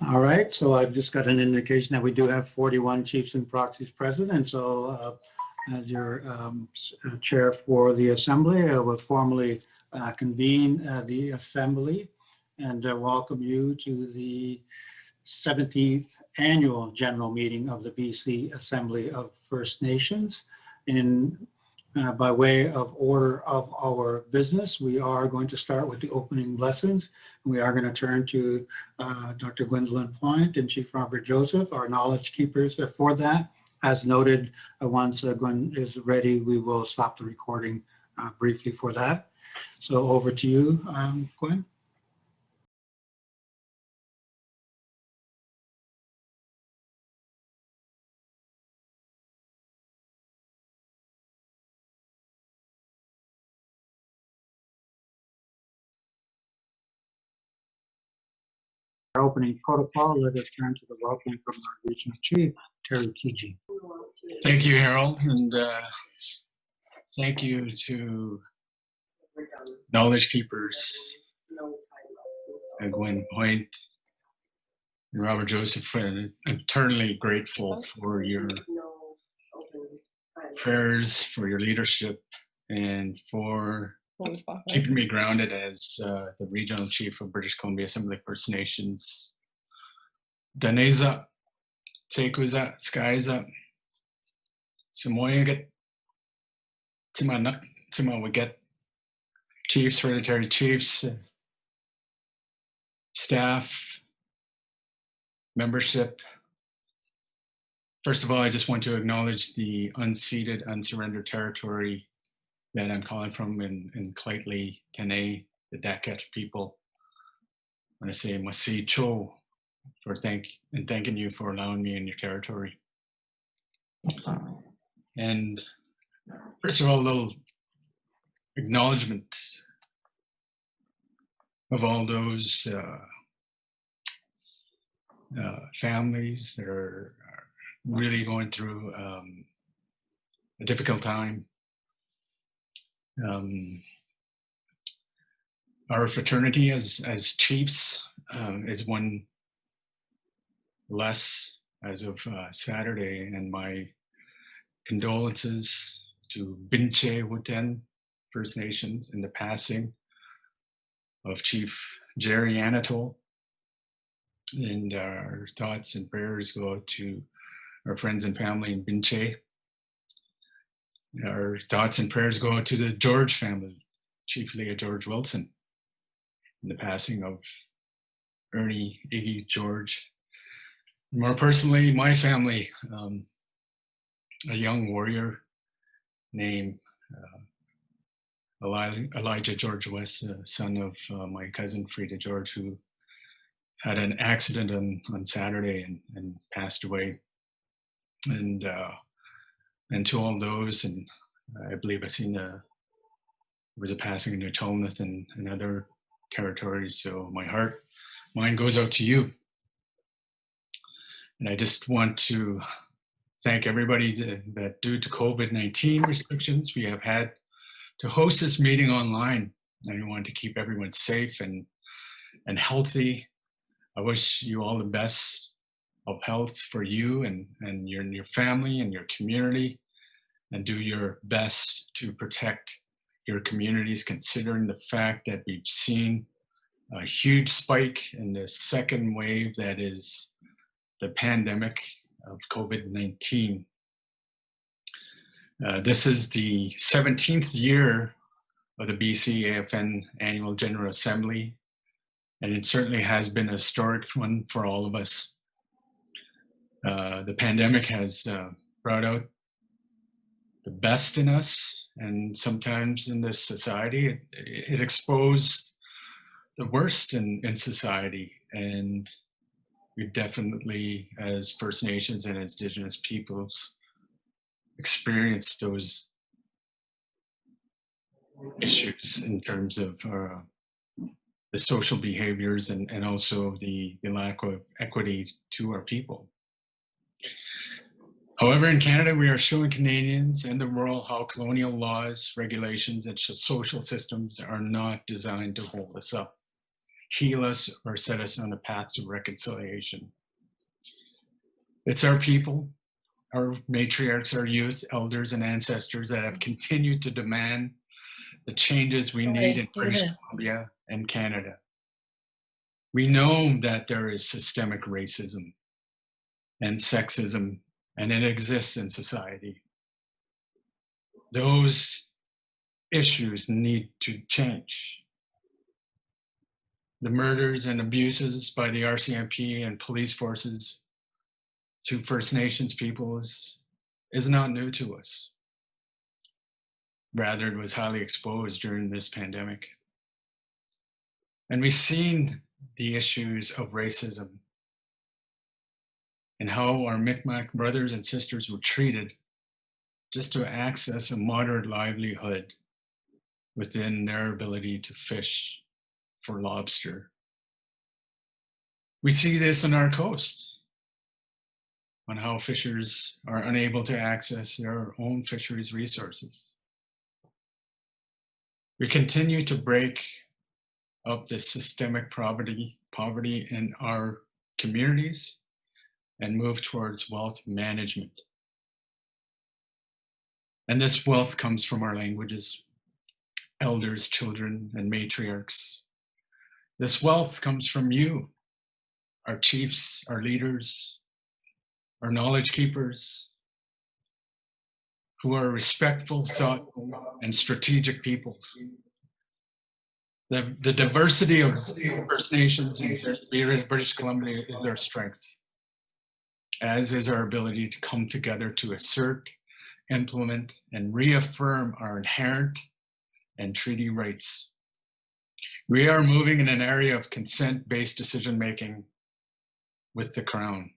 All right, so I've just got an indication that we do have 41 chiefs and proxies present, and so as your chair for the assembly, I will formally convene the assembly and welcome you to the 17th annual general meeting of the BC Assembly of First Nations. By way of order of our business, we are going to start with the opening blessings. We are going to turn to Dr. Gwendolyn Point and Chief Robert Joseph, our knowledge keepers for that. As noted, once Gwen is ready, we will stop the recording briefly for that. So over to you, Gwen. Our opening protocol, let us turn to the welcome from our regional chief, Terry Teegee. Thank you, Harold, and thank you to knowledge keepers, Gwen Point and Robert Joseph. I'm eternally grateful for your prayers, for your leadership, and for keeping me grounded as the regional chief of British Columbia Assembly First Nations. Daneza, Tsekuza, Skyza, Samoyagat, Timawagat, chiefs, hereditary chiefs, staff, membership. First of all, I just want to acknowledge the unceded, unsurrendered territory that I'm calling from in Claytley, Tene, the Dakat people. I want to say Masi Cho for thanking you for allowing me in your territory. And first of all, a little acknowledgement of all those families that are really going through a difficult time. Our fraternity as chiefs is one less as of Saturday, and my condolences to Binche Wuten First Nations in the passing of Chief Jerry Anatole. And our thoughts and prayers go out to our friends and family in Binche. Our thoughts and prayers go out to the George family, chiefly George Wilson, in the passing of Ernie, Iggy, George. More personally, my family, a young warrior named Elijah George West, son of my cousin Frida George, who had an accident on Saturday and passed away. And to all those, and I believe I've seen there was a passing in New Tonbridge and other territories. So my mind goes out to you. And I just want to thank everybody that due to COVID-19 restrictions, we have had to host this meeting online. And I want to keep everyone safe and healthy. I wish you all the best of health for you and your family and your community, and do your best to protect your communities, considering the fact that we've seen a huge spike in the second wave that is the pandemic of COVID-19. This is the 17th year of the BCAFN Annual General Assembly, and it certainly has been a historic one for all of us. The pandemic has brought out the best in us, and sometimes in this society, it exposed the worst in society. And we've definitely, as First Nations and Indigenous peoples, experienced those issues in terms of the social behaviors and also the lack of equity to our people. However, in Canada, we are showing Canadians and the world how colonial laws, regulations, and social systems are not designed to hold us up. heal us, or set us on a path to reconciliation. It's our people, our matriarchs, our youth, elders, and ancestors that have continued to demand the changes we need in British Columbia and Canada. We know that there is systemic racism and sexism, and it exists in society. Those issues need to change. The murders and abuses by the RCMP and police forces to First Nations peoples is not new to us. Rather, it was highly exposed during this pandemic. And we've seen the issues of racism and how our Mi'kmaq brothers and sisters were treated just to access a moderate livelihood within their ability to fish for lobster. We see this on our coast, on how fishers are unable to access their own fisheries resources. We continue to break up this systemic poverty in our communities and move towards wealth management. And this wealth comes from our languages, elders, children, and matriarchs. This wealth comes from you, our chiefs, our leaders, our knowledge keepers, who are respectful, thoughtful, and strategic peoples. The diversity of First Nations in British Columbia is our strength, as is our ability to come together to assert, implement, and reaffirm our inherent and treaty rights. We are moving in an area of consent-based decision-making with the Crown.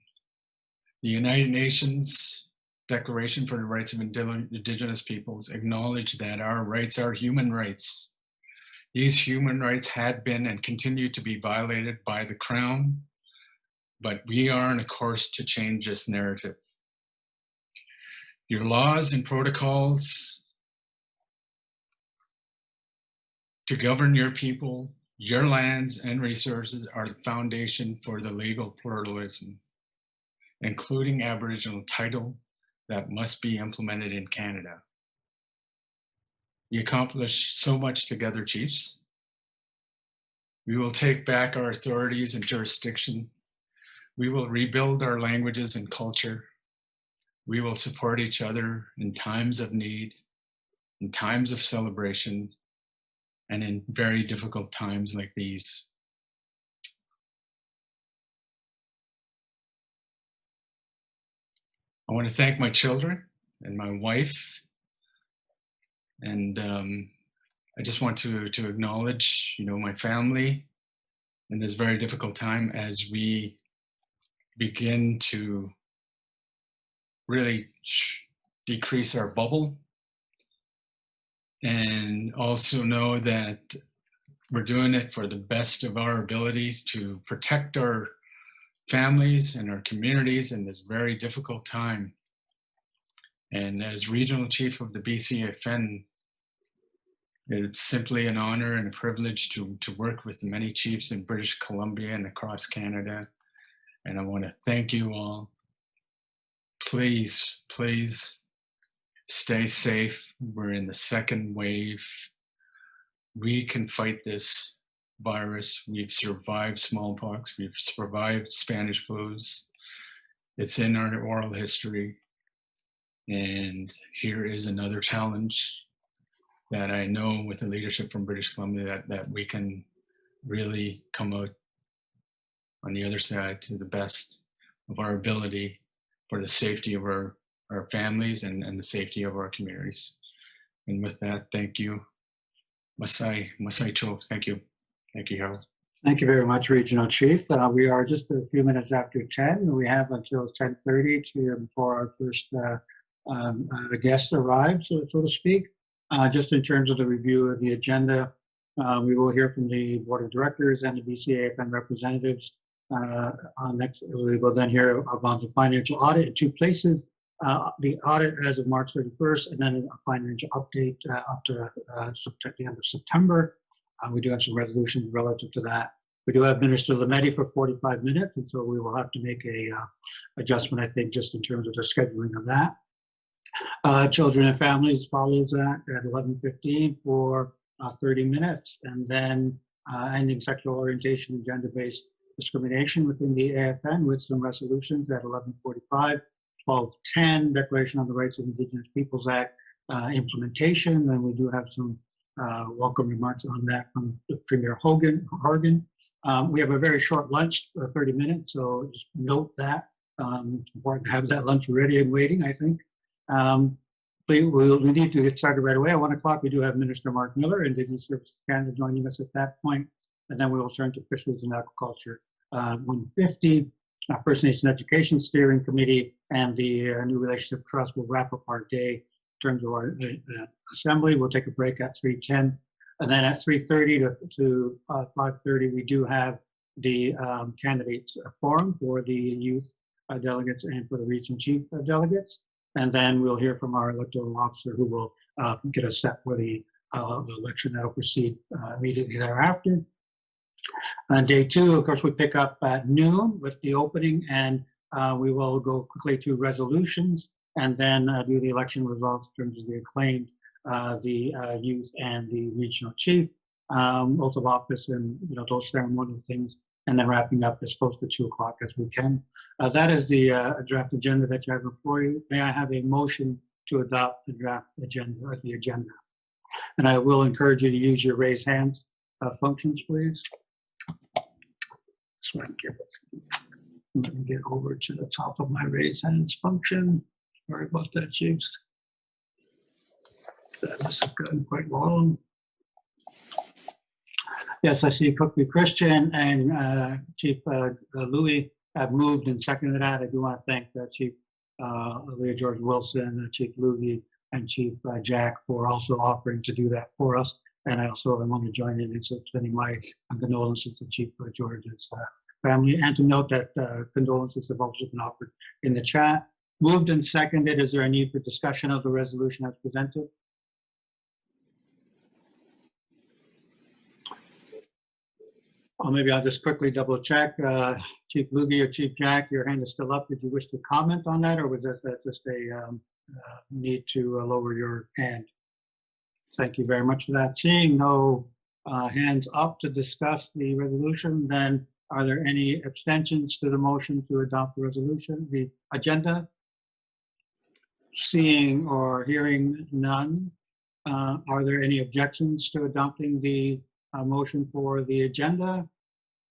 The United Nations Declaration for the Rights of Indigenous Peoples acknowledge that our rights are human rights. These human rights had been and continue to be violated by the Crown, but we are on a course to change this narrative. Your laws and protocols to govern your people, your lands and resources are the foundation for the legal pluralism, including Aboriginal title, that must be implemented in Canada. We accomplish so much together, chiefs. We will take back our authorities and jurisdiction. We will rebuild our languages and culture. We will support each other in times of need, in times of celebration, and in very difficult times like these. I want to thank my children and my wife. And I just want to acknowledge, my family in this very difficult time as we begin to really decrease our bubble, and also know that we're doing it for the best of our abilities to protect our families and our communities in this very difficult time. And as Regional Chief of the BCAFN, it's simply an honor and a privilege to work with the many chiefs in British Columbia and across Canada. And I want to thank you all. Please, please stay safe. We're in the second wave. We can fight this virus. We've survived smallpox. We've survived Spanish flus. It's in our oral history. And here is another challenge that I know with the leadership from British Columbia that we can really come out on the other side to the best of our ability for the safety of our families and the safety of our communities. And with that, thank you. Masai Cho, thank you. Thank you, Harold. Thank you very much, Regional Chief. We are just a few minutes after 10. We have until 10:30 before our first guest arrives, so to speak. Just in terms of the review of the agenda, we will hear from the Board of Directors and the BCAFN representatives. We will then hear about the financial audit in two places. The audit as of March 31st, and then a financial update up to the end of September. We do have some resolutions relative to that. We do have Minister Lametti for 45 minutes, and so we will have to make a adjustment, I think, just in terms of the scheduling of that. Children and families follows that at 11:15 for 30 minutes, and then ending sexual orientation and gender-based discrimination within the AFN with some resolutions at 11:45, 12:10, Declaration on the Rights of Indigenous Peoples Act implementation. Then we do have some welcome remarks on that from the Premier Hargan. We have a very short lunch, 30 minutes, so just note that. It's important to have that lunch ready and waiting, I think. We need to get started right away. At 1 o'clock, we do have Minister Mark Miller, Indigenous Services Canada, joining us at that point, and then we will turn to Fisheries and Aquaculture. 1:50, First Nation Education Steering Committee and the New Relationship Trust will wrap up our day in terms of our assembly. We'll take a break at 3:10, and then at 3:30 to 5:30, we do have the candidates forum for the youth delegates and for the region chief delegates. And then we'll hear from our electoral officer who will get us set for the election that will proceed immediately thereafter. On day 2, of course, we pick up at noon with the opening, and we will go quickly to resolutions and then do the election results in terms of the acclaimed, the youth and the regional chief, oath of office and those ceremonial things, and then wrapping up as close to 2 o'clock as we can. That is the draft agenda that you have before you. May I have a motion to adopt the draft agenda, or the agenda? And I will encourage you to use your raise hands functions, please. So I can let me get over to the top of my raise hands function. Sorry about that, Chiefs. That has gotten quite long. Yes, I see Cookby Christian and Chief Louis have moved and seconded that. I do want to thank Chief Leah George Wilson, Chief Louis, and Chief Jack for also offering to do that for us. And I also want to join in extending my condolences to Chief George's family, and to note that condolences have also been offered in the chat. Moved and seconded. Is there a need for discussion of the resolution as presented? Maybe I'll just quickly double check. Chief Louis or Chief Jack, your hand is still up. Did you wish to comment on that, or was that just a need to lower your hand? Thank you very much for that. Seeing no hands up to discuss the resolution, then are there any abstentions to the motion to adopt the resolution, the agenda? Seeing or hearing none, are there any objections to adopting the motion for the agenda?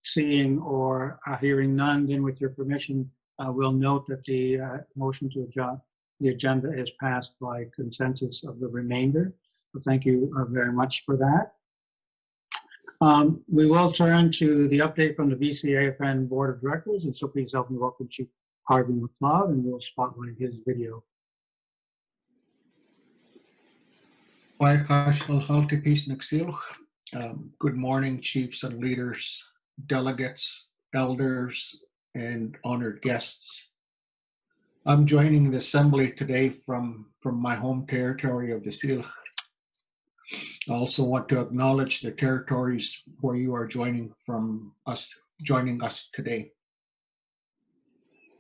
Seeing or hearing none, then with your permission, we'll note that the motion to adopt the agenda is passed by consensus of the remainder. So thank you very much for that. We will turn to the update from the BCAFN Board of Directors, and so please help me welcome Chief Harvey McLeod, and we'll spotlight his video. Good morning, chiefs and leaders, delegates, elders, and honored guests. I'm joining the assembly today from my home territory of the Syilx. I also want to acknowledge the territories where you are joining us today.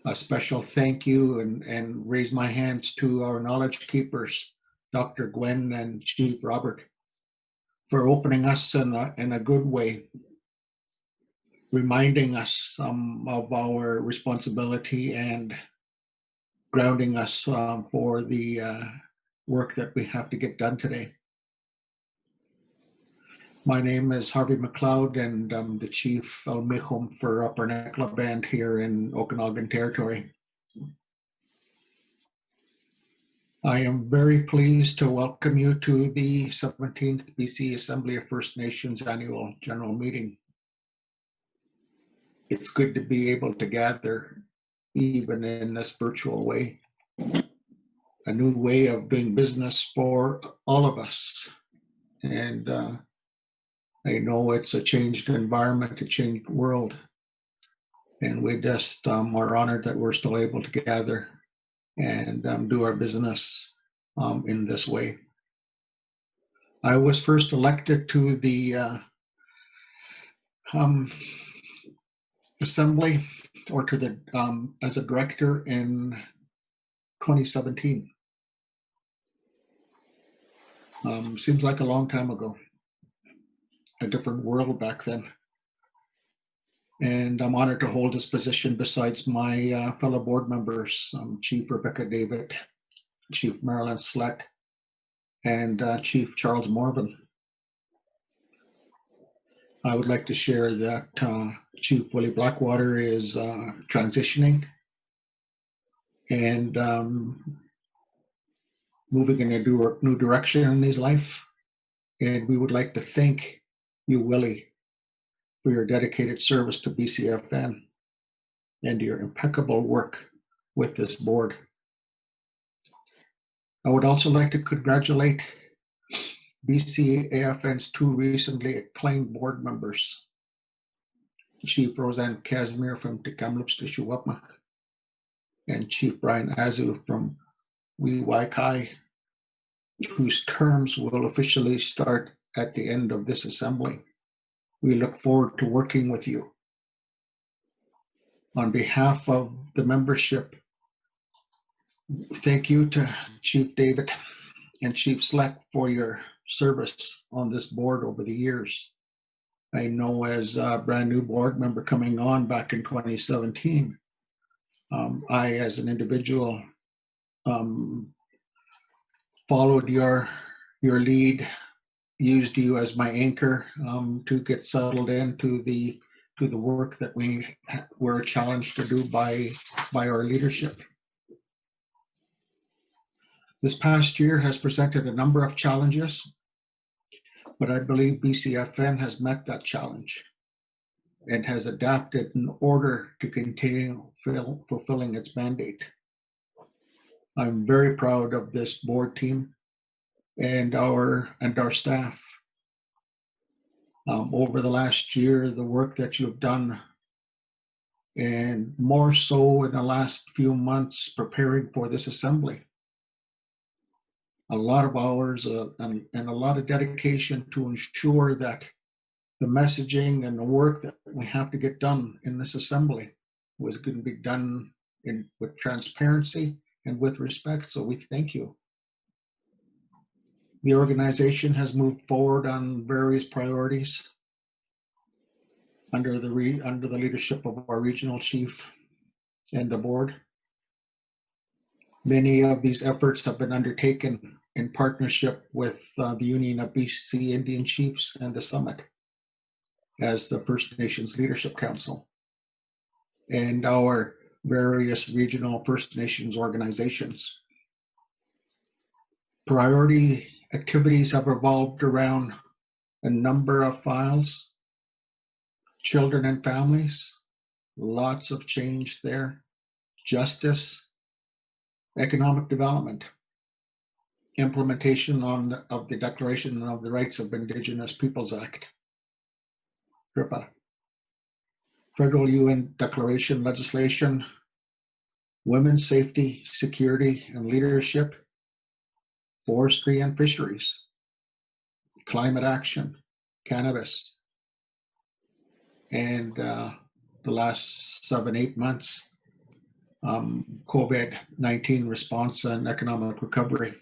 A special thank you and raise my hands to our knowledge keepers, Dr. Gwen and Chief Robert, for opening us in a good way, reminding us of our responsibility and grounding us for the work that we have to get done today. My name is Harvey McLeod, and I'm the Chief Almejum for Upper Nekla Band here in Okanagan Territory. I am very pleased to welcome you to the 17th BC Assembly of First Nations Annual General Meeting. It's good to be able to gather even in this virtual way. A new way of doing business for all of us. And I know it's a changed environment, a changed world. And we just are honored that we're still able to gather and do our business in this way. I was first elected to the assembly or to the as a director in 2017. Seems like a long time ago. A different world back then. And I'm honored to hold this position besides my fellow board members, Chief Rebecca David, Chief Marilyn Slett, and Chief Charles Morvan. I would like to share that Chief Willie Blackwater is transitioning and moving in a new direction in his life. And we would like to thank you, Willie, for your dedicated service to BCAFN and your impeccable work with this board. I would also like to congratulate BCAFN's 2 recently acclaimed board members, Chief Roseanne Casimir from Ticamlips to Shuwapmak and Chief Brian Azu from Waikai, whose terms will officially start at the end of this assembly. We look forward to working with you. On behalf of the membership, thank you to Chief David and Chief Slett for your service on this board over the years. I know as a brand new board member coming on back in 2017, I as an individual followed your lead, used you as my anchor to get settled into the work that we were challenged to do by our leadership. This past year has presented a number of challenges, but I believe BCAFN has met that challenge and has adapted in order to continue fulfilling its mandate. I'm very proud of this board team and our staff. Over the last year, the work that you've done, and more so in the last few months preparing for this assembly. A lot of hours and a lot of dedication to ensure that the messaging and the work that we have to get done in this assembly was going to be done with transparency and with respect, so we thank you. The organization has moved forward on various priorities under the leadership of our regional chief and the board. Many of these efforts have been undertaken in partnership with the Union of BC Indian Chiefs and the Summit as the First Nations Leadership Council and our various regional First Nations organizations. Priority activities have revolved around a number of files, children and families, lots of change there, justice, economic development, implementation of the Declaration of the Rights of Indigenous Peoples Act, FRIPA, Federal UN Declaration legislation, women's safety, security, and leadership, forestry and fisheries, climate action, cannabis, and the last 7-8 months, COVID-19 response and economic recovery.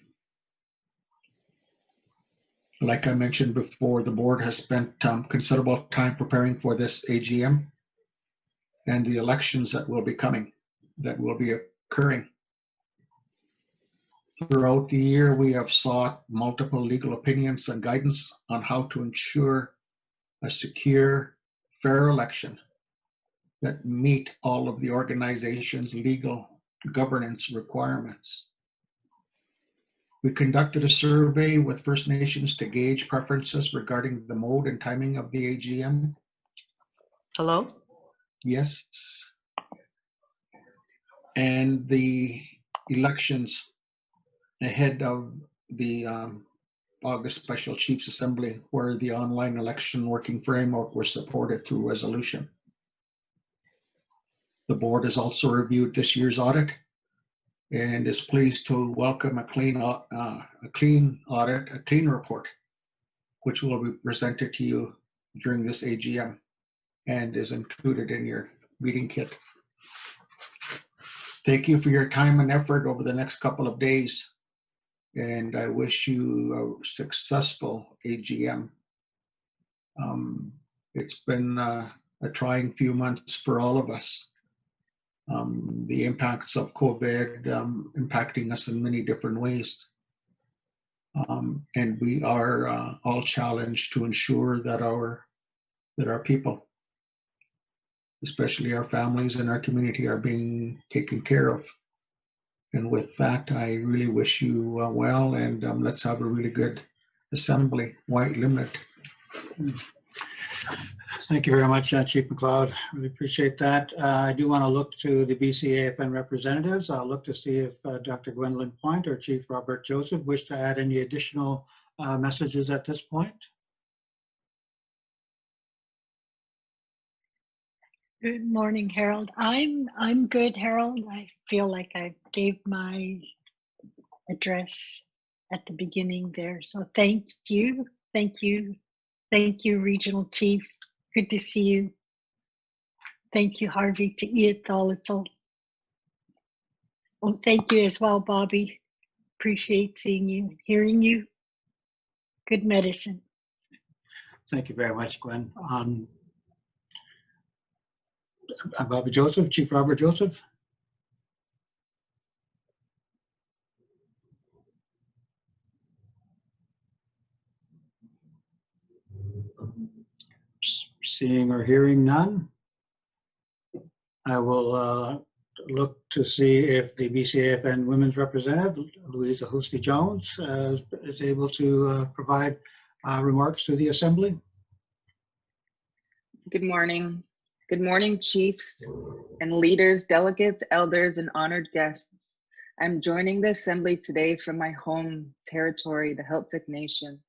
Like I mentioned before, the board has spent considerable time preparing for this AGM and the elections that will be coming, that will be occurring. Throughout the year, we have sought multiple legal opinions and guidance on how to ensure a secure, fair election that meet all of the organization's legal governance requirements. We conducted a survey with First Nations to gauge preferences regarding the mode and timing of the AGM. Hello? Yes. And the elections ahead of the August Special Chiefs Assembly, where the online election working framework was supported through resolution. The board has also reviewed this year's audit and is pleased to welcome a clean audit, a clean report, which will be presented to you during this AGM. and is included in your meeting kit. Thank you for your time and effort over the next couple of days, and I wish you a successful AGM. It's been a trying few months for all of us. The impacts of COVID impacting us in many different ways. And we are all challenged to ensure that our people, especially our families and our community, are being taken care of. And with that, I really wish you well, and let's have a really good assembly. White limit. Thank you very much, Chief McLeod. Really appreciate that. I do want to look to the BCAFN representatives. I'll look to see if Dr. Gwendolyn Point or Chief Robert Joseph wish to add any additional messages at this point. Good morning, Harold. I'm good, Harold. I feel like I gave my address at the beginning there. So thank you, Regional Chief. Good to see you. Thank you, Harvey, to eat all it's all. Oh, thank you as well, Bobby. Appreciate seeing you, hearing you. Good medicine. Thank you very much, Gwen. Bobby Joseph, Chief Robert Joseph. Seeing or hearing none, I will look to see if the BCAFN Women's Representative, Louisa Housty-Jones, is able to provide remarks to the Assembly. Good morning. Good morning, chiefs and leaders, delegates, elders, and honored guests. I'm joining the Assembly today from my home territory, the Heiltsuk Nation.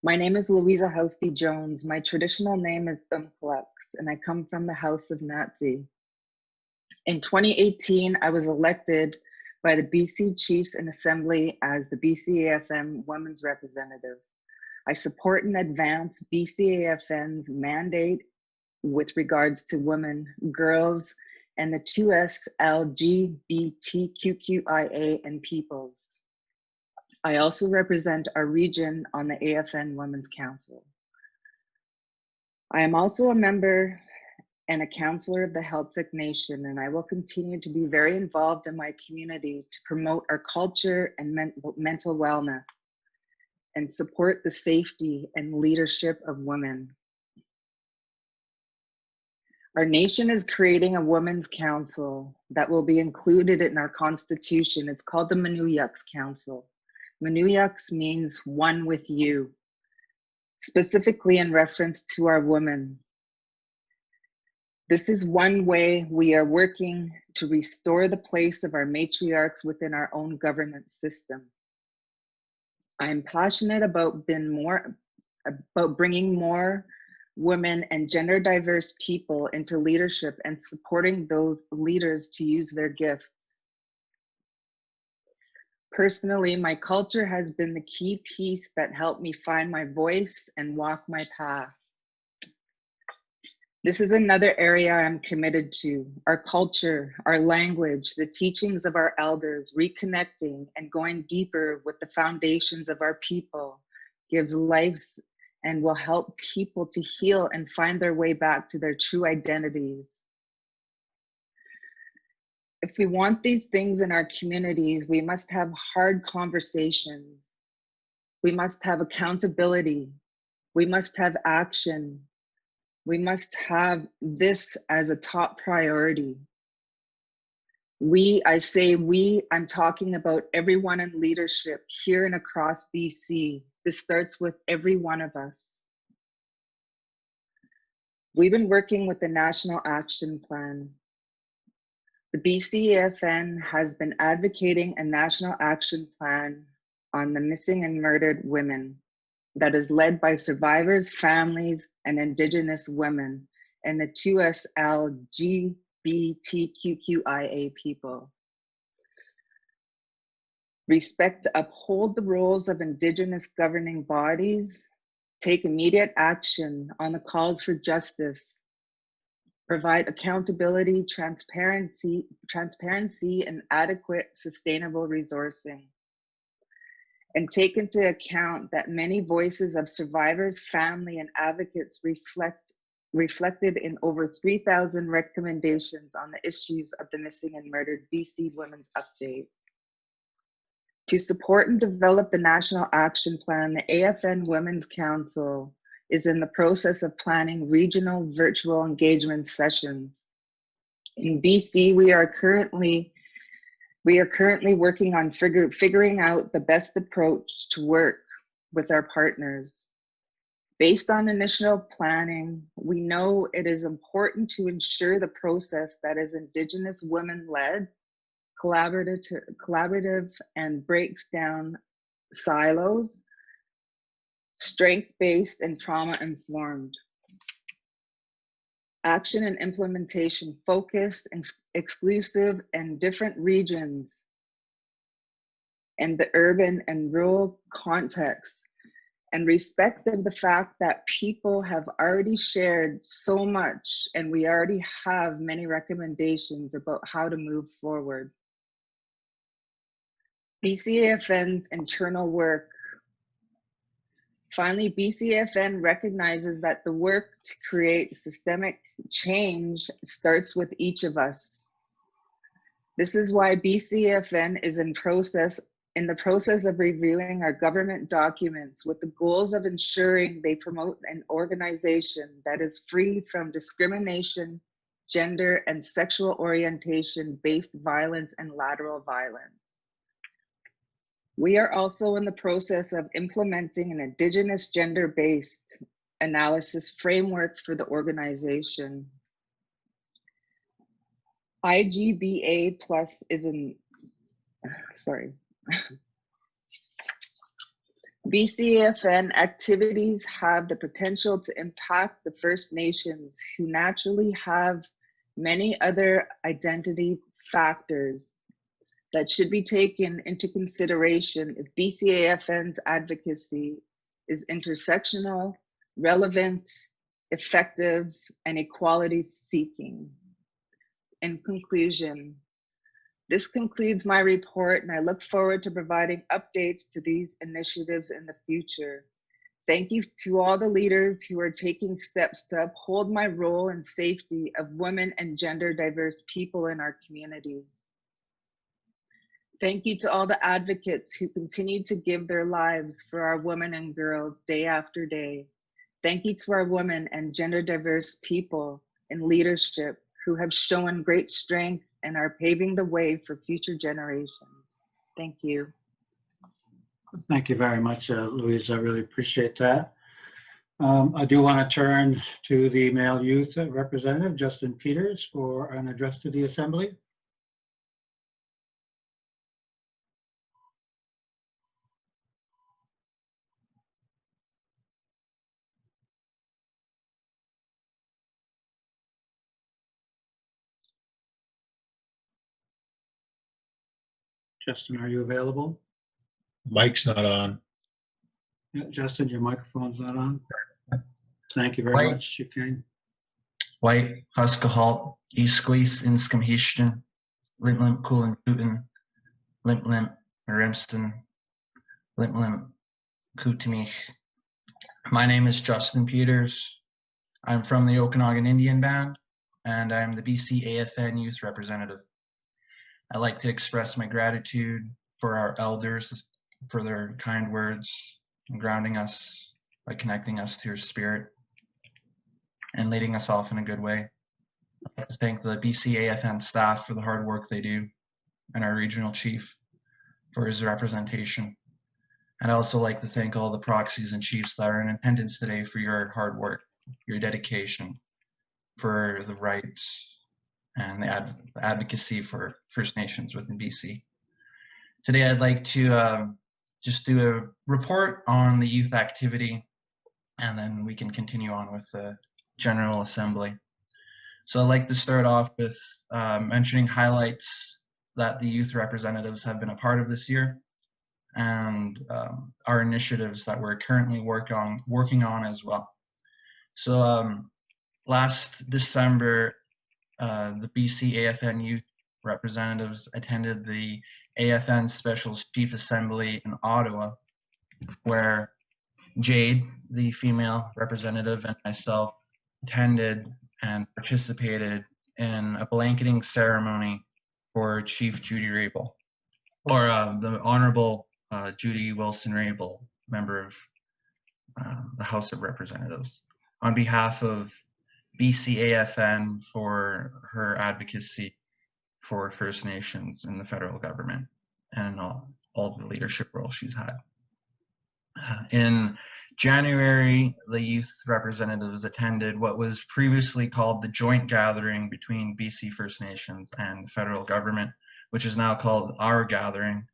My name is Louisa Housty-Jones. My traditional name is Umklux, and I come from the House of Nazi. In 2018, I was elected by the BC Chiefs and Assembly as the BCAFN Women's Representative. I support and advance BCAFN's mandate with regards to women, girls, and the 2S LGBTQIA and peoples. I also represent our region on the AFN Women's Council. I am also a member and a counselor of the Heiltsuk Nation, and I will continue to be very involved in my community to promote our culture and mental wellness and support the safety and leadership of women. Our nation is creating a women's council that will be included in our constitution. It's called the Manuyuks Council. Manuyuks means one with you, specifically in reference to our women. This is one way we are working to restore the place of our matriarchs within our own governance system. I am passionate about bringing more women and gender diverse people into leadership and supporting those leaders to use their gifts. Personally, my culture has been the key piece that helped me find my voice and walk my path. This is another area I'm committed to: our culture, our language, the teachings of our elders, reconnecting and going deeper with the foundations of our people gives lives and will help people to heal and find their way back to their true identities. If we want these things in our communities, we must have hard conversations. We must have accountability. We must have action. We must have this as a top priority. I say we, I'm talking about everyone in leadership here and across BC. This starts with every one of us. We've been working with the National Action Plan. The BCAFN has been advocating a national action plan on the missing and murdered women that is led by survivors, families, and Indigenous women and the 2S LGBTQIA people. Respect to uphold the roles of Indigenous governing bodies take immediate action on the calls for justice, provide accountability, transparency, and adequate sustainable resourcing, and take into account that many voices of survivors, family, and advocates reflected in over 3,000 recommendations on the issues of the missing and murdered BC Women's Update. To support and develop the National Action Plan, the AFN Women's Council is in the process of planning regional virtual engagement sessions. In BC, we are currently working on figuring out the best approach to work with our partners. Based on initial planning, we know it is important to ensure the process that is Indigenous women-led, collaborative, and breaks down silos, strength-based, and trauma-informed. Action and implementation focused, exclusive, and different regions and the urban and rural context, and respect of the fact that people have already shared so much and we already have many recommendations about how to move forward. BCAFN's internal work. Finally, BCAFN recognizes that the work to create systemic change starts with each of us. This is why BCAFN is in the process of reviewing our government documents with the goals of ensuring they promote an organization that is free from discrimination, gender, and sexual orientation-based violence and lateral violence. We are also in the process of implementing an Indigenous gender-based analysis framework for the organization. IGBA Plus is BCAFN activities have the potential to impact the First Nations, who naturally have many other identity factors that should be taken into consideration if BCAFN's advocacy is intersectional, relevant, effective, and equality seeking. In conclusion, this concludes my report, and I look forward to providing updates to these initiatives in the future. Thank you to all the leaders who are taking steps to uphold my role and safety of women and gender diverse people in our communities. Thank you to all the advocates who continue to give their lives for our women and girls day after day. Thank you to our women and gender diverse people in leadership who have shown great strength and are paving the way for future generations. Thank you. Thank you very much, Louisa. I really appreciate that. I do want to turn to the male youth representative, Justen Peters, for an address to the Assembly. Justen, are you available? Mic's not on. Yeah, Justen, your microphone's not on. Thank you very White. much. You can. White, Huskahalt, Eastqueast, Inscom Houston, Limp Coolin Putin, Limp Remston, Limp Kutimich. My name is Justen Peters. I'm from the Okanagan Indian Band, and I'm the BCAFN Youth Representative. I'd like to express my gratitude for our elders for their kind words and grounding us by connecting us to your spirit and leading us off in a good way. I'd like to thank the BCAFN staff for the hard work they do and our regional chief for his representation. I'd also like to thank all the proxies and chiefs that are in attendance today for your hard work, your dedication for the rights and the advocacy for First Nations within BC. Today, I'd like to just do a report on the youth activity, and then we can continue on with the General Assembly. So I'd like to start off with mentioning highlights that the youth representatives have been a part of this year. and our initiatives that we're currently working on as well. So last December, the BCAFN Youth Representatives attended the AFN Specials Chief Assembly in Ottawa, where Jade, the female representative, and myself attended and participated in a blanketing ceremony for Chief Judy Rabel, or the Honorable Judy Wilson Rabel, member of the House of Representatives, on behalf of BCAFN for her advocacy for First Nations in the federal government and all the leadership roles she's had. In January, the youth representatives attended what was previously called the joint gathering between BC First Nations and the federal government, which is now called our gathering.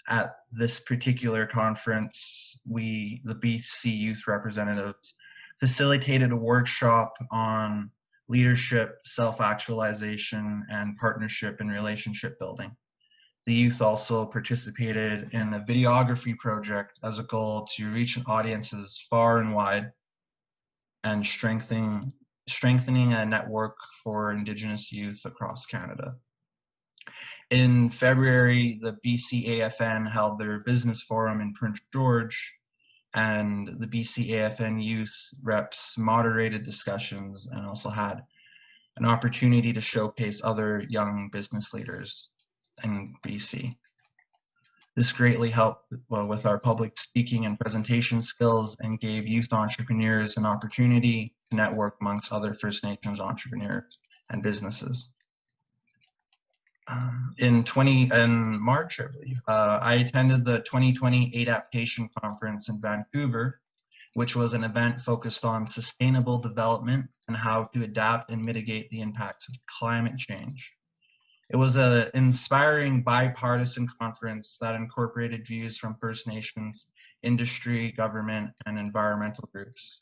At this particular conference, the BC youth representatives facilitated a workshop on leadership, self-actualization, and partnership and relationship building. The youth also participated in a videography project as a goal to reach audiences far and wide and strengthening a network for Indigenous youth across Canada. In February, the BCAFN held their business forum in Prince George, and the BCAFN youth reps moderated discussions and also had an opportunity to showcase other young business leaders in BC. This greatly helped with our public speaking and presentation skills and gave youth entrepreneurs an opportunity to network amongst other First Nations entrepreneurs and businesses. In March, I believe, I attended the 2020 Adaptation Conference in Vancouver, which was an event focused on sustainable development and how to adapt and mitigate the impacts of climate change. It was an inspiring bipartisan conference that incorporated views from First Nations, industry, government, and environmental groups.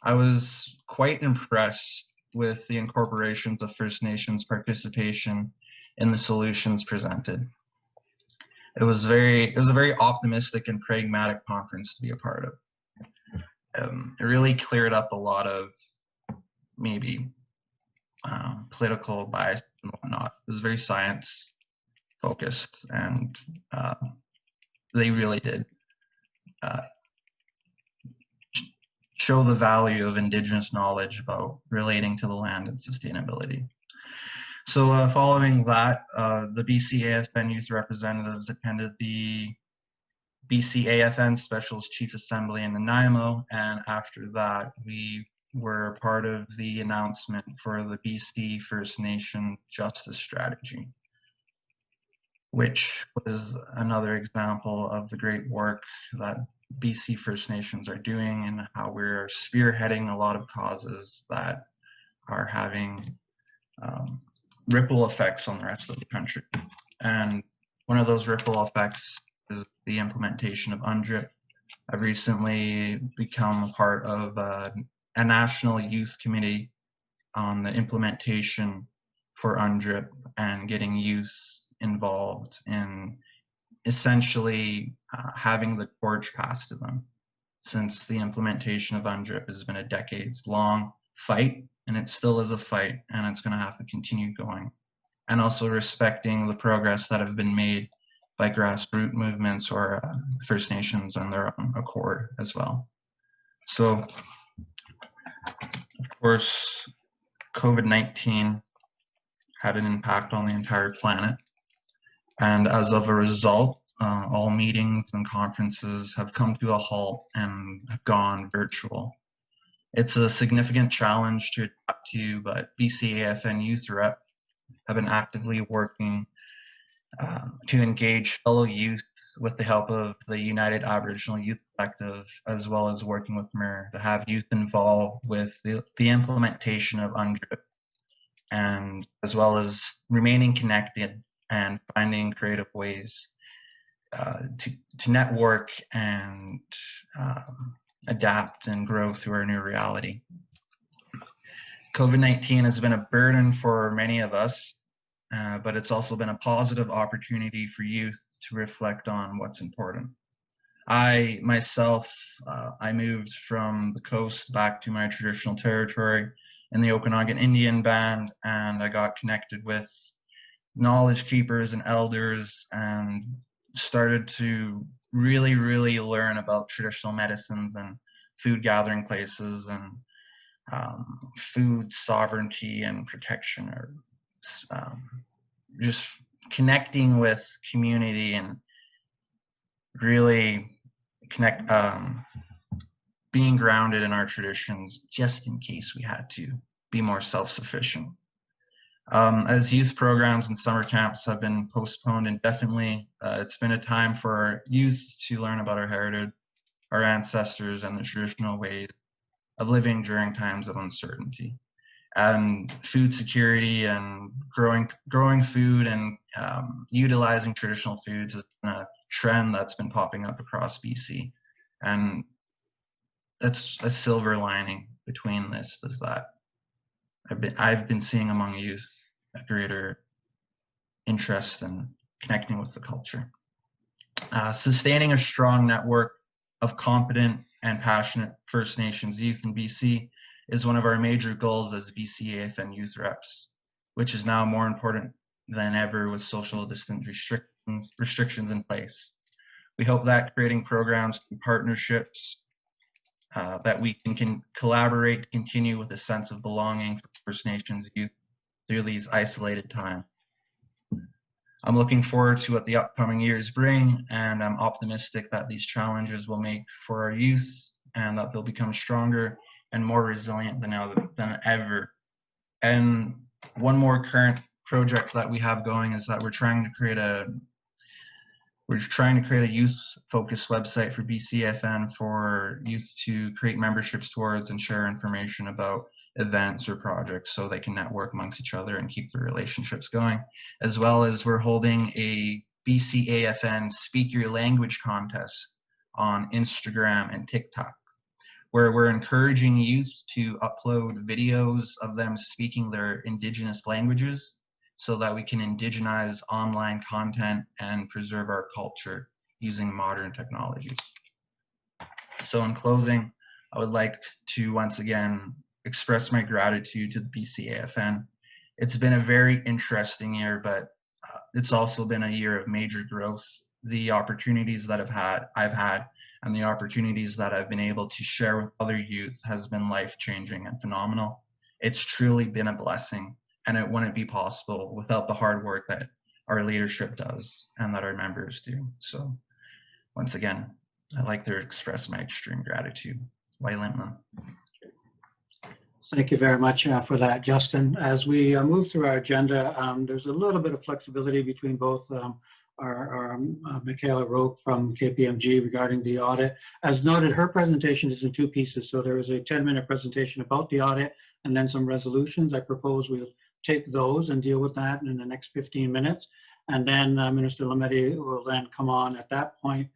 I was quite impressed with the incorporations of First Nations participation in the solutions presented. It was a very optimistic and pragmatic conference to be a part of. It really cleared up a lot of maybe political bias and whatnot. It was very science focused, and they really did show the value of Indigenous knowledge about relating to the land and sustainability. So following that, the BCAFN youth representatives attended the BCAFN Specials Chief Assembly in Nanaimo, and after that, we were part of the announcement for the BC First Nation Justice Strategy, which was another example of the great work that BC First Nations are doing and how we're spearheading a lot of causes that are having ripple effects on the rest of the country. And one of those ripple effects is the implementation of UNDRIP. I've recently become a part of a national youth committee on the implementation for UNDRIP and getting youth involved in essentially having the torch passed to them, since the implementation of UNDRIP has been a decades-long fight, and it still is a fight, and it's going to have to continue going. And also respecting the progress that have been made by grassroots movements or First Nations on their own accord as well. So, of course, COVID-19 had an impact on the entire planet. And as of a result, all meetings and conferences have come to a halt and have gone virtual. It's a significant challenge to adapt to, but BCAFN Youth Rep have been actively working to engage fellow youth with the help of the United Aboriginal Youth Collective, as well as working with MER to have youth involved with the implementation of UNDRIP, and as well as remaining connected and finding creative ways to network and adapt and grow through our new reality. COVID-19 has been a burden for many of us, but it's also been a positive opportunity for youth to reflect on what's important. I myself, I moved from the coast back to my traditional territory in the Okanagan Indian Band, and I got connected with knowledge keepers and elders and started to really learn about traditional medicines and food gathering places and food sovereignty and protection, or just connecting with community and really being grounded in our traditions, just in case we had to be more self-sufficient. As youth programs and summer camps have been postponed indefinitely, it's been a time for our youth to learn about our heritage, our ancestors, and the traditional ways of living during times of uncertainty. And food security and growing food and utilizing traditional foods has been a trend that's been popping up across BC. And that's a silver lining between this, is that I've been seeing among youth a greater interest in connecting with the culture. Sustaining a strong network of competent and passionate First Nations youth in BC is one of our major goals as BCAFN youth reps, which is now more important than ever with social distance restrictions in place. We hope that creating programs and partnerships that we can collaborate to continue with a sense of belonging for First Nations youth through these isolated times. I'm looking forward to what the upcoming years bring, and I'm optimistic that these challenges will make for our youth and that they'll become stronger and more resilient than ever. And one more current project that we have going is that we're trying to create a youth-focused website for BCAFN for youth to create memberships towards and share information about events or projects so they can network amongst each other and keep their relationships going. As well as we're holding a BCAFN Speak Your Language contest on Instagram and TikTok, where we're encouraging youth to upload videos of them speaking their Indigenous languages so that we can indigenize online content and preserve our culture using modern technologies. So in closing, I would like to once again express my gratitude to the BCAFN. It's been a very interesting year, but it's also been a year of major growth. The opportunities that I've had and the opportunities that I've been able to share with other youth has been life-changing and phenomenal. It's truly been a blessing, and it wouldn't be possible without the hard work that our leadership does and that our members do. So once again, I'd like to express my extreme gratitude. Wailimna. Thank you very much for that, Justen. As we move through our agenda, there's a little bit of flexibility between both our Micaela Roque from KPMG regarding the audit. As noted, her presentation is in two pieces. So there is a 10-minute presentation about the audit and then some resolutions. I propose we'll take those and deal with that in the next 15 minutes. And then Minister Lametti will then come on at that point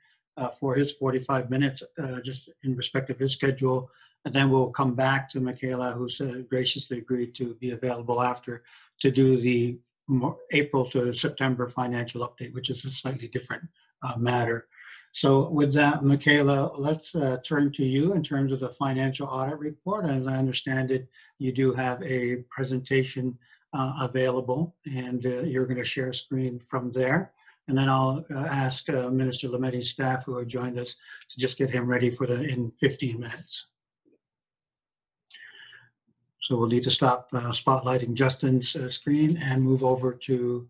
for his 45 minutes, just in respect of his schedule. And then we'll come back to Micaela, who's graciously agreed to be available after to do the April to September financial update, which is a slightly different matter. So with that, Micaela, let's turn to you in terms of the financial audit report. As I understand it, you do have a presentation available, and you're going to share screen from there. And then I'll ask Minister Lametti's staff who have joined us to just get him ready for in 15 minutes. So we'll need to stop spotlighting Justen's screen and move over to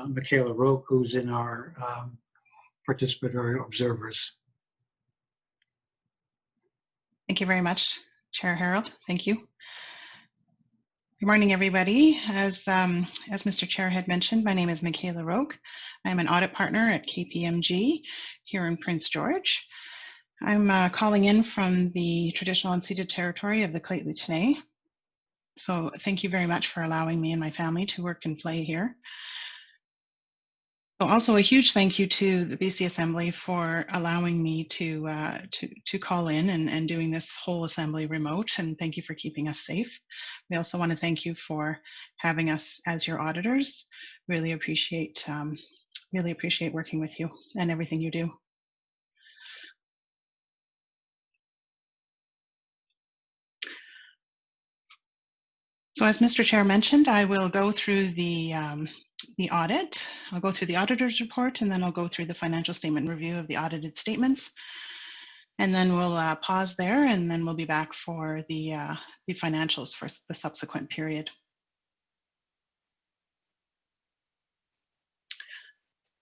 Micaela Roque, who's in our participatory observers. Thank you very much, Chair Harold. Thank you. Good morning, everybody. As Mr. Chair had mentioned, my name is Micaela Roque. I'm an audit partner at KPMG here in Prince George. I'm calling in from the traditional unceded territory of the Lheidli-T'enneh. So thank you very much for allowing me and my family to work and play here. So also a huge thank you to the BC Assembly for allowing me to call in and doing this whole assembly remote, and thank you for keeping us safe. We also want to thank you for having us as your auditors. really appreciate working with you and everything you do. So as Mr. Chair mentioned, I will go through the audit. I'll go through the auditor's report, and then I'll go through the financial statement review of the audited statements. And then we'll pause there, and then we'll be back for the financials for the subsequent period.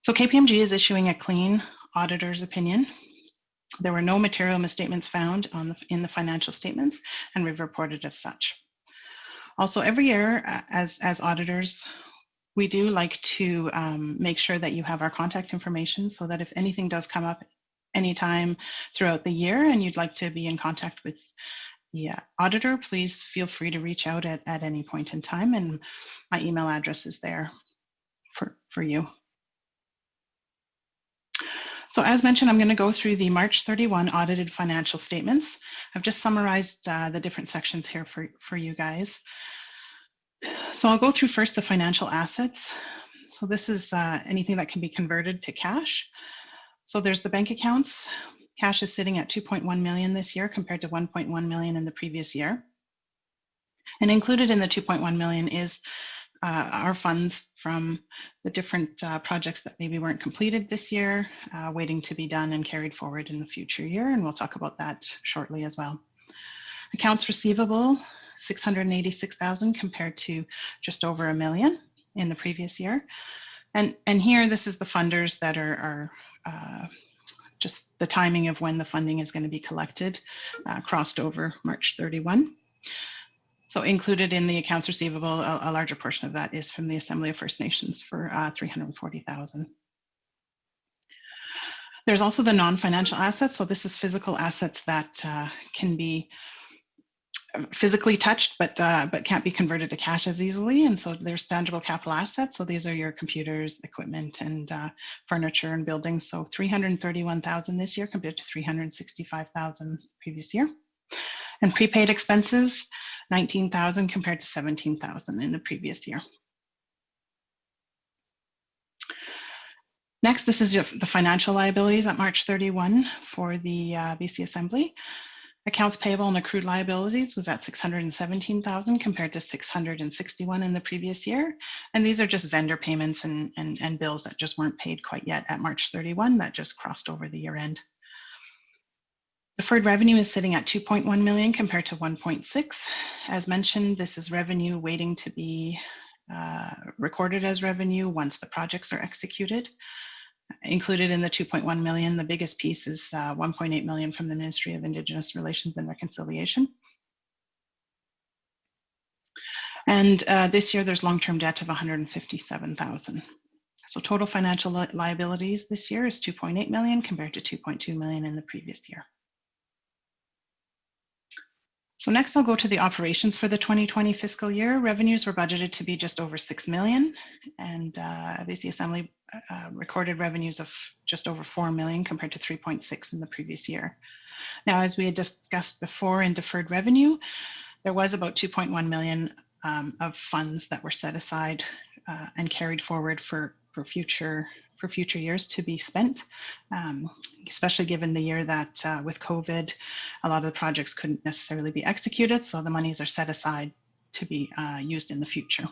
So KPMG is issuing a clean auditor's opinion. There were no material misstatements found in the financial statements, and we've reported as such. Also, every year, as auditors, we do like to make sure that you have our contact information so that if anything does come up anytime throughout the year and you'd like to be in contact with the auditor, please feel free to reach out at any point in time, and my email address is there for you. So as mentioned, I'm going to go through the March 31 audited financial statements. I've just summarized the different sections here for you guys. So I'll go through first the financial assets. So this is anything that can be converted to cash. So there's the bank accounts. Cash is sitting at 2.1 million this year compared to 1.1 million in the previous year. And included in the 2.1 million is our funds from the different projects that maybe weren't completed this year, waiting to be done and carried forward in the future year. And we'll talk about that shortly as well. Accounts receivable, 686,000 compared to just over $1 million in the previous year. And here, this is the funders that are just the timing of when the funding is going to be collected, crossed over March 31. So included in the accounts receivable, a larger portion of that is from the Assembly of First Nations for 340,000. There's also the non-financial assets. So this is physical assets that can be physically touched, but can't be converted to cash as easily. And so there's tangible capital assets. So these are your computers, equipment, and furniture and buildings. So 331,000 this year compared to 365,000 previous year. And prepaid expenses, 19,000 compared to 17,000 in the previous year. Next, this is the financial liabilities at March 31 for the BC Assembly. Accounts payable and accrued liabilities was at 617,000 compared to 661 in the previous year. And these are just vendor payments and bills that just weren't paid quite yet at March 31 that just crossed over the year end. Deferred revenue is sitting at 2.1 million compared to 1.6. As mentioned, this is revenue waiting to be recorded as revenue once the projects are executed. Included in the 2.1 million, the biggest piece is 1.8 million from the Ministry of Indigenous Relations and Reconciliation. And this year there's long-term debt of 157,000. So total financial liabilities this year is 2.8 million compared to 2.2 million in the previous year. So next I'll go to the operations for the 2020 fiscal year. Revenues were budgeted to be just over 6 million, and BC Assembly recorded revenues of just over 4 million compared to 3.6 in the previous year. Now, as we had discussed before in deferred revenue, there was about 2.1 million of funds that were set aside and carried forward for future years to be spent, especially given the year that with COVID, a lot of the projects couldn't necessarily be executed. So the monies are set aside to be used in the future.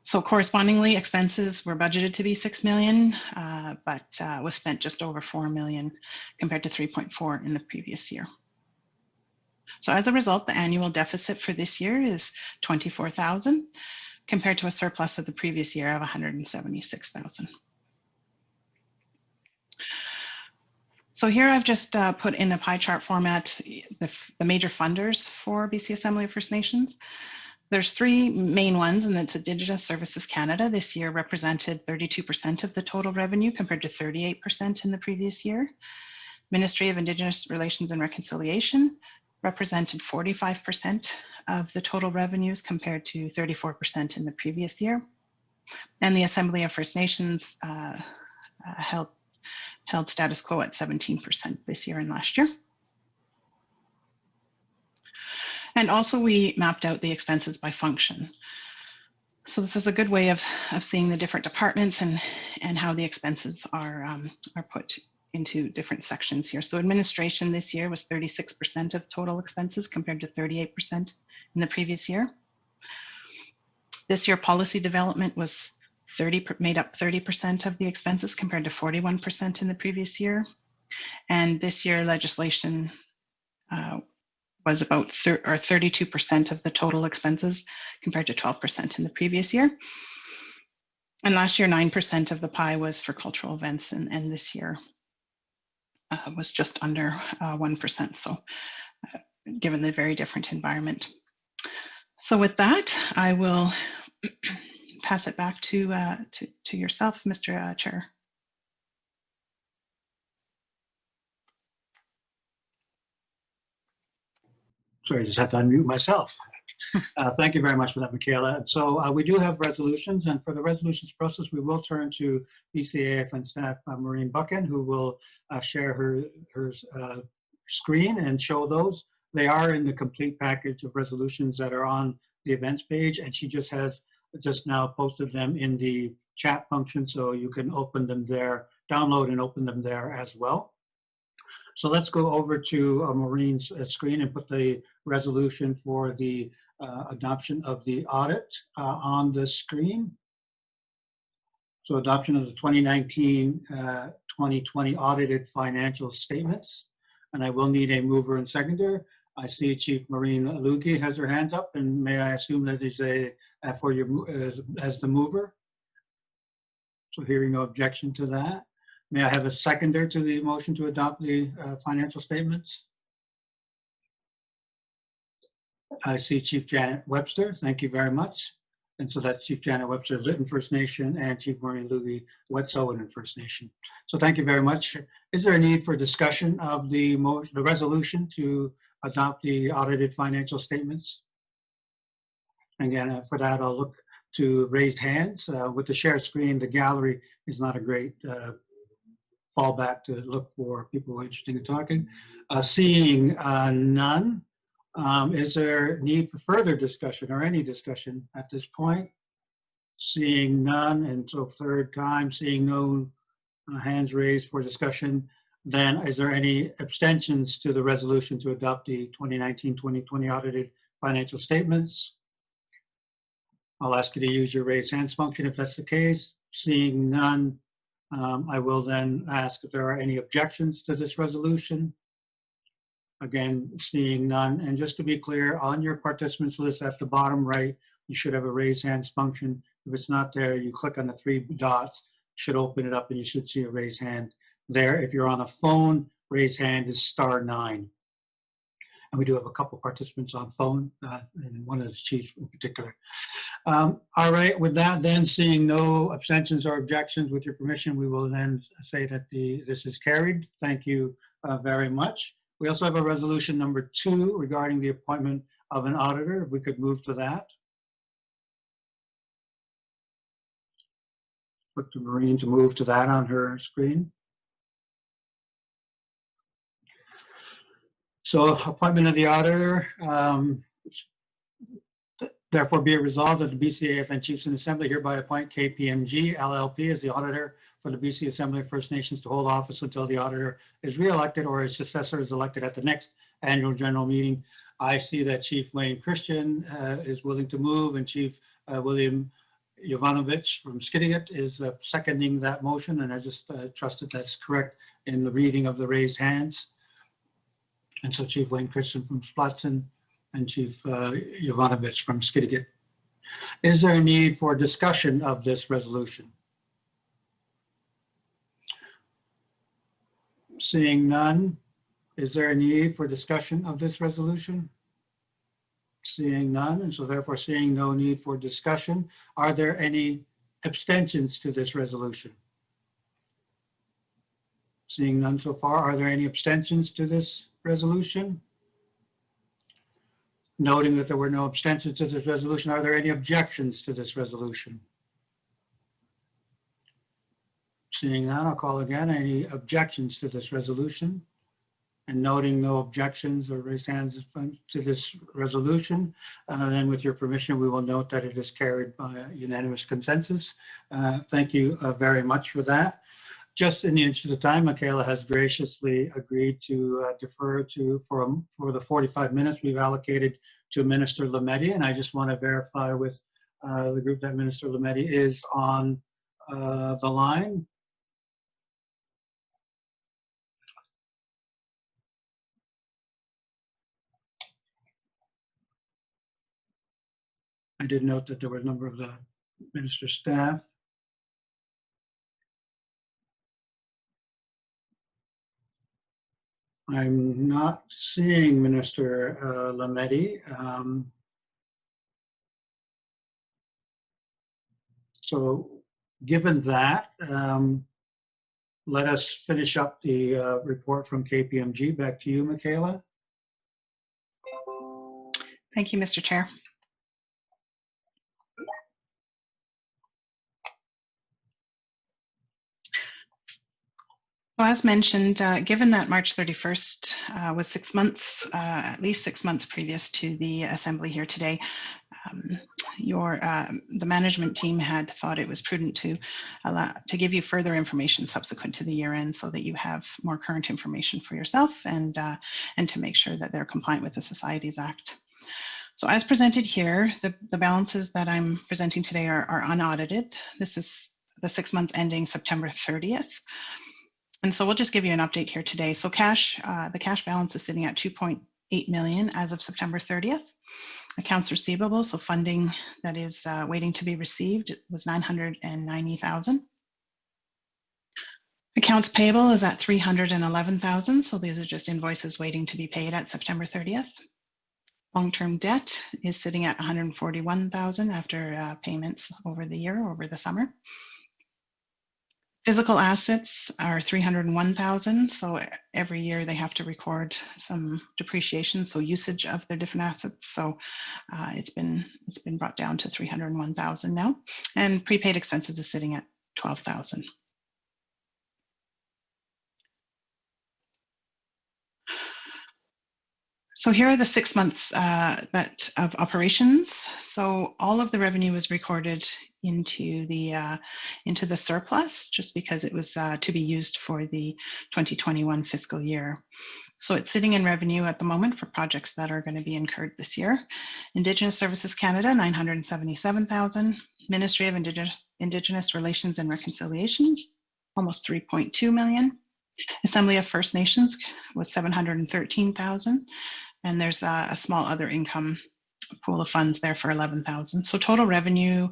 So correspondingly, expenses were budgeted to be 6 million, but was spent just over 4 million compared to 3.4 in the previous year. So as a result, the annual deficit for this year is 24,000 compared to a surplus of the previous year of 176,000. So here I've just put in a pie chart format the major funders for BC Assembly of First Nations. There's three main ones, and it's Indigenous Services Canada. This year represented 32% of the total revenue compared to 38% in the previous year. Ministry of Indigenous Relations and Reconciliation represented 45% of the total revenues compared to 34% in the previous year. And the Assembly of First Nations held status quo at 17% this year and last year. And also we mapped out the expenses by function. So this is a good way of seeing the different departments and how the expenses are put into different sections here. So administration this year was 36% of total expenses compared to 38% in the previous year. This year, policy development was made up 30% of the expenses compared to 41% in the previous year. And this year, legislation was about 32% of the total expenses compared to 12% in the previous year. And last year, 9% of the pie was for cultural events, and this year was just under 1%. So given the very different environment. So with that, I will pass it back to yourself, Mr. Chair. Sorry, I just had to unmute myself. Thank you very much for that, Micaela. So we do have resolutions, and for the resolutions process, we will turn to BCAFN staff Maureen Buchan, who will share her screen and show those. They are in the complete package of resolutions that are on the events page, and she just now posted them in the chat function, so you can open them there, download and open them there as well. So let's go over to Maureen's screen and put the resolution for the adoption of the audit on the screen. So adoption of the 2019-2020 audited financial statements. And I will need a mover and seconder. I see Chief Maureen Lugie has her hands up, and may I assume that is for you as the mover? So hearing no objection to that. May I have a seconder to the motion to adopt the financial statements? I see Chief Janet Webster. Thank you very much. And so that's Chief Janet Webster, Lytton First Nation, and Chief Maureen Lugie, Wet'suwet'en First Nation. So thank you very much. Is there a need for discussion of the resolution to adopt the audited financial statements? Again, for that, I'll look to raised hands. With the share screen, the gallery is not a great fallback to look for people interested in talking. Seeing none, is there need for further discussion or any discussion at this point? Seeing none, and so third time, seeing no hands raised for discussion, then is there any abstentions to the resolution to adopt the 2019-2020 audited financial statements? I'll ask you to use your raise hands function if that's the case. Seeing none, I will then ask if there are any objections to this resolution. Again, seeing none. And just to be clear, on your participants list at the bottom right, you should have a raise hands function. If it's not there, you click on the three dots, should open it up, and you should see a raise hand there. If you're on a phone, raise hand is *9. And we do have a couple participants on phone, and one of the chiefs in particular. All right, with that then, seeing no abstentions or objections, with your permission, we will then say that this is carried. Thank you very much. We also have a resolution number 2 regarding the appointment of an auditor. If we could move to that. Put to Maureen to move to that on her screen. So appointment of the auditor. Therefore be it resolved that the BCAFN Chiefs and Assembly hereby appoint KPMG LLP as the auditor for the BC Assembly of First Nations to hold office until the auditor is re-elected or his successor is elected at the next annual general meeting. I see that Chief Wayne Christian is willing to move, and Chief William Jovanovich from Skidegate is seconding that motion, and I just trust that that's correct in the reading of the raised hands. And so Chief Wayne Christian from Splatson and Chief Jovanovich from Skidegate. Is there a need for discussion of this resolution? Seeing none, is there a need for discussion of this resolution? Seeing none, and so therefore seeing no need for discussion, are there any abstentions to this resolution? Seeing none so far, are there any abstentions to this resolution? Noting that there were no abstentions to this resolution, are there any objections to this resolution? Seeing none, I'll call again. Any objections to this resolution? And noting no objections or raised hands to this resolution, then with your permission, we will note that it is carried by unanimous consensus. Thank you very much for that. Just in the interest of time, Micaela has graciously agreed to defer for the 45 minutes we've allocated to Minister Lametti, and I just want to verify with the group that Minister Lametti is on the line. I did note that there were a number of the minister's staff. I'm not seeing Minister Lametti. So given that, let us finish up the report from KPMG. Back to you, Micaela. Thank you, Mr. Chair. So as mentioned, given that March 31st was 6 months, at least 6 months previous to the assembly here today, the management team had thought it was prudent to give you further information subsequent to the year end so that you have more current information for yourself and to make sure that they're compliant with the Societies Act. So as presented here, the balances that I'm presenting today are unaudited. This is the 6 months ending September 30th. And so we'll just give you an update here today. So the cash balance is sitting at 2.8 million as of September 30th. Accounts receivable, so funding that is waiting to be received, was 990,000. Accounts payable is at 311,000. So these are just invoices waiting to be paid at September 30th. Long-term debt is sitting at 141,000 after payments over the summer. Physical assets are 301,000. So every year they have to record some depreciation, so usage of their different assets. So it's been brought down to 301,000 now. And prepaid expenses is sitting at 12,000. So here are the 6 months of operations. So all of the revenue was recorded into the surplus, just because it was to be used for the 2021 fiscal year. So it's sitting in revenue at the moment for projects that are going to be incurred this year. Indigenous Services Canada, 977,000. Ministry of Indigenous Relations and Reconciliation, almost 3.2 million. Assembly of First Nations was 713,000. And there's a small other income pool of funds there for 11,000. So total revenue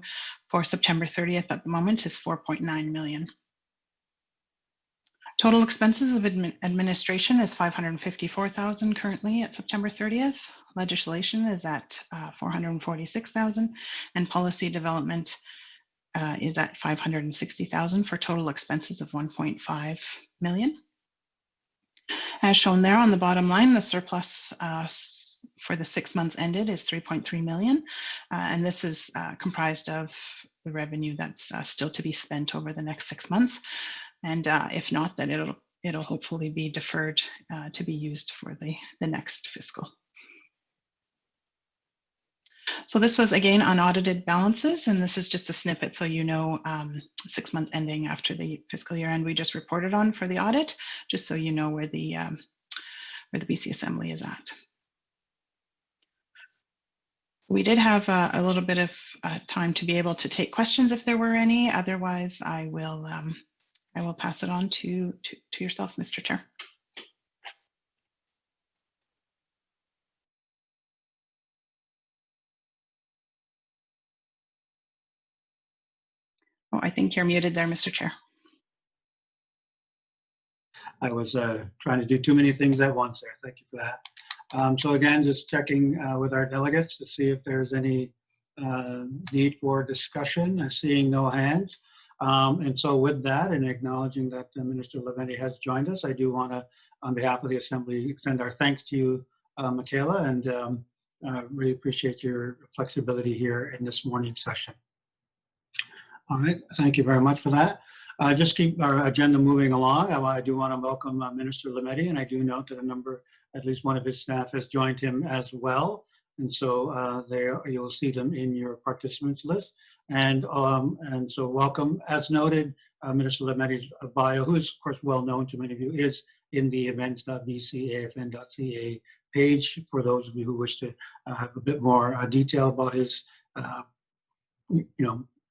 for September 30th at the moment is 4.9 million. Total expenses of administration is 554,000 currently at September 30th. Legislation is at 446,000, and policy development is at 560,000 for total expenses of 1.5 million. As shown there on the bottom line, the surplus for the 6 months ended is 3.3 million, and this is comprised of the revenue that's still to be spent over the next 6 months. And if not, then it'll hopefully be deferred to be used for the next fiscal. So this was again unaudited balances, and this is just a snippet so you know 6 months ending after the fiscal year end we just reported on for the audit, just so you know where the BC Assembly is at. We did have a little bit of time to be able to take questions if there were any. Otherwise, I will pass it on to yourself, Mr. Chair. Oh, I think you're muted there, Mr. Chair. I was trying to do too many things at once there. Thank you for that. So again, just checking with our delegates to see if there's any need for discussion. Seeing no hands. And so with that, and acknowledging that Minister Lametti has joined us, I do want to, on behalf of the Assembly, extend our thanks to you, Micaela, and really appreciate your flexibility here in this morning's session. All right, thank you very much for that. Just keep our agenda moving along. I do want to welcome Minister Lametti, and I do note that at least one of his staff has joined him as well. And so there you'll see them in your participants list. And so welcome. As noted, Minister Lametti's bio, who is of course well known to many of you, is in the events.bcafn.ca page for those of you who wish to have a bit more detail about his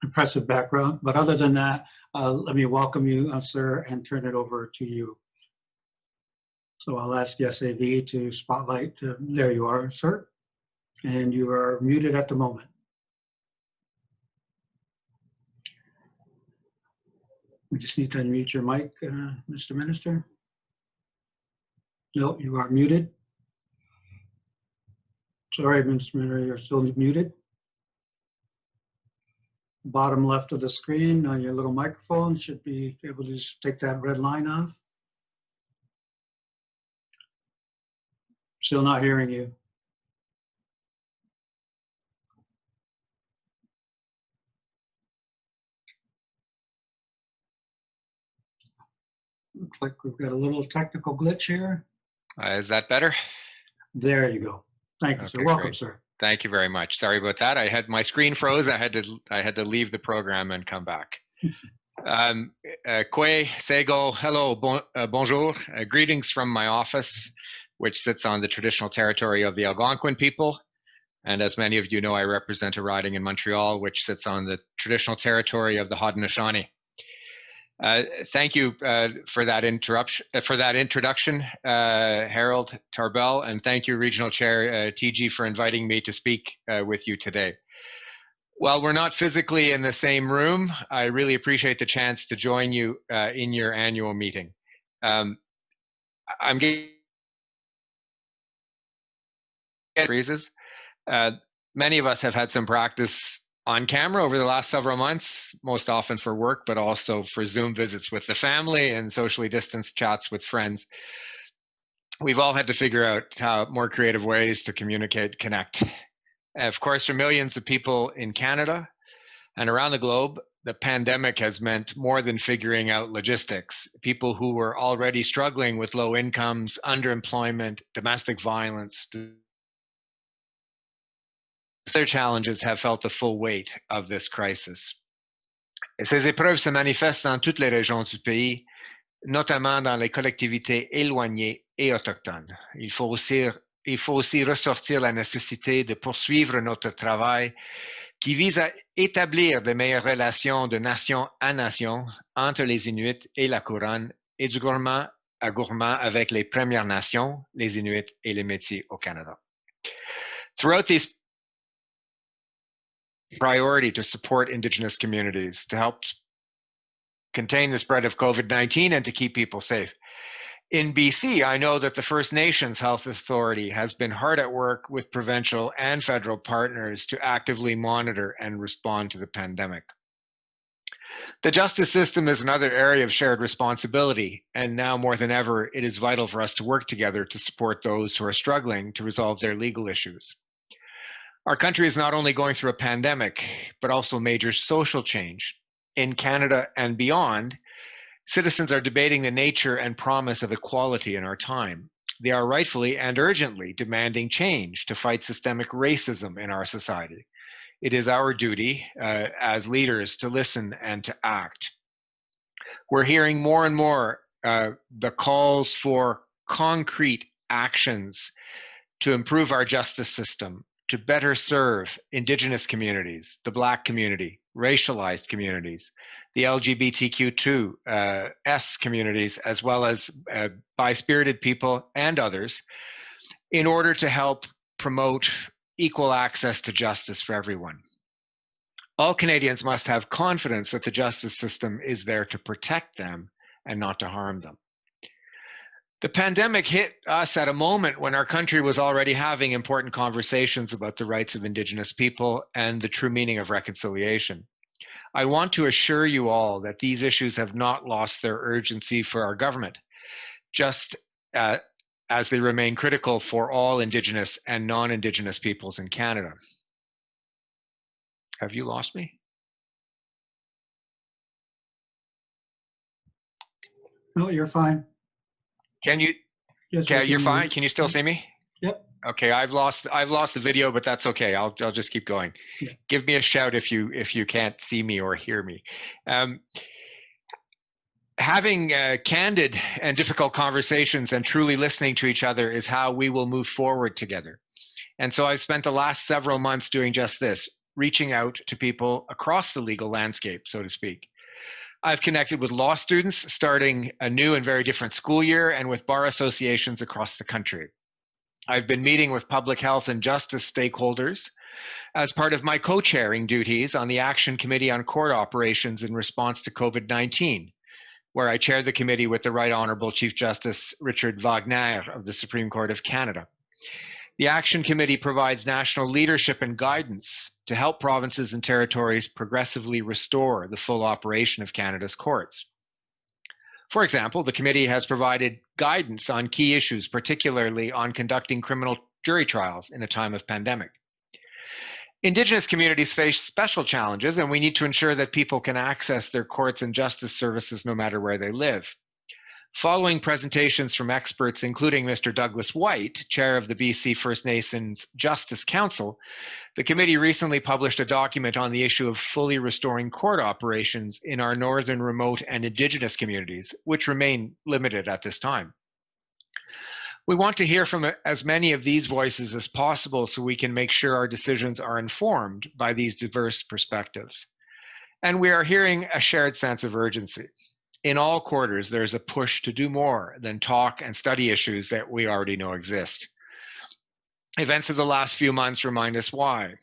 impressive background. But other than that, let me welcome you, sir, and turn it over to you. So I'll ask SAV to spotlight. There you are, sir. And you are muted at the moment. We just need to unmute your mic, Mr. Minister. No, you are muted. Sorry, Mr. Minister, you're still muted. Bottom left of the screen on your little microphone should be able to just take that red line off. Still not hearing you. Looks like we've got a little technical glitch here. Is that better? There you go. Thank you, sir. Welcome, great. sir. Thank you very much. Sorry about that. I had my screen froze. I had to leave the program and come back. Kwe, Sego, hello, bonjour. Greetings from my office, which sits on the traditional territory of the Algonquin people. And as many of you know, I represent a riding in Montreal, which sits on the traditional territory of the Haudenosaunee. Thank you for that introduction, Harold, Tarbell, and thank you, Regional Chair Teegee, for inviting me to speak with you today. While we're not physically in the same room, I really appreciate the chance to join you in your annual meeting. I'm getting freezes. Many of us have had some practice on camera over the last several months, most often for work, but also for Zoom visits with the family and socially distanced chats with friends. We've all had to figure out how more creative ways to communicate, connect. Of course, for millions of people in Canada and around the globe, the pandemic has meant more than figuring out logistics. People who were already struggling with low incomes, underemployment, domestic violence, their challenges have felt the full weight of this crisis. Ces épreuves se manifestent dans toutes les régions du pays, notamment dans les collectivités éloignées et autochtones. Il faut aussi ressortir la nécessité de poursuivre notre travail qui vise à établir de meilleures relations de nation à nation entre les Inuits et la Couronne et du gourmand à gourmand avec les Premières Nations, les Inuits et les Métis au Canada. Throughout these priority to support Indigenous communities to help contain the spread of COVID-19 and to keep people safe. In BC, I know that the First Nations Health Authority has been hard at work with provincial and federal partners to actively monitor and respond to the pandemic. The justice system is another area of shared responsibility, and now more than ever, it is vital for us to work together to support those who are struggling to resolve their legal issues. Our country is not only going through a pandemic, but also major social change. In Canada and beyond, citizens are debating the nature and promise of equality in our time. They are rightfully and urgently demanding change to fight systemic racism in our society. It is our duty as leaders to listen and to act. We're hearing more and more the calls for concrete actions to improve our justice system, to better serve Indigenous communities, the Black community, racialized communities, the LGBTQ2S communities, as well as bi-spirited people and others, in order to help promote equal access to justice for everyone. All Canadians must have confidence that the justice system is there to protect them and not to harm them. The pandemic hit us at a moment when our country was already having important conversations about the rights of Indigenous people and the true meaning of reconciliation. I want to assure you all that these issues have not lost their urgency for our government, just as they remain critical for all Indigenous and non-Indigenous peoples in Canada. Have you lost me? No, you're fine. Can you? Yes, Okay, we you're can- fine. Can you still see me? Yep. Okay, I've lost the video, but that's okay. I'll just keep going. Yeah. Give me a shout if you can't see me or hear me. Having candid and difficult conversations and truly listening to each other is how we will move forward together. And so I've spent the last several months doing just this, reaching out to people across the legal landscape, so to speak. I've connected with law students starting a new and very different school year and with bar associations across the country. I've been meeting with public health and justice stakeholders as part of my co-chairing duties on the Action Committee on Court Operations in response to COVID-19, where I chair the committee with the Right Honourable Chief Justice Richard Wagner of the Supreme Court of Canada. The Action Committee provides national leadership and guidance to help provinces and territories progressively restore the full operation of Canada's courts. For example, the committee has provided guidance on key issues, particularly on conducting criminal jury trials in a time of pandemic. Indigenous communities face special challenges, and we need to ensure that people can access their courts and justice services no matter where they live. Following presentations from experts, including Mr. Douglas White, chair of the BC First Nations Justice Council, the committee recently published a document on the issue of fully restoring court operations in our northern, remote, and Indigenous communities, which remain limited at this time. We want to hear from as many of these voices as possible so we can make sure our decisions are informed by these diverse perspectives. And we are hearing a shared sense of urgency. In all quarters, there's a push to do more than talk and study issues that we already know exist. Events of the last few months remind us why.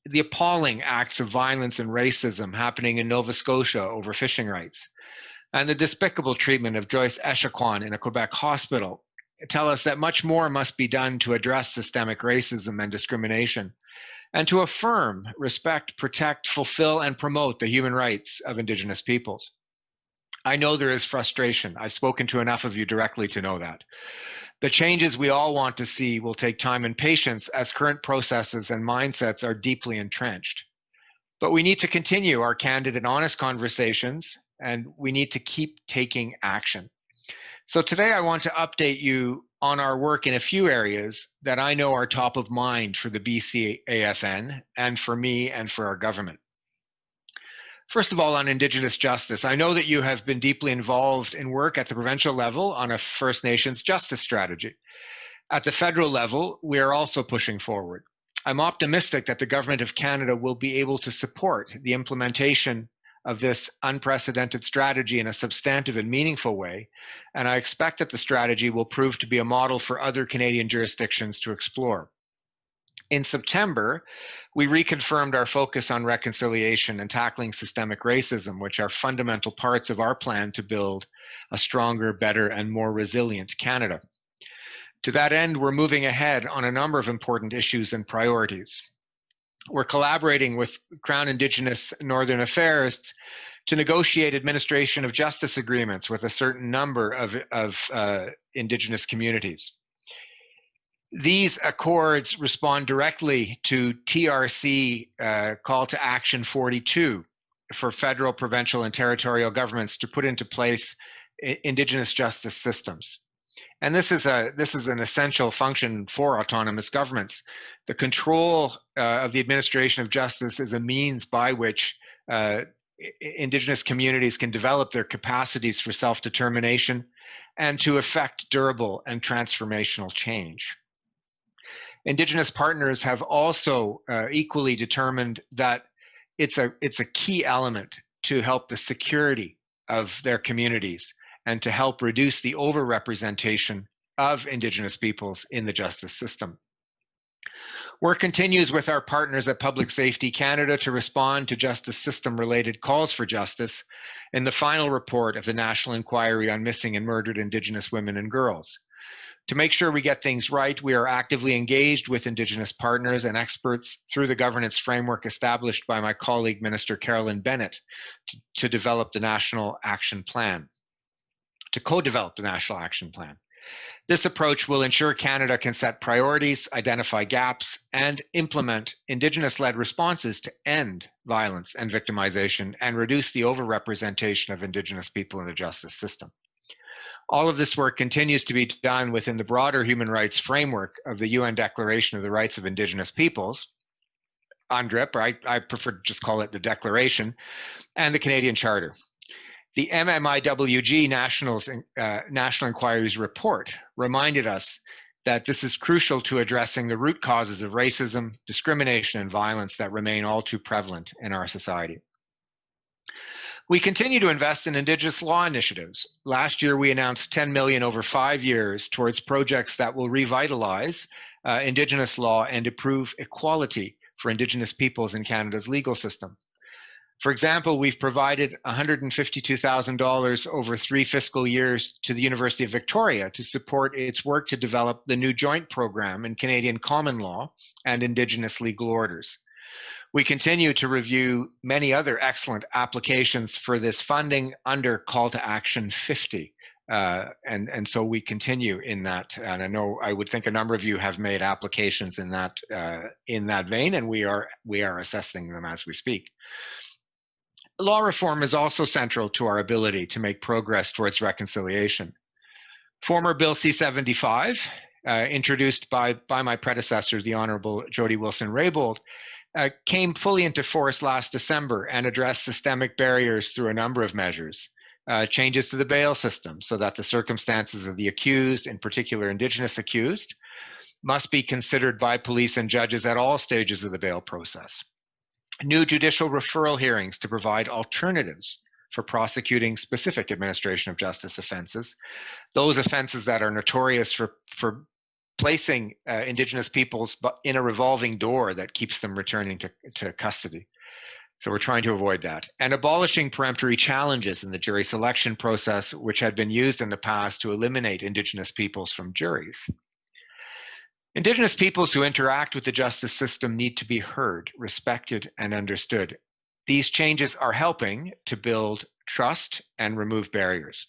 The appalling acts of violence and racism happening in Nova Scotia over fishing rights, and the despicable treatment of Joyce Echaquan in a Quebec hospital tell us that much more must be done to address systemic racism and discrimination, and to affirm, respect, protect, fulfill, and promote the human rights of Indigenous peoples. I know there is frustration. I've spoken to enough of you directly to know that. The changes we all want to see will take time and patience as current processes and mindsets are deeply entrenched. But we need to continue our candid and honest conversations, and we need to keep taking action. So today I want to update you on our work in a few areas that I know are top of mind for the BCAFN and for me and for our government. First of all, on Indigenous justice, I know that you have been deeply involved in work at the provincial level on a First Nations justice strategy. At the federal level, we are also pushing forward. I'm optimistic that the Government of Canada will be able to support the implementation of this unprecedented strategy in a substantive and meaningful way, and I expect that the strategy will prove to be a model for other Canadian jurisdictions to explore. In September, we reconfirmed our focus on reconciliation and tackling systemic racism, which are fundamental parts of our plan to build a stronger, better, and more resilient Canada. To that end, we're moving ahead on a number of important issues and priorities. We're collaborating with Crown Indigenous Northern Affairs to negotiate administration of justice agreements with a certain number of Indigenous communities. These accords respond directly to TRC Call to Action 42 for federal, provincial, and territorial governments to put into place Indigenous justice systems. And this is an essential function for autonomous governments. The control of the administration of justice is a means by which Indigenous communities can develop their capacities for self-determination and to effect durable and transformational change. Indigenous partners have also equally determined that it's a key element to help the security of their communities and to help reduce the overrepresentation of Indigenous peoples in the justice system. Work continues with our partners at Public Safety Canada to respond to justice system-related calls for justice in the final report of the National Inquiry on Missing and Murdered Indigenous Women and Girls. To make sure we get things right, we are actively engaged with Indigenous partners and experts through the governance framework established by my colleague, Minister Carolyn Bennett, to develop the National Action Plan, to co-develop the National Action Plan. This approach will ensure Canada can set priorities, identify gaps, and implement Indigenous-led responses to end violence and victimization and reduce the overrepresentation of Indigenous people in the justice system. All of this work continues to be done within the broader human rights framework of the UN Declaration of the Rights of Indigenous Peoples, UNDRIP, or I prefer to just call it the Declaration, and the Canadian Charter. The MMIWG National Inquiry's report reminded us that this is crucial to addressing the root causes of racism, discrimination, and violence that remain all too prevalent in our society. We continue to invest in Indigenous law initiatives. Last year, we announced $10 million over 5 years towards projects that will revitalize Indigenous law and improve equality for Indigenous peoples in Canada's legal system. For example, we've provided $152,000 over 3 fiscal years to the University of Victoria to support its work to develop the new joint program in Canadian common law and Indigenous legal orders. We continue to review many other excellent applications for this funding under Call to Action 50. And so we continue in that. And I would think a number of you have made applications in that vein, and we are assessing them as we speak. Law reform is also central to our ability to make progress towards reconciliation. Former Bill C-75, introduced by my predecessor, the Honorable Jody Wilson-Raybould, came fully into force last December and addressed systemic barriers through a number of measures. Changes to the bail system so that the circumstances of the accused, in particular Indigenous accused, must be considered by police and judges at all stages of the bail process. New judicial referral hearings to provide alternatives for prosecuting specific administration of justice offenses, those offenses that are notorious for placing Indigenous peoples in a revolving door that keeps them returning to custody. So we're trying to avoid that. And abolishing peremptory challenges in the jury selection process, which had been used in the past to eliminate Indigenous peoples from juries. Indigenous peoples who interact with the justice system need to be heard, respected, and understood. These changes are helping to build trust and remove barriers.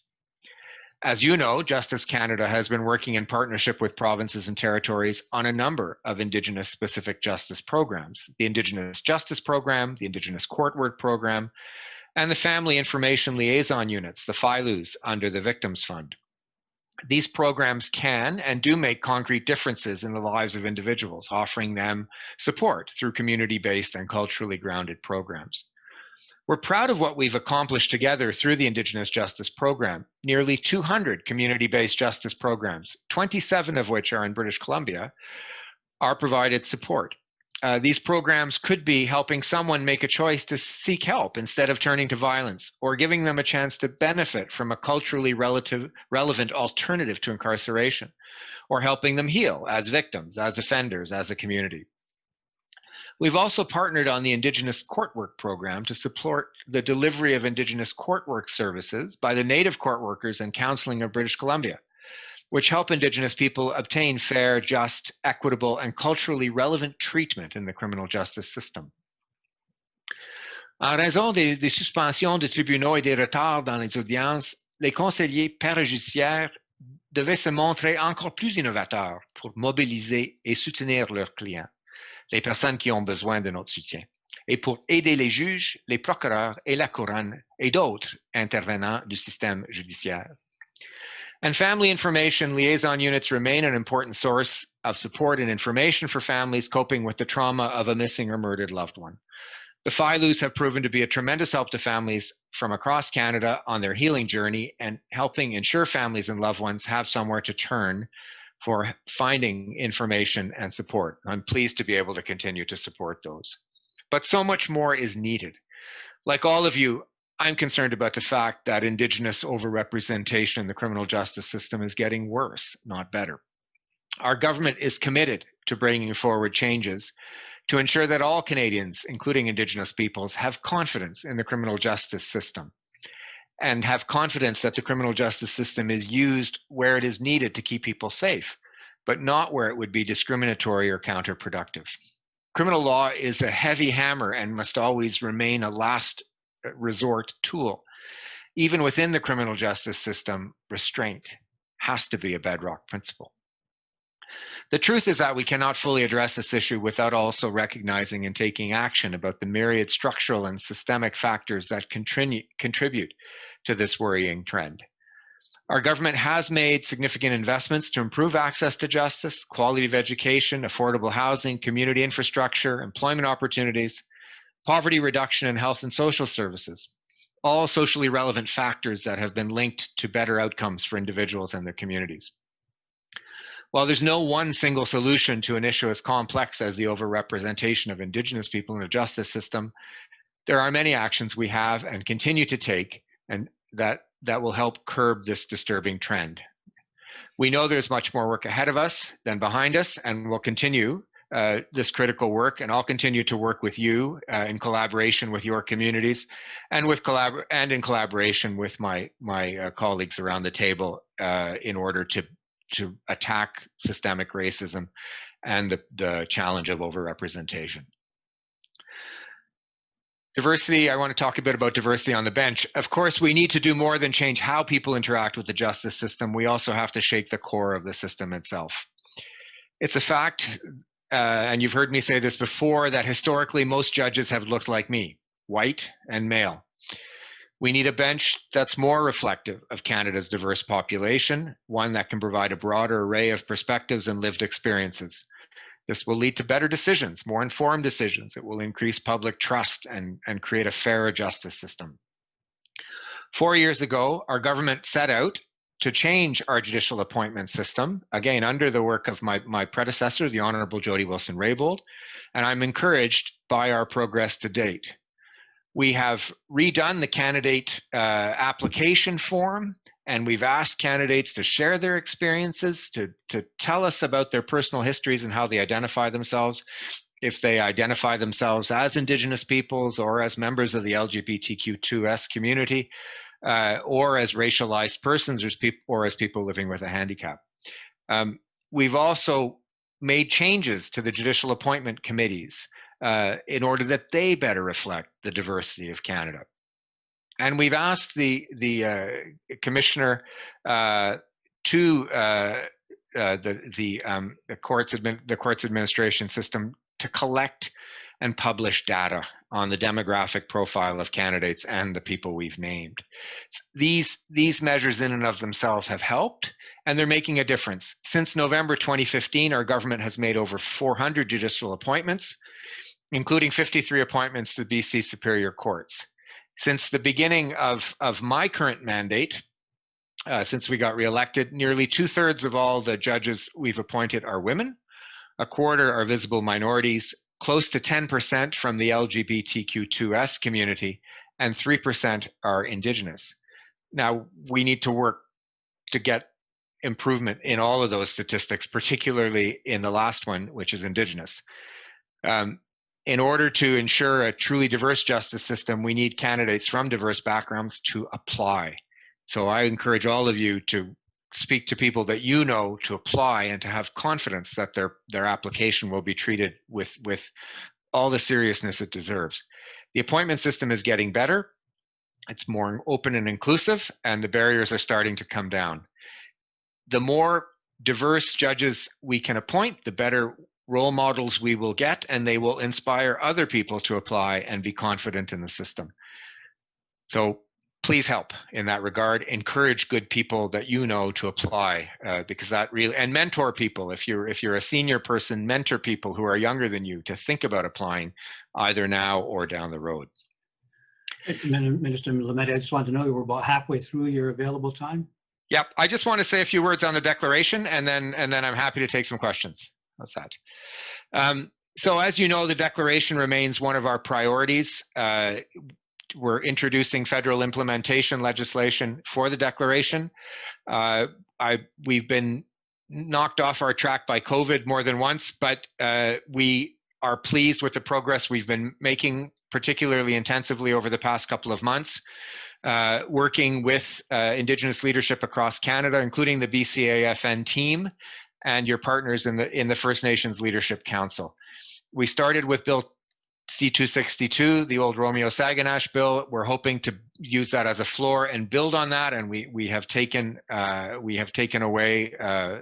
As you know, Justice Canada has been working in partnership with provinces and territories on a number of Indigenous-specific justice programs, the Indigenous Justice Program, the Indigenous Court Work Program, and the Family Information Liaison Units, the FILUs, under the Victims Fund. These programs can and do make concrete differences in the lives of individuals, offering them support through community-based and culturally grounded programs. We're proud of what we've accomplished together through the Indigenous Justice Program. Nearly 200 community-based justice programs, 27 of which are in British Columbia, are provided support. These programs could be helping someone make a choice to seek help instead of turning to violence, or giving them a chance to benefit from a culturally relevant alternative to incarceration, or helping them heal as victims, as offenders, as a community. We've also partnered on the Indigenous Court Work Program to support the delivery of Indigenous court work services by the Native court workers and counseling of British Columbia, which help Indigenous people obtain fair, just, equitable, and culturally relevant treatment in the criminal justice system. En raison des suspensions des tribunaux et des retards dans les audiences, les conseillers parajudiciaires devaient se montrer encore plus innovateurs pour mobiliser et soutenir leurs clients, les personnes qui ont besoin de notre soutien, et pour aider les juges, les procureurs et la couronne et d'autres intervenants du système judiciaire. And family information liaison units remain an important source of support and information for families coping with the trauma of a missing or murdered loved one. The FILUs have proven to be a tremendous help to families from across Canada on their healing journey and helping ensure families and loved ones have somewhere to turn for finding information and support. I'm pleased to be able to continue to support those. But so much more is needed. Like all of you, I'm concerned about the fact that Indigenous overrepresentation in the criminal justice system is getting worse, not better. Our government is committed to bringing forward changes to ensure that all Canadians, including Indigenous peoples, have confidence in the criminal justice system and have confidence that the criminal justice system is used where it is needed to keep people safe, but not where it would be discriminatory or counterproductive. Criminal law is a heavy hammer and must always remain a last resort tool. Even within the criminal justice system, restraint has to be a bedrock principle. The truth is that we cannot fully address this issue without also recognizing and taking action about the myriad structural and systemic factors that contribute to this worrying trend. Our government has made significant investments to improve access to justice, quality of education, affordable housing, community infrastructure, employment opportunities, poverty reduction, and health and social services, all socially relevant factors that have been linked to better outcomes for individuals and their communities. While there's no one single solution to an issue as complex as the overrepresentation of Indigenous people in the justice system, there are many actions we have and continue to take and that will help curb this disturbing trend. We know there's much more work ahead of us than behind us, and we'll continue this critical work, and I'll continue to work with you in collaboration with your communities and in collaboration with my colleagues around the table in order to attack systemic racism and the challenge of overrepresentation. Diversity, I want to talk a bit about diversity on the bench. Of course, we need to do more than change how people interact with the justice system. We also have to shake the core of the system itself. It's a fact, and you've heard me say this before, that historically most judges have looked like me, white and male. We need a bench that's more reflective of Canada's diverse population, one that can provide a broader array of perspectives and lived experiences. This will lead to better decisions, more informed decisions. It will increase public trust and create a fairer justice system. 4 years ago, our government set out to change our judicial appointment system, again, under the work of my predecessor, the Honorable Jody Wilson-Raybould, and I'm encouraged by our progress to date. We have redone the candidate application form, and we've asked candidates to share their experiences, to tell us about their personal histories and how they identify themselves. If they identify themselves as Indigenous peoples or as members of the LGBTQ2S community, or as racialized persons or as people living with a handicap. We've also made changes to the judicial appointment committees in order that they better reflect the diversity of Canada. And we've asked the commissioner to the courts administration system to collect and publish data on the demographic profile of candidates and the people we've named. These measures in and of themselves have helped, and they're making a difference. Since November 2015, our government has made over 400 judicial appointments, including 53 appointments to BC Superior Courts. Since the beginning of my current mandate, since we got reelected, nearly 2/3 of all the judges we've appointed are women, a quarter are visible minorities, close to 10% from the LGBTQ2S community, and 3% are Indigenous. Now, we need to work to get improvement in all of those statistics, particularly in the last one, which is Indigenous. In order to ensure a truly diverse justice system, we need candidates from diverse backgrounds to apply. So I encourage all of you to speak to people that you know to apply and to have confidence that their application will be treated with all the seriousness it deserves. The appointment system is getting better. It's more open and inclusive, and the barriers are starting to come down. The more diverse judges we can appoint, the better role models we will get, and they will inspire other people to apply and be confident in the system. So please help in that regard. Encourage good people that you know to apply, because that really, and mentor people. If you're a senior person, mentor people who are younger than you to think about applying either now or down the road. Minister Lametti, I just wanted to know, we're about halfway through your available time. Yep, I just want to say a few words on the declaration, and then I'm happy to take some questions. How's that? So as you know, the declaration remains one of our priorities. We're introducing federal implementation legislation for the declaration. We've been knocked off our track by COVID more than once, but we are pleased with the progress we've been making, particularly intensively over the past couple of months, working with Indigenous leadership across Canada, including the BCAFN team and your partners in the First Nations Leadership Council. We started with Bill C-262, the old Romeo Saganash bill. We're hoping to use that as a floor and build on that, and we have taken away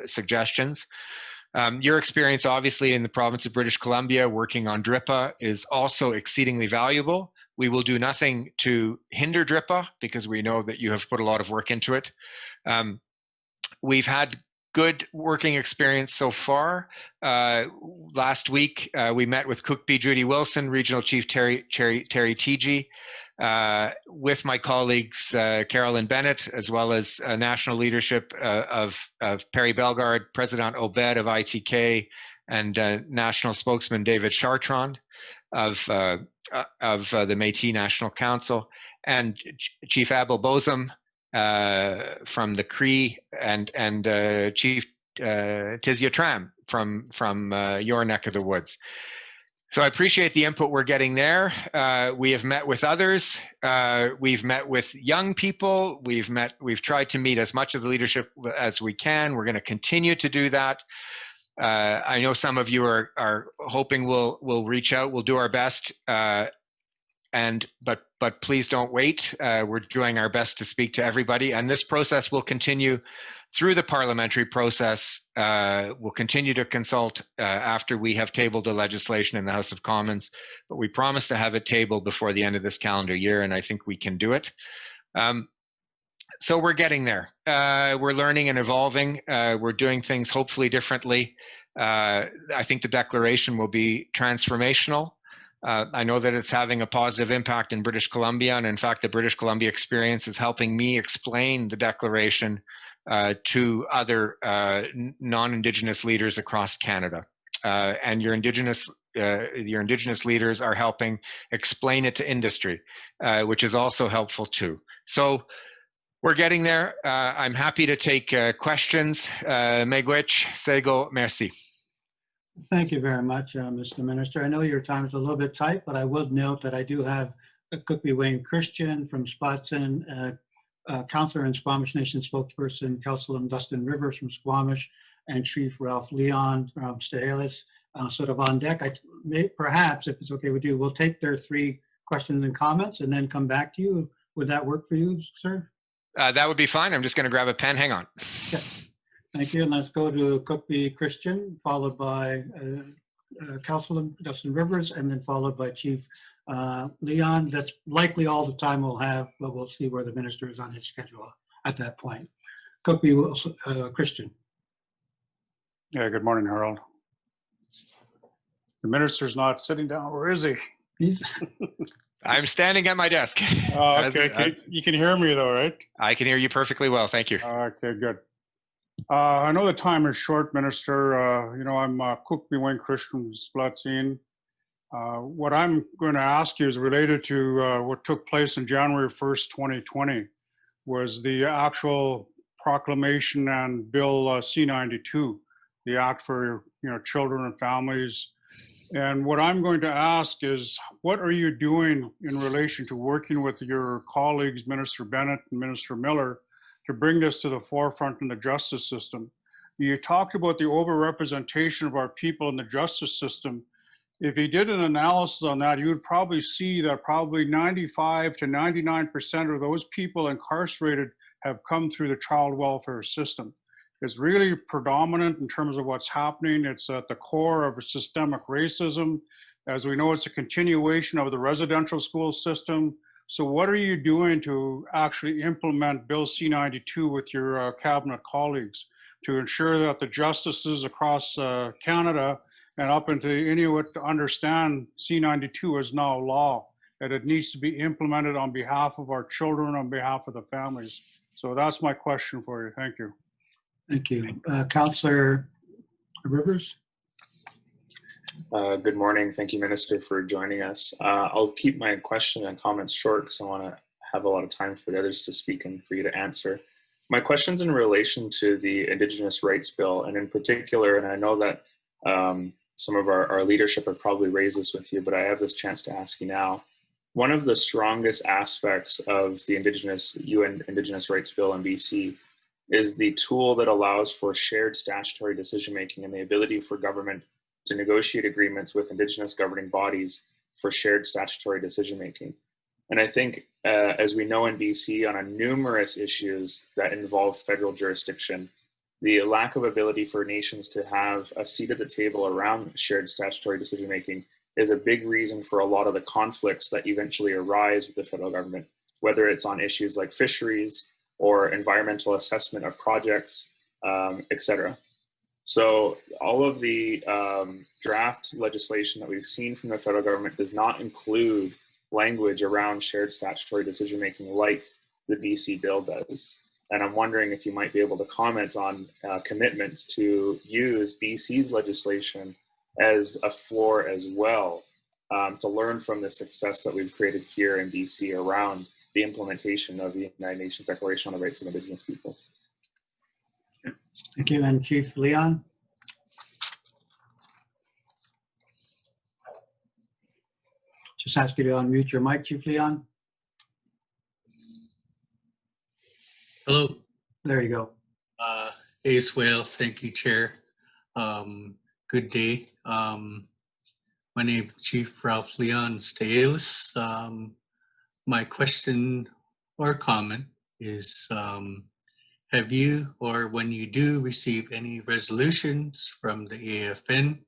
suggestions. Your experience, obviously, in the province of British Columbia, working on DRIPA, is also exceedingly valuable. We will do nothing to hinder DRIPA because we know that you have put a lot of work into it. We've had good working experience so far. Last week, we met with Cook B. Judy Wilson, Regional Chief Terry Teegee, with my colleagues Carolyn Bennett, as well as national leadership of Perry Bellegarde, President Obed of ITK, and national spokesman David Chartrand of the Métis National Council, and Chief Abel Bozum from the Cree, and Chief Tizia Tram from your neck of the woods. So I appreciate the input we're getting there. We have met with others. We've met with young people. We've tried to meet as much of the leadership as we can. We're going to continue to do that. I know some of you are hoping we'll reach out. We'll do our best. But please don't wait. We're doing our best to speak to everybody, and this process will continue through the parliamentary process. We'll continue to consult after we have tabled the legislation in the House of Commons, but we promise to have it tabled before the end of this calendar year, and I think we can do it. So we're getting there. We're learning and evolving. We're doing things hopefully differently. I think the declaration will be transformational. I know that it's having a positive impact in British Columbia, and in fact, the British Columbia experience is helping me explain the declaration to other non-Indigenous leaders across Canada. And your Indigenous leaders are helping explain it to industry, which is also helpful too. So we're getting there. I'm happy to take questions. Megwich, Sego, merci. Thank you very much, Mr. Minister. I know your time is a little bit tight, but I will note that I do have Cookby Wayne Christian from Spotston, Councillor and Squamish Nation spokesperson, Councillor Dustin Rivers from Squamish, and Chief Ralph Leon from Stehelis, sort of on deck. Perhaps, if it's okay with you, we'll take their 3 questions and comments and then come back to you. Would that work for you, sir? That would be fine. I'm just going to grab a pen. Hang on. Okay. Thank you. And let's go to Cookby Christian, followed by Councillor Dustin Rivers, and then followed by Chief Leon. That's likely all the time we'll have, but we'll see where the minister is on his schedule at that point. Cookby Christian. Yeah, good morning, Harold. The minister's not sitting down. Where is he? I'm standing at my desk. Oh, okay. You can hear me though, right? I can hear you perfectly well. Thank you. Okay, good. I know the time is short, Minister. You know, I'm Cookby Wayne Christian from Splatsine. What I'm going to ask you is related to what took place in January 1st, 2020, was the actual proclamation and Bill C-92, the Act for Children and Families. And what I'm going to ask is, what are you doing in relation to working with your colleagues, Minister Bennett and Minister Miller, to bring this to the forefront in the justice system? You talked about the overrepresentation of our people in the justice system. If you did an analysis on that, you would probably see that probably 95 to 99% of those people incarcerated have come through the child welfare system. It's really predominant in terms of what's happening. It's at the core of systemic racism. As we know, it's a continuation of the residential school system. So what are you doing to actually implement Bill C-92 with your cabinet colleagues to ensure that the justices across Canada and up into Inuit understand C-92 is now law, that it needs to be implemented on behalf of our children, on behalf of the families? So that's my question for you. Thank you. Thank you. Councillor Rivers? Good morning. Thank you, Minister, for joining us. I'll keep my question and comments short because I want to have a lot of time for the others to speak and for you to answer. My question's in relation to the Indigenous Rights Bill, and in particular, and I know that some of our leadership have probably raised this with you, but I have this chance to ask you now. One of the strongest aspects of the UN Indigenous Rights Bill in BC is the tool that allows for shared statutory decision-making and the ability for government to negotiate agreements with Indigenous governing bodies for shared statutory decision-making. And I think, as we know in BC, on numerous issues that involve federal jurisdiction, the lack of ability for nations to have a seat at the table around shared statutory decision-making is a big reason for a lot of the conflicts that eventually arise with the federal government, whether it's on issues like fisheries or environmental assessment of projects, etc. So all of the draft legislation that we've seen from the federal government does not include language around shared statutory decision-making like the BC bill does. And I'm wondering if you might be able to comment on commitments to use BC's legislation as a floor as well, to learn from the success that we've created here in BC around the implementation of the United Nations Declaration on the Rights of Indigenous Peoples. Thank you. And Chief Leon? Just ask you to unmute your mic, Chief Leon. Hello. There you go. Ace Whale, thank you, Chair. Good day. My name is Chief Ralph Leon Staelis. My question or comment is, have you, or when you do receive any resolutions from the AFN,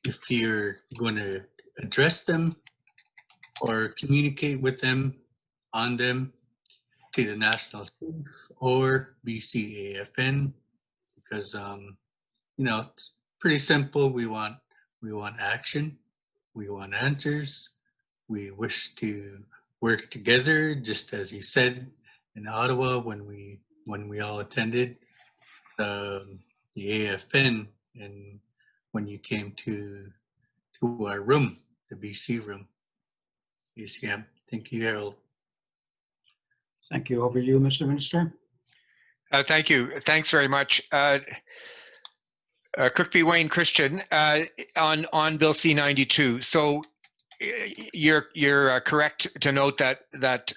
if you're going to address them or communicate with them on them to the National Chief or BCAFN, because you know, it's pretty simple. We want action, we want answers, we wish to work together, just as you said in Ottawa when we all attended the AFN, and when you came to our room, the BC room. BCM. Thank you, Harold. Thank you. Over to you, Mr. Minister. Thank you. Thanks very much. Cook B. Wayne Christian, on Bill C-92. So you're correct to note that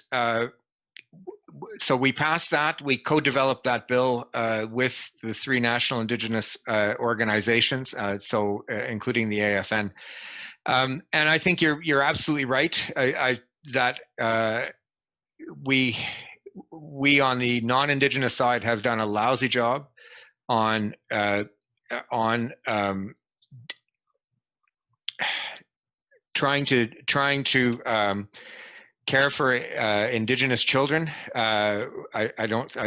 so we passed that. We co-developed that bill with the 3 national Indigenous organizations, including the AFN. And I think you're absolutely right. That we on the non-Indigenous side have done a lousy job on trying to care for Indigenous children. I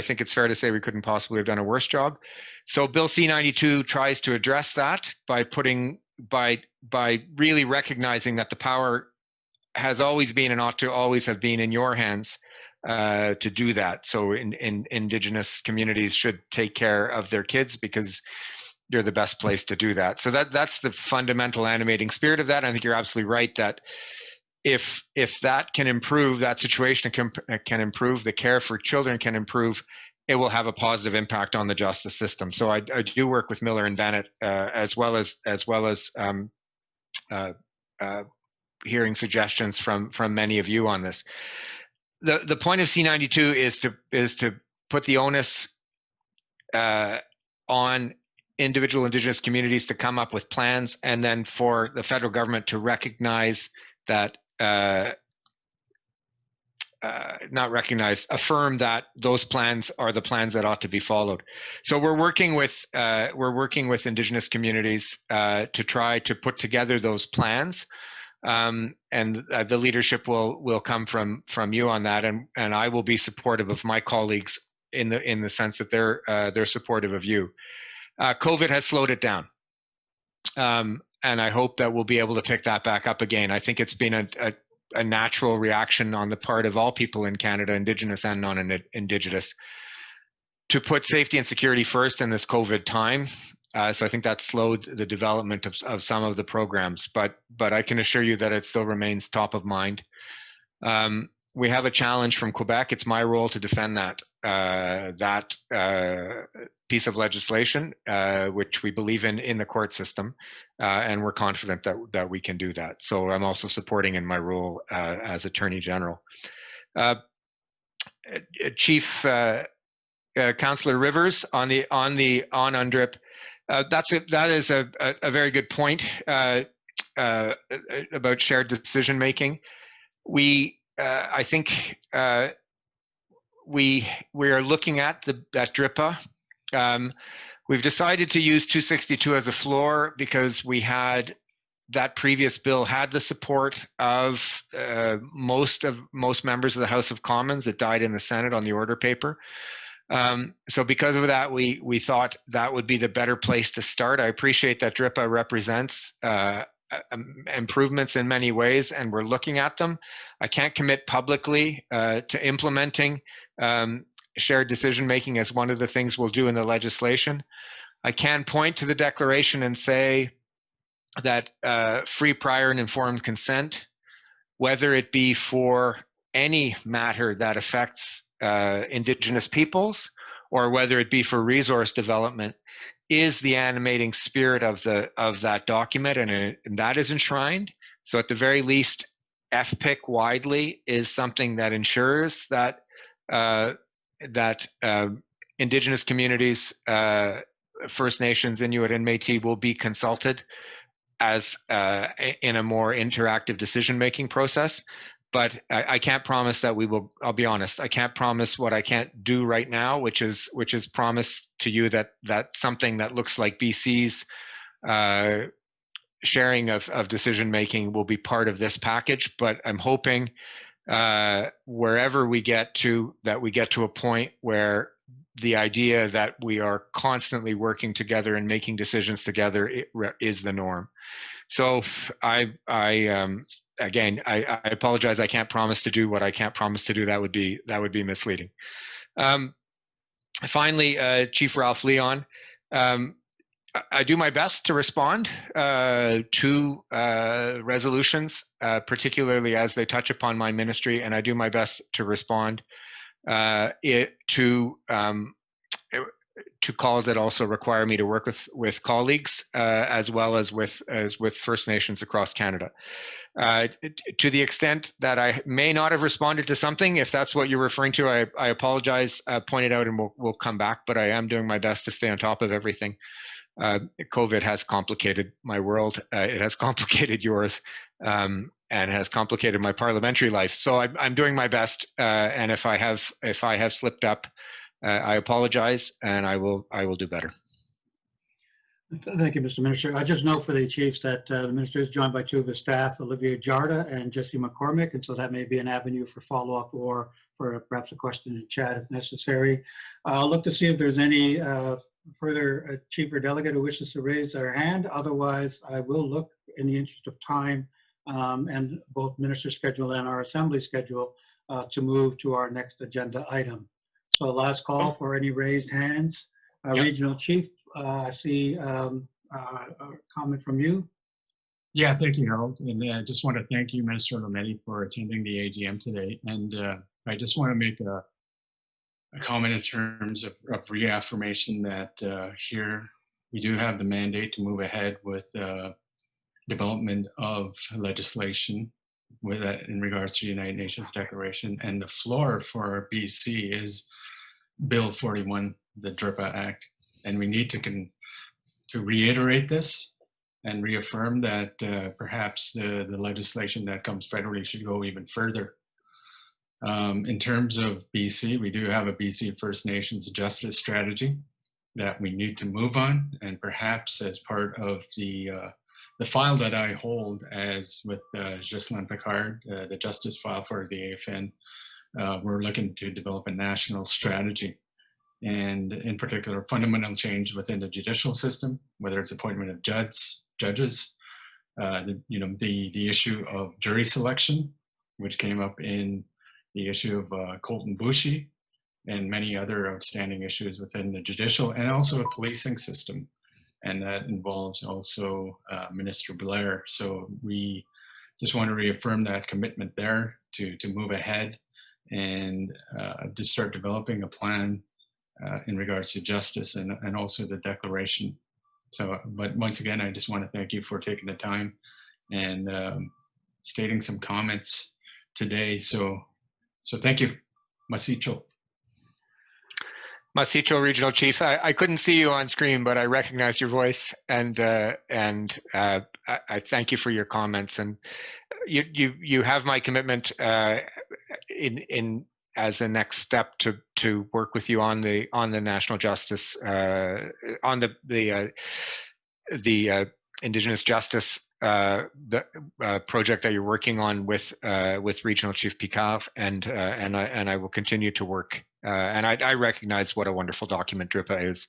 think it's fair to say we couldn't possibly have done a worse job. So Bill C-92 tries to address that by really recognizing that the power has always been and ought to always have been in your hands to do that. So Indigenous communities should take care of their kids because you're the best place to do that. So that's the fundamental animating spirit of that. I think you're absolutely right that if that can improve, that situation can improve, the care for children can improve, it will have a positive impact on the justice system. So I do work with Miller and Bennett as well as hearing suggestions from many of you on this. The point of C-92 is to put the onus on individual Indigenous communities to come up with plans, and then for the federal government to recognize that, affirm that those plans are the plans that ought to be followed. So we're working with Indigenous communities to try to put together those plans. And the leadership will come from you on that, and I will be supportive of my colleagues in the sense that they're supportive of you. COVID has slowed it down, and I hope that we'll be able to pick that back up again. I think it's been a natural reaction on the part of all people in Canada, Indigenous and non-Indigenous, to put safety and security first in this COVID time. So I think that slowed the development of some of the programs, but I can assure you that it still remains top of mind. We have a challenge from Quebec. It's my role to defend that piece of legislation, which we believe in the court system, and we're confident that we can do that. So I'm also supporting in my role as Attorney General. Chief Councillor Rivers on UNDRIP. That is a very good point about shared decision making. I think we are looking at that DRIPA. We've decided to use 262 as a floor because that previous bill had the support of most members of the House of Commons. It died in the Senate on the order paper. So because of that, we thought that would be the better place to start. I appreciate that DRIPA represents improvements in many ways, and we're looking at them. I can't commit publicly to implementing shared decision-making as one of the things we'll do in the legislation. I can point to the declaration and say that free, prior, and informed consent, whether it be for any matter that affects Indigenous peoples or whether it be for resource development, is the animating spirit of that document, and that is enshrined. So at the very least, FPIC widely is something that ensures that Indigenous communities, First Nations, Inuit, and Métis will be consulted as in a more interactive decision-making process. But I can't promise that we will. I'll be honest. I can't promise what I can't do right now, which is promise to you that something that looks like BC's sharing of decision making will be part of this package. But I'm hoping wherever we get to, that we get to a point where the idea that we are constantly working together and making decisions together is the norm. So again, I apologize. I can't promise to do what I can't promise to do. That would be misleading. Finally, Chief Ralph Leon, I do my best to respond to resolutions, particularly as they touch upon my ministry, and I do my best to respond to calls that also require me to work with colleagues as well as with First Nations across Canada. To the extent that I may not have responded to something, if that's what you're referring to, I apologize, point it out and we'll come back, but I am doing my best to stay on top of everything. COVID has complicated my world, it has complicated yours, and has complicated my parliamentary life. So I'm doing my best, and if I have slipped up, I apologize, and I will do better. Thank you, Mr. Minister. I just know for the chiefs that the minister is joined by two of his staff, Olivia Jarda and Jesse McCormick, and so that may be an avenue for follow-up or for perhaps a question in chat if necessary. I'll look to see if there's any further chief or delegate who wishes to raise their hand. Otherwise, I will look in the interest of time and both minister's schedule and our assembly schedule to move to our next agenda item. So last call for any raised hands. Yep. Regional Chief, I see a comment from you. Yeah, thank you, Harold. And I just want to thank you, Minister Lametti, for attending the AGM today. And I just want to make a comment in terms of reaffirmation that here we do have the mandate to move ahead with development of legislation with that in regards to the United Nations Declaration. And the floor for BC is Bill 41, the DRIPA Act. And we need to reiterate this and reaffirm that perhaps the legislation that comes federally should go even further. In terms of BC, we do have a BC First Nations justice strategy that we need to move on, and perhaps as part of the file that I hold as with Justen Picard, the justice file for the AFN, we're looking to develop a national strategy, and in particular, fundamental change within the judicial system, whether it's appointment of judges, the issue of jury selection, which came up in the issue of Colton Boushie, and many other outstanding issues within the judicial, and also a policing system. And that involves also Minister Blair. So we just want to reaffirm that commitment there to move ahead and to start developing a plan in regards to justice and also the declaration. So, but once again, I just want to thank you for taking the time and stating some comments today. So thank you. Masicho. Masicho, Regional Chief. I couldn't see you on screen, but I recognize your voice, and I thank you for your comments. And you have my commitment in as a next step to work with you on the national justice on the Indigenous justice project that you're working on with Regional Chief Picard, and I will continue to work. And I recognize what a wonderful document DRIPA is.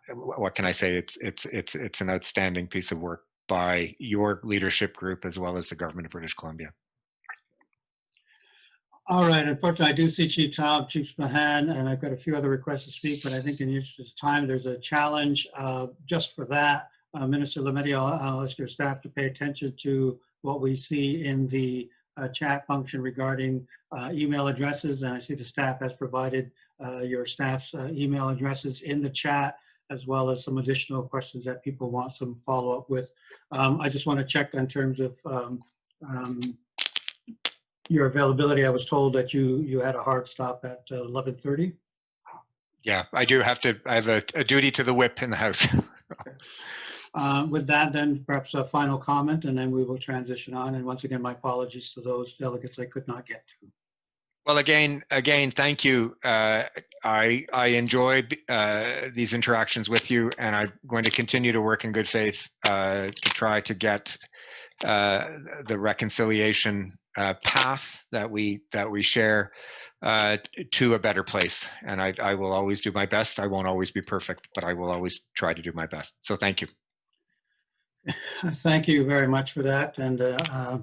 What can I say? It's an outstanding piece of work by your leadership group as well as the government of British Columbia. All right, unfortunately, I do see Chief Taub, Chief Mahan, and I've got a few other requests to speak, but I think in the interest of time, there's a challenge just for that. Minister Lametti, I'll ask your staff to pay attention to what we see in the chat function regarding email addresses, and I see the staff has provided your staff's email addresses in the chat, as well as some additional questions that people want some follow-up with. I just want to check in terms of your availability. I was told that you had a hard stop at 11:30. Yeah, I do have to. I have a duty to the whip in the house. With that, then perhaps a final comment, and then we will transition on. And once again, my apologies to those delegates I could not get to. Well, again, thank you. I enjoyed these interactions with you, and I'm going to continue to work in good faith to try to get the reconciliation path that we share to a better place. And I will always do my best. I won't always be perfect, but I will always try to do my best. So thank you. Thank you very much for that. And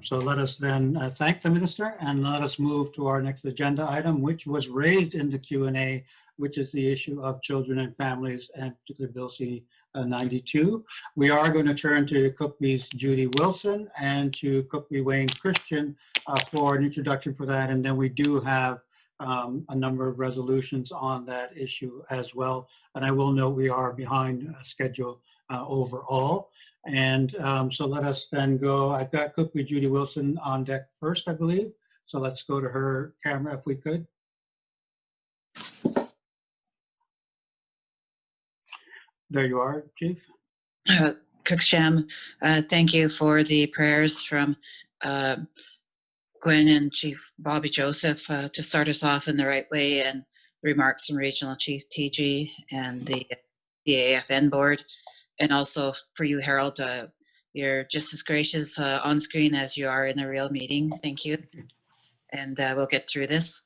so let us then thank the minister, and let us move to our next agenda item, which was raised in the Q&A, which is the issue of children and families, and particularly Bill C-92. We are going to turn to Cookbee's Judy Wilson and to Cookbee Wayne Christian for an introduction for that. And then we do have a number of resolutions on that issue as well. And I will note we are behind schedule overall. And so let us then go. I've got Cookbee Judy Wilson on deck first, I believe. So let's go to her camera if we could. There you are, Chief. Cooksham, thank you for the prayers from Gwen and Chief Bobby Joseph to start us off in the right way, and remarks from Regional Chief Teegee and the BCAFN board. And also for you, Harold, you're just as gracious on screen as you are in a real meeting. Thank you. And we'll get through this.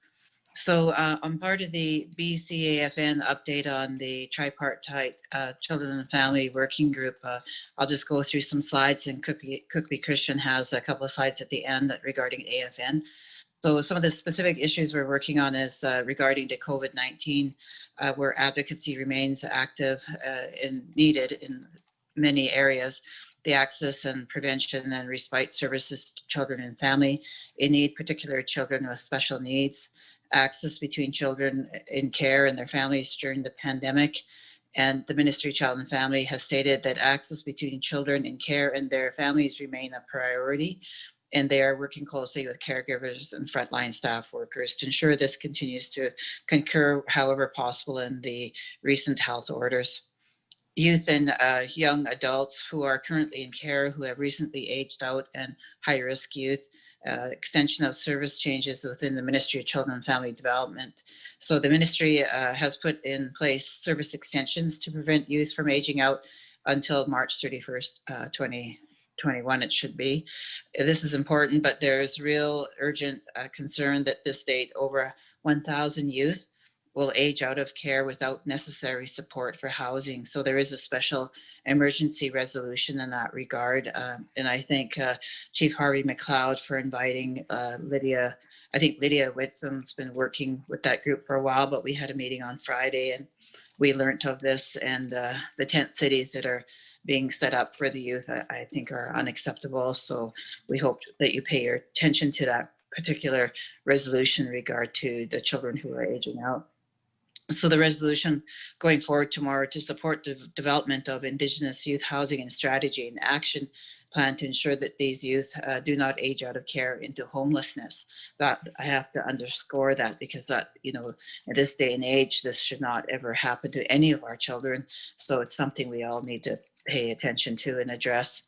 So I'm part of the BCAFN update on the tripartite children and family working group. I'll just go through some slides, and Cookbee Christian has a couple of slides at the end regarding AFN. So some of the specific issues we're working on is regarding to COVID-19, where advocacy remains active and needed in many areas. The access and prevention and respite services to children and family in need, particularly children with special needs, access between children in care and their families during the pandemic. And the Ministry of Child and Family has stated that access between children in care and their families remain a priority. And they are working closely with caregivers and frontline staff workers to ensure this continues to concur however possible in the recent health orders. Youth and young adults who are currently in care, who have recently aged out, and high-risk youth, extension of service changes within the Ministry of Children and Family Development. So the ministry has put in place service extensions to prevent youth from aging out until March 31st, 2021, it should be. This is important, but there's real urgent concern that this date over 1,000 youth will age out of care without necessary support for housing. So there is a special emergency resolution in that regard. And I thank Chief Harvey McLeod for inviting Lydia. I think Lydia Whitsom's been working with that group for a while, but we had a meeting on Friday and we learned of this, and the tent cities that are being set up for the youth, I think are unacceptable. So we hope that you pay your attention to that particular resolution in regard to the children who are aging out. So the resolution going forward tomorrow to support the development of Indigenous youth housing and strategy and action plan to ensure that these youth do not age out of care into homelessness. That I have to underscore that, because that, you know, in this day and age, this should not ever happen to any of our children. So it's something we all need to pay attention to and address.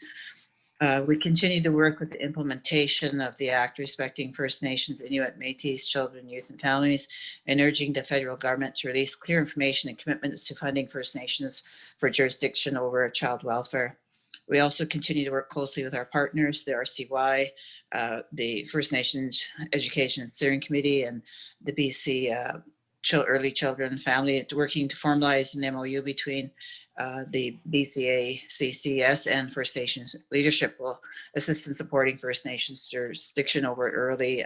We continue to work with the implementation of the Act respecting First Nations, Inuit, Métis, children, youth, and families, and urging the federal government to release clear information and commitments to funding First Nations for jurisdiction over child welfare. We also continue to work closely with our partners, the RCY, the First Nations Education Steering Committee, and the BC Early Children and Family, working to formalize an MOU between the BCACCS and First Nations leadership will assist in supporting First Nations jurisdiction over early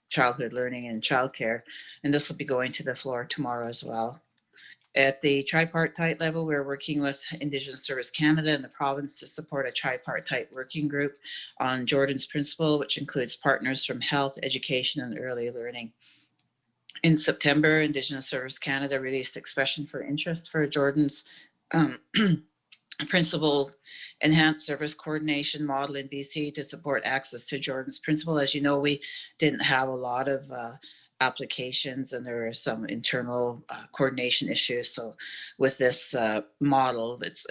childhood learning and childcare. And this will be going to the floor tomorrow as well. At the tripartite level, we're working with Indigenous Service Canada and the province to support a tripartite working group on Jordan's Principle, which includes partners from health, education, and early learning. In September, Indigenous Service Canada released expression for interest for Jordan's Principle Enhanced Service Coordination model in BC to support access to Jordan's Principle. As you know, we didn't have a lot of applications and there are some internal coordination issues. So with this model, it's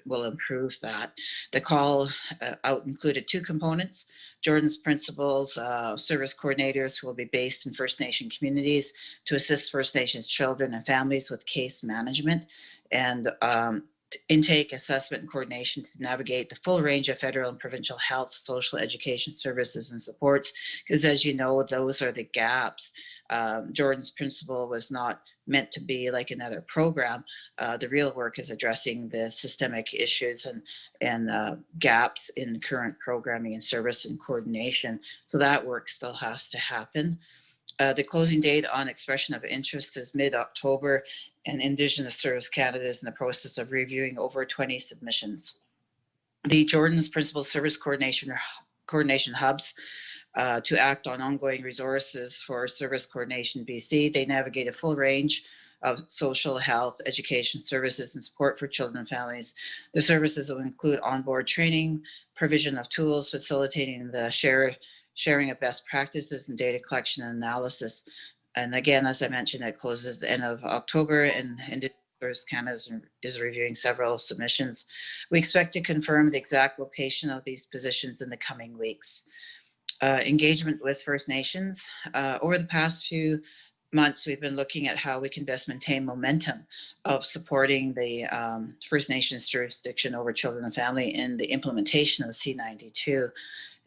will improve that. The call out included two components: Jordan's Principles service coordinators who will be based in First Nation communities to assist First Nations children and families with case management, and intake, assessment, and coordination to navigate the full range of federal and provincial health, social, education services and supports. Because as you know, those are the gaps. Jordan's Principle was not meant to be like another program. The real work is addressing the systemic issues and gaps in current programming and service and coordination. So that work still has to happen. The closing date on expression of interest is mid-October, and Indigenous Service Canada is in the process of reviewing over 20 submissions. The Jordan's Principal Service Coordination Hubs to act on ongoing resources for service coordination in BC. They navigate a full range of social, health, education services and support for children and families. The services will include onboard training, provision of tools, facilitating the sharing of best practices and data collection and analysis. And again, as I mentioned, it closes at the end of October, and Indigenous Service Canada is reviewing several submissions. We expect to confirm the exact location of these positions in the coming weeks. Engagement with First Nations. Over the past few months, we've been looking at how we can best maintain momentum of supporting the First Nations jurisdiction over children and family in the implementation of C-92.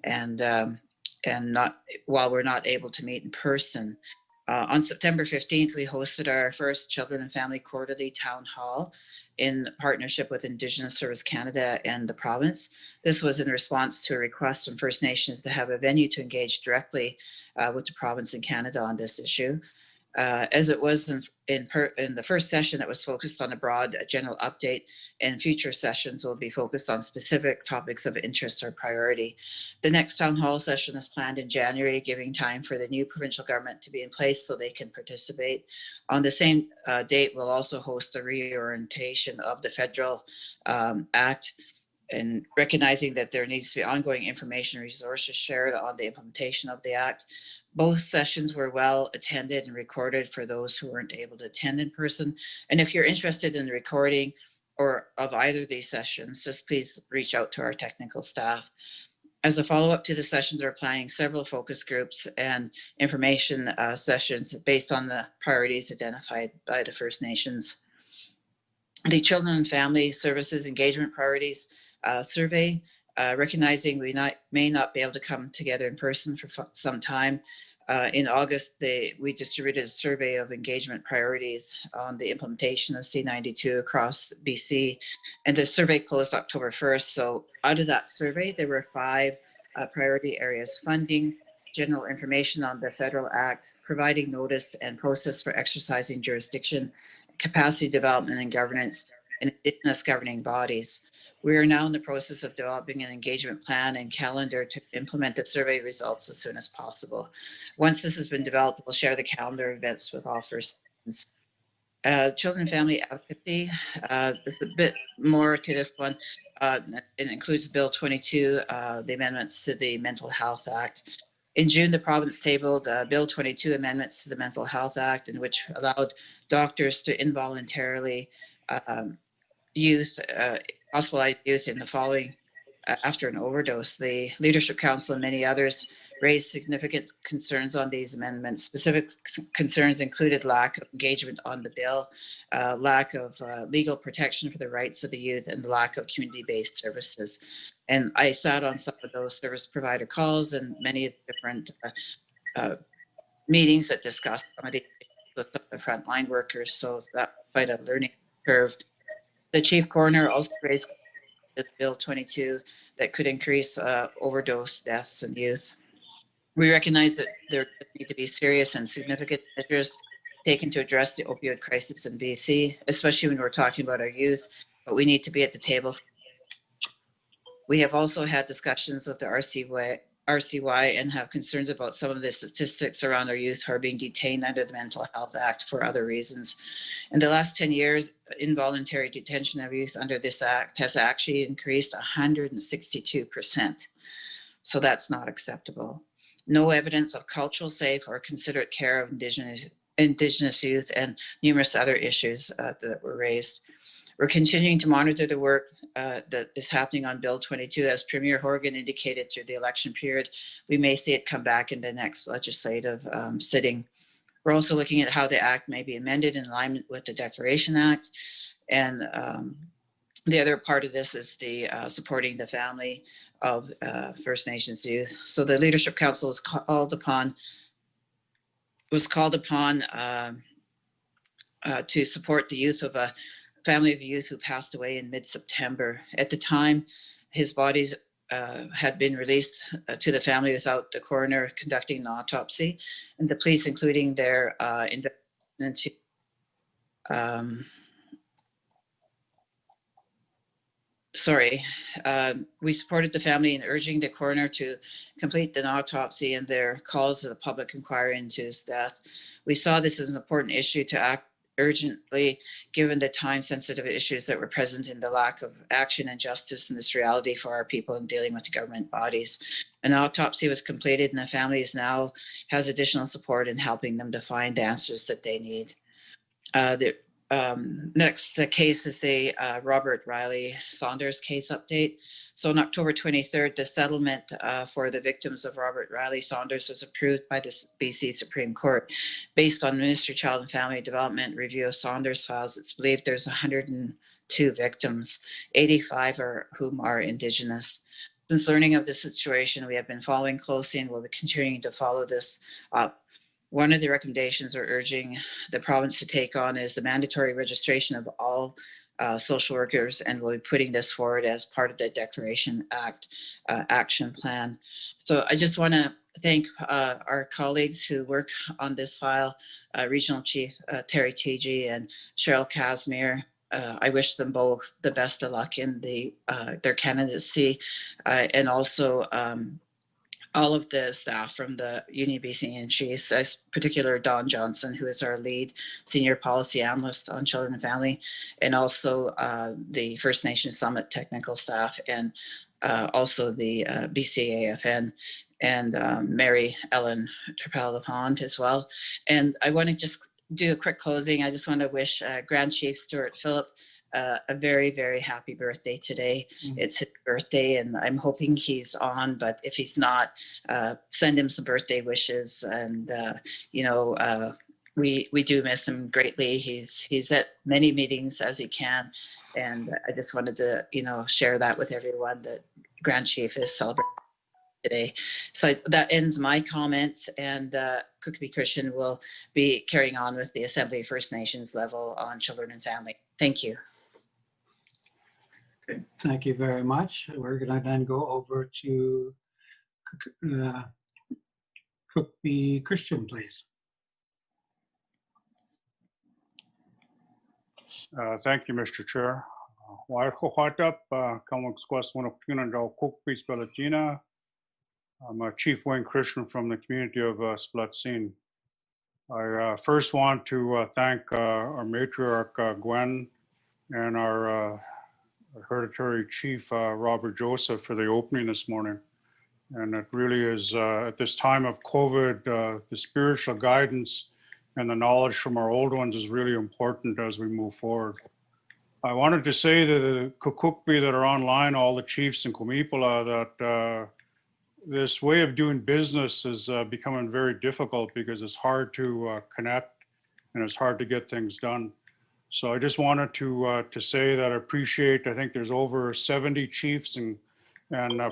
And not while we're not able to meet in person. On September 15th, we hosted our first Children and Family Quarterly Town Hall in partnership with Indigenous Service Canada and the province. This was in response to a request from First Nations to have a venue to engage directly with the province and Canada on this issue. As it was in the first session, it was focused on a broad general update, and future sessions will be focused on specific topics of interest or priority. The next town hall session is planned in January, giving time for the new provincial government to be in place so they can participate. On the same date, we'll also host a reorientation of the federal act, and recognizing that there needs to be ongoing information and resources shared on the implementation of the Act. Both sessions were well attended and recorded for those who weren't able to attend in person. And if you're interested in the recording or of either of these sessions, just please reach out to our technical staff. As a follow-up to the sessions, we're planning several focus groups and information sessions based on the priorities identified by the First Nations. The Children and Family Services Engagement Priorities survey, recognizing we may not be able to come together in person for some time. In August, we distributed a survey of engagement priorities on the implementation of C-92 across BC, and the survey closed October 1st. So out of that survey, there were 5 priority areas: funding, general information on the federal act, providing notice and process for exercising jurisdiction, capacity development and governance, and Indigenous governing bodies. We are now in the process of developing an engagement plan and calendar to implement the survey results as soon as possible. Once this has been developed, we'll share the calendar events with all First Nations. Children and Family Advocacy, there's a bit more to this one. It includes Bill 22, the amendments to the Mental Health Act. In June, the province tabled Bill 22 amendments to the Mental Health Act, in which allowed doctors to involuntarily hospitalize youth in the following after an overdose. The Leadership Council and many others raised significant concerns on these amendments. Specific concerns included lack of engagement on the bill, lack of legal protection for the rights of the youth, and the lack of community-based services. And I sat on some of those service provider calls and many of the different meetings that discussed some of the issues with the frontline workers. So that's quite a learning curve. The chief coroner also raised this Bill 22 that could increase overdose deaths in youth. We recognize that there need to be serious and significant measures taken to address the opioid crisis in BC, especially when we're talking about our youth, but we need to be at the table. We have also had discussions with the RCY and have concerns about some of the statistics around our youth who are being detained under the Mental Health Act for other reasons. In the last 10 years, involuntary detention of youth under this act has actually increased 162%. So that's not acceptable. No evidence of cultural safe or considerate care of Indigenous youth, and numerous other issues that were raised. We're continuing to monitor the work that is happening on Bill 22. As Premier Horgan indicated through the election period, we may see it come back in the next legislative sitting. We're also looking at how the act may be amended in alignment with the Declaration Act. And the other part of this is the supporting the family of First Nations youth. So the Leadership Council was called upon to support the youth of a family of youth who passed away in mid-September. At the time, his bodies had been released to the family without the coroner conducting an autopsy, and the police, including their investigation into we supported the family in urging the coroner to complete an autopsy and their calls to the public inquiry into his death. We saw this as an important issue to act urgently, given the time-sensitive issues that were present in the lack of action and justice in this reality for our people in dealing with government bodies. An autopsy was completed, and the family now has additional support in helping them to find the answers that they need. The next case is the Robert Riley Saunders case update. So on October 23rd, the settlement for the victims of Robert Riley Saunders was approved by the BC Supreme Court. Based on Ministry of Child and Family Development review of Saunders files, it's believed there's 102 victims, 85 of whom are Indigenous. Since learning of this situation, we have been following closely and will be continuing to follow this up. One of the recommendations we're urging the province to take on is the mandatory registration of all social workers, and we'll be putting this forward as part of the Declaration Act action plan. So I just want to thank our colleagues who work on this file, Regional Chief Terry Teegee and Cheryl Casimir. I wish them both the best of luck in their candidacy, and also all of the staff from the Union BC and Chiefs, in particular Don Johnson, who is our lead senior policy analyst on children and family, and also the First Nations Summit technical staff, and also the BCAFN and Mary Ellen Tarbell as well. And I want to just do a quick closing. I just want to wish Grand Chief Stuart Phillip a very, very happy birthday today. It's his birthday, and I'm hoping he's on, but if he's not, send him some birthday wishes. And we do miss him greatly. He's at many meetings as he can, and I just wanted to share that with everyone that Grand Chief is celebrating today. So that ends my comments, and Cookabee Christian will be carrying on with the Assembly of First Nations level on children and family. Thank you. Okay, thank you very much. We're going to then go over to Cookabee Christian, please. Thank you, Mr. Chair. I'm Chief Wayne Christian from the community of Splatsin. I first want to thank our matriarch Gwen and our hereditary chief Robert Joseph for the opening this morning. And it really is at this time of COVID, the spiritual guidance and the knowledge from our old ones is really important as we move forward. I wanted to say to the Kukukbi that are online, all the chiefs in Kumipala, that this way of doing business is becoming very difficult because it's hard to connect and it's hard to get things done. So I just wanted to say that I appreciate, I think there's over 70 chiefs and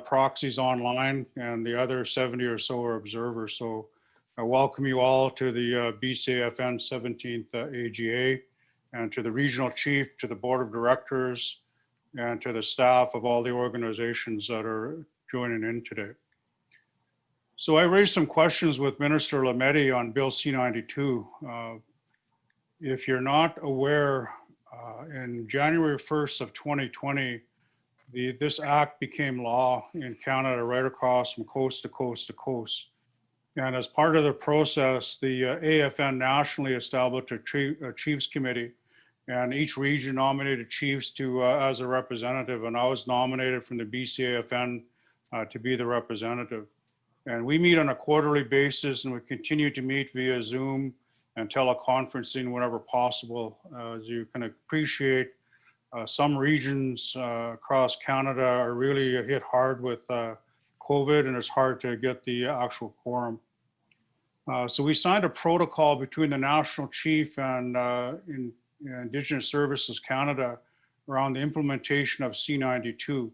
proxies online, and the other 70 or so are observers. So I welcome you all to the BCAFN 17th AGA, and to the regional chief, to the board of directors, and to the staff of all the organizations that are joining in today. So I raised some questions with Minister Lametti on Bill C-92. If you're not aware, in January 1st of 2020, this act became law in Canada right across from coast to coast to coast. And as part of the process, the AFN nationally established a chiefs committee, and each region nominated chiefs to as a representative, and I was nominated from the BCAFN to be the representative. And we meet on a quarterly basis, and we continue to meet via Zoom and teleconferencing whenever possible. As you can appreciate, some regions across Canada are really hit hard with COVID, and it's hard to get the actual quorum. So we signed a protocol between the National Chief and Indigenous Services Canada around the implementation of C-92.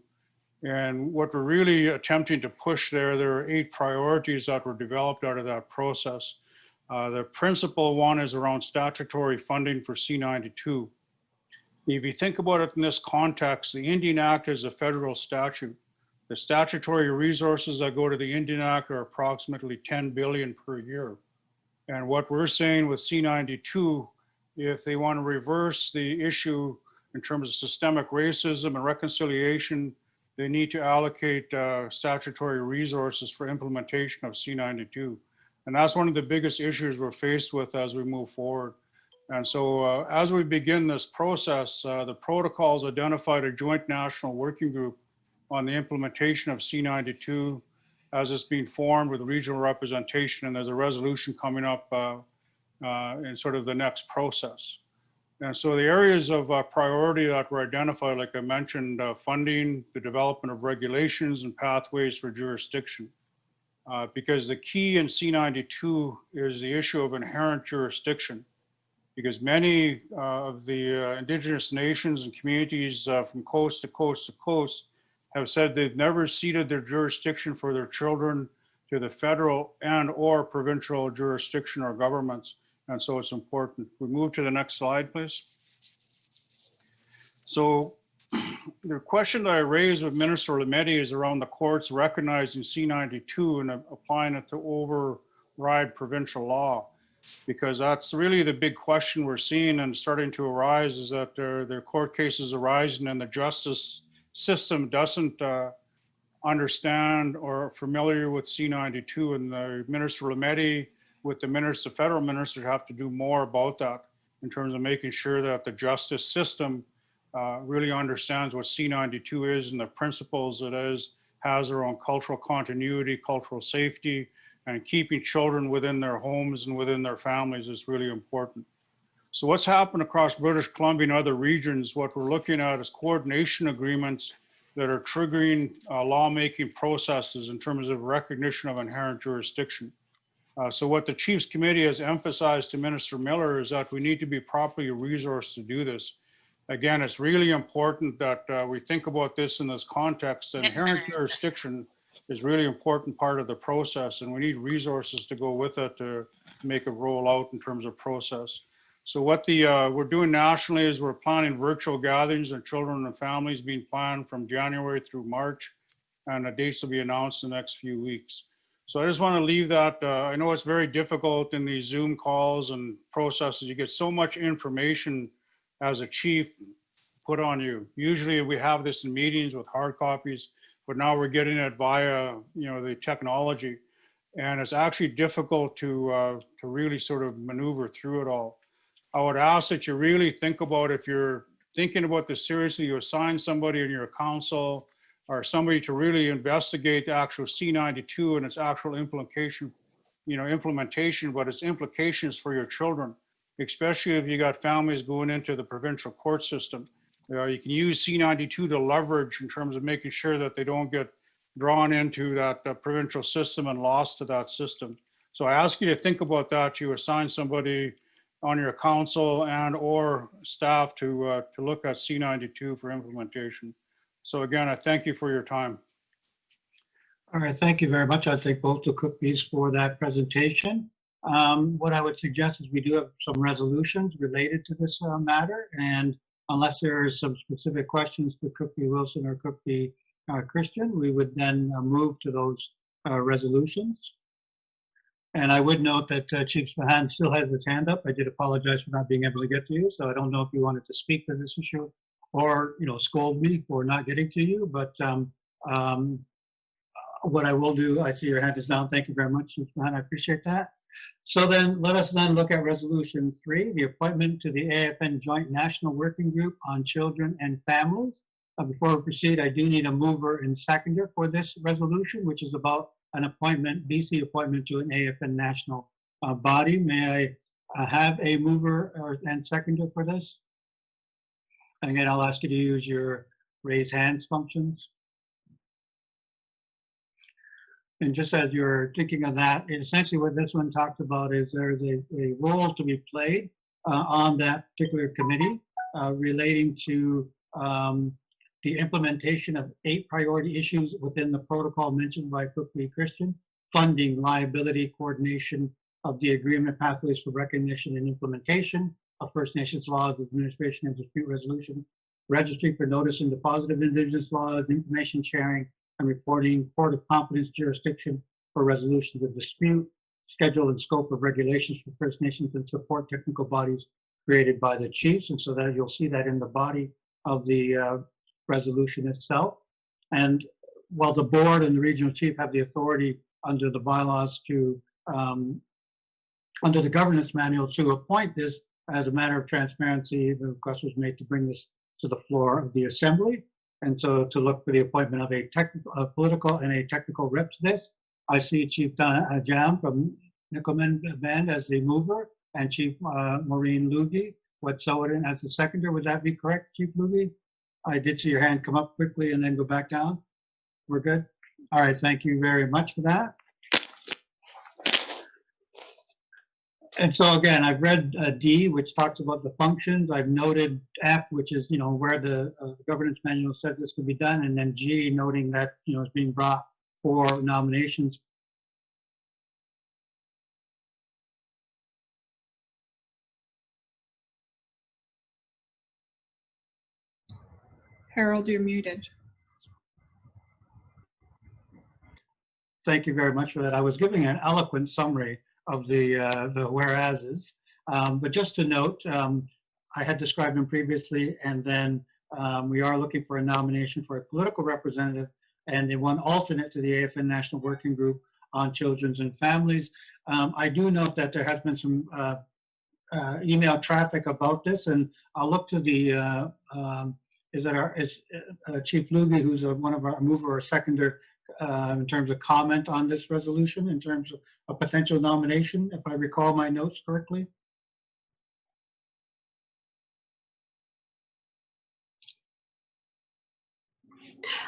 And what we're really attempting to push there are 8 priorities that were developed out of that process. The principal one is around statutory funding for C-92. If you think about it in this context, the Indian Act is a federal statute. The statutory resources that go to the Indian Act are approximately 10 billion per year. And what we're saying with C-92, if they want to reverse the issue in terms of systemic racism and reconciliation, they need to allocate statutory resources for implementation of C-92. And that's one of the biggest issues we're faced with as we move forward. And so as we begin this process, the protocols identified a joint national working group on the implementation of C-92 as it's being formed with regional representation, and there's a resolution coming up in sort of the next process. And so the areas of priority that were identified, like I mentioned, funding, the development of regulations and pathways for jurisdiction. Because the key in C-92 is the issue of inherent jurisdiction. Because many of the Indigenous nations and communities from coast to coast to coast have said they've never ceded their jurisdiction for their children to the federal and or provincial jurisdiction or governments. And so it's important. We move to the next slide, please. So the question that I raised with Minister Lametti is around the courts recognizing C-92 and applying it to override provincial law, because that's really the big question we're seeing and starting to arise, is that there are court cases arising and the justice system doesn't understand or familiar with C-92, and the Minister Lametti with the federal minister have to do more about that in terms of making sure that the justice system really understands what C-92 is and the principles it has around cultural continuity, cultural safety, and keeping children within their homes and within their families is really important. So what's happened across British Columbia and other regions, what we're looking at is coordination agreements that are triggering lawmaking processes in terms of recognition of inherent jurisdiction. So what the Chiefs Committee has emphasized to Minister Miller is that we need to be properly resourced to do this. Again, it's really important that we think about this in this context. Inherent jurisdiction is really important part of the process, and we need resources to go with it to make it roll out in terms of process. So what we're doing nationally is we're planning virtual gatherings of children and families being planned from January through March, and the dates will be announced in the next few weeks. So I just want to leave that. I know it's very difficult in these Zoom calls and processes. You get so much information as a chief put on you. Usually we have this in meetings with hard copies, but now we're getting it via the technology, and it's actually difficult to really sort of maneuver through it all. I would ask that you really think about, if you're thinking about this seriously, you assign somebody in your council or somebody to really investigate the actual C-92 and its actual implementation, but its implications for your children, especially if you got families going into the provincial court system. You can use C92 to leverage in terms of making sure that they don't get drawn into that provincial system and lost to that system. So I ask you to think about that. You assign somebody on your council and or staff to look at C92 for implementation. So again, I thank you for your time. All right, thank you very much. I thank both the Cookies for that presentation. What I would suggest is we do have some resolutions related to this matter, and unless there are some specific questions for Cookie Wilson or Cookie Christian, we would then move to those resolutions. And I would note that Chief Spahan still has his hand up. I did apologize for not being able to get to you, so I don't know if you wanted to speak to this issue or, you know, scold me for not getting to you, but what I will do, I see your hand is down. Thank you very much, Chief Spahan. I appreciate that. So then let us then look at Resolution 3, the appointment to the AFN Joint National Working Group on Children and Families. Before we proceed, I do need a mover and seconder for this resolution, which is about an appointment, BC appointment to an AFN national body. May I have a mover and seconder for this? And again, I'll ask you to use your raise hands functions. And just as you're thinking of that, essentially what this one talks about is there's a role to be played on that particular committee relating to the implementation of 8 priority issues within the protocol mentioned by Cookie Christian: funding, liability, coordination of the agreement, pathways for recognition and implementation of First Nations laws, administration and dispute resolution, registry for notice and deposit of Indigenous laws, information sharing and reporting, court of competence jurisdiction for resolutions of dispute, schedule and scope of regulations for First Nations, and support technical bodies created by the chiefs. And so that you'll see that in the body of the resolution itself. And while the board and the regional chief have the authority under the bylaws to, under the governance manual, to appoint this as a matter of transparency, the request was made to bring this to the floor of the assembly. And so to look for the appointment of a political and a technical rep to this. I see Chief Jam from Nickelman Band as the mover and Chief Maureen Lugie Wet'suwet'en as the seconder. Would that be correct, Chief Lugie? I did see your hand come up quickly and then go back down. We're good? All right, thank you very much for that. And so again, I've read D, which talks about the functions. I've noted F, which is, you know, where the governance manual said this could be done, and then G, noting that, you know, it's being brought for nominations. Harold, you're muted. Thank you very much for that. I was giving an eloquent summary of the whereases, but just to note, I had described them previously, and then we are looking for a nomination for a political representative and one alternate to the AFN National Working Group on Children and Families. I do note that there has been some email traffic about this, and I'll look to the Chief Lugie, who's one of our mover or seconder, in terms of comment on this resolution, in terms of a potential nomination, if I recall my notes correctly.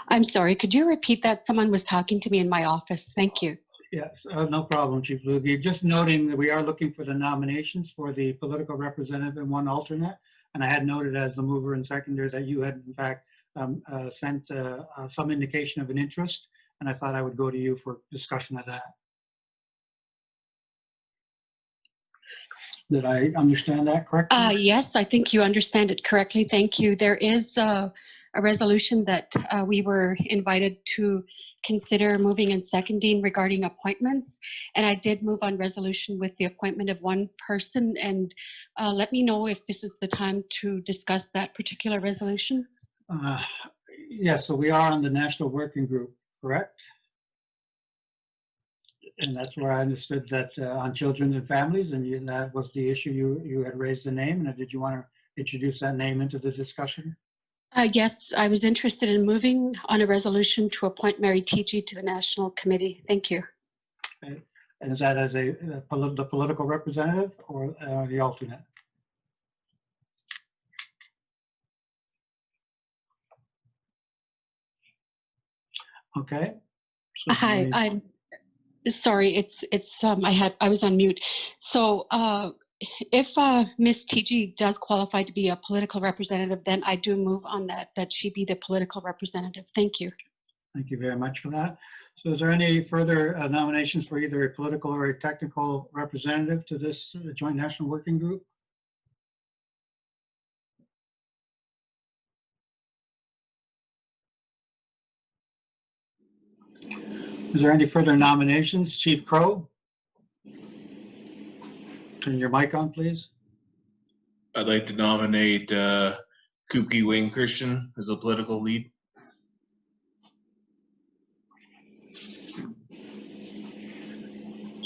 I'm sorry, could you repeat that? Someone was talking to me in my office. Thank you. Yes, no problem, Chief Lugie. Just noting that we are looking for the nominations for the political representative and one alternate. And I had noted as the mover and seconder that you had in fact sent some indication of an interest. And I thought I would go to you for discussion of that. Did I understand that correctly? Yes, I think you understand it correctly. Thank you. There is a resolution that we were invited to consider moving and seconding regarding appointments. And I did move on resolution with the appointment of one person. And let me know if this is the time to discuss that particular resolution. Yeah, so we are on the National Working Group, correct? And that's where I understood that on children and families, and that was the issue you had raised the name. And did you want to introduce that name into the discussion? Yes, I was interested in moving on a resolution to appoint Mary Teegee to the National Committee. Thank you. Okay. And is that as the political representative or the alternate? Okay. So Hi, I'm sorry. I was on mute. So if Miss Teegee does qualify to be a political representative, then I do move on that she be the political representative. Thank you. Thank you very much for that. So is there any further nominations for either a political or a technical representative to this Joint National Working Group? Is there any further nominations? Chief Crow? Turn your mic on, please. I'd like to nominate Kuki Wayne Christian as a political lead.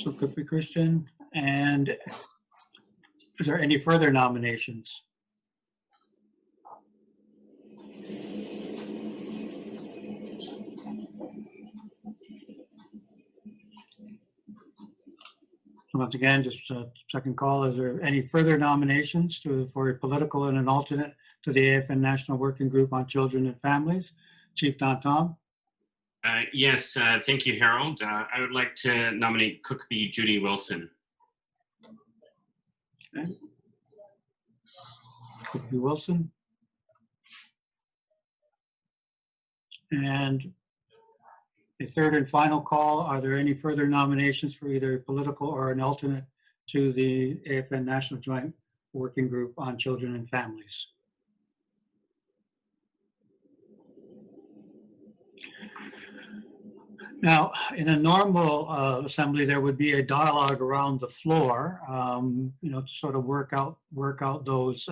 So could be Christian. And is there any further nominations? Once again, just a second call. Is there any further nominations for a political and an alternate to the AFN National Working Group on Children and Families? Chief Don Tom? Yes, thank you, Harold. I would like to nominate Cookby Judy Wilson. Okay. Cookby Wilson. And a third and final call, are there any further nominations for either a political or an alternate to the AFN National Joint Working Group on Children and Families? Now, in a normal assembly, there would be a dialogue around the floor, to sort of work out those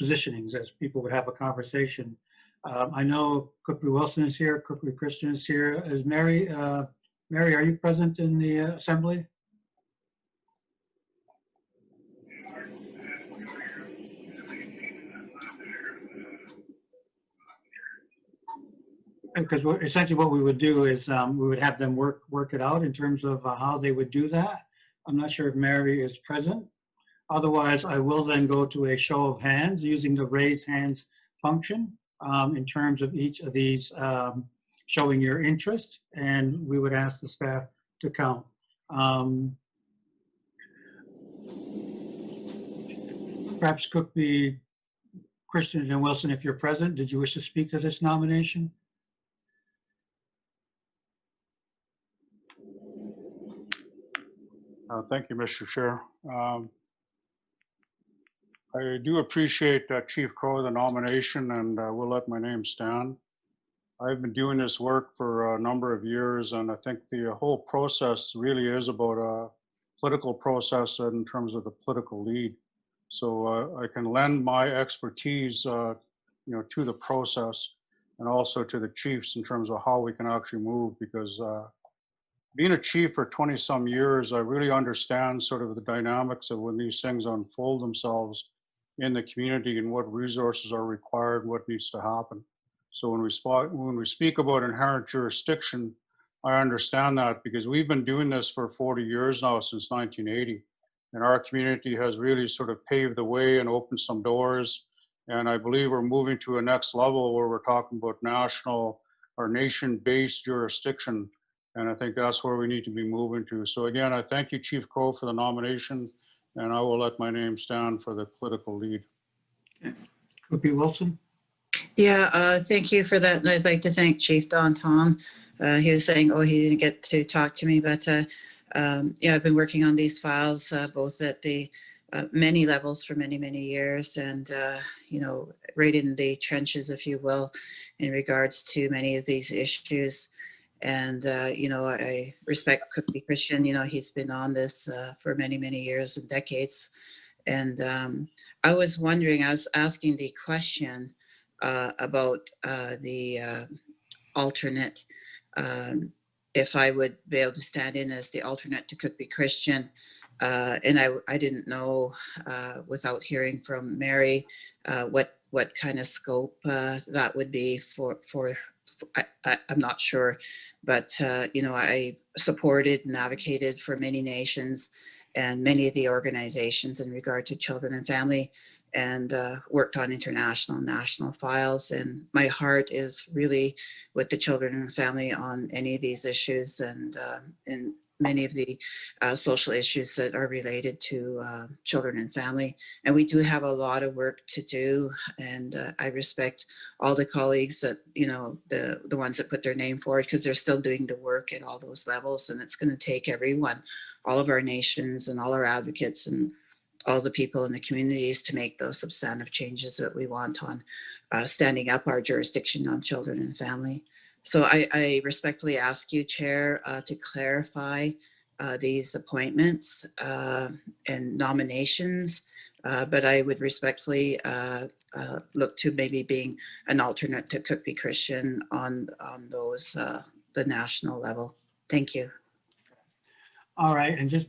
positionings as people would have a conversation. I know Cookby Wilson is here, Cookby Christian is here. Is Mary, Mary, are you present in the assembly? Because essentially what we would do is we would have them work it out in terms of how they would do that. I'm not sure if Mary is present. Otherwise, I will then go to a show of hands using the raised hands function in terms of each of these showing your interest, and we would ask the staff to count. Perhaps Cookby, Christian, and Wilson, if you're present, did you wish to speak to this nomination? Thank you, Mr. Chair. I do appreciate Chief Crow, the nomination, and will let my name stand. I've been doing this work for a number of years, and I think the whole process really is about a political process in terms of the political lead. So I can lend my expertise, to the process and also to the chiefs in terms of how we can actually move, because being a chief for 20 some years, I really understand sort of the dynamics of when these things unfold themselves in the community and what resources are required, what needs to happen. So when we speak about inherent jurisdiction, I understand that because we've been doing this for 40 years now, since 1980. And our community has really sort of paved the way and opened some doors. And I believe we're moving to a next level where we're talking about national or nation-based jurisdiction. And I think that's where we need to be moving to. So again, I thank you, Chief Crow, for the nomination, and I will let my name stand for the political lead. Okay. Cookby Wilson? Yeah, thank you for that. And I'd like to thank Chief Don Tom. He was saying, oh, he didn't get to talk to me, but yeah, I've been working on these files both at the many levels for many, many years, and right in the trenches, if you will, in regards to many of these issues. And, I respect Cookby Christian. He's been on this for many, many years and decades. And I was wondering, I was asking the question about the alternate, if I would be able to stand in as the alternate to Cookby Christian. And I didn't know, without hearing from Mary, what kind of scope that would be for I'm not sure, but I supported and advocated for many nations and many of the organizations in regard to children and family. and worked on international and national files. And my heart is really with the children and family on any of these issues, and many of the social issues that are related to children and family. And we do have a lot of work to do. And I respect all the colleagues that, you know, the ones that put their name forward, because they're still doing the work at all those levels. And it's going to take everyone, all of our nations and all our advocates and all the people in the communities to make those substantive changes that we want on standing up our jurisdiction on children and family. So I respectfully ask you, Chair, to clarify these appointments and nominations, but I would respectfully look to maybe being an alternate to Cook v. Christian on those, the national level. Thank you. All right, and just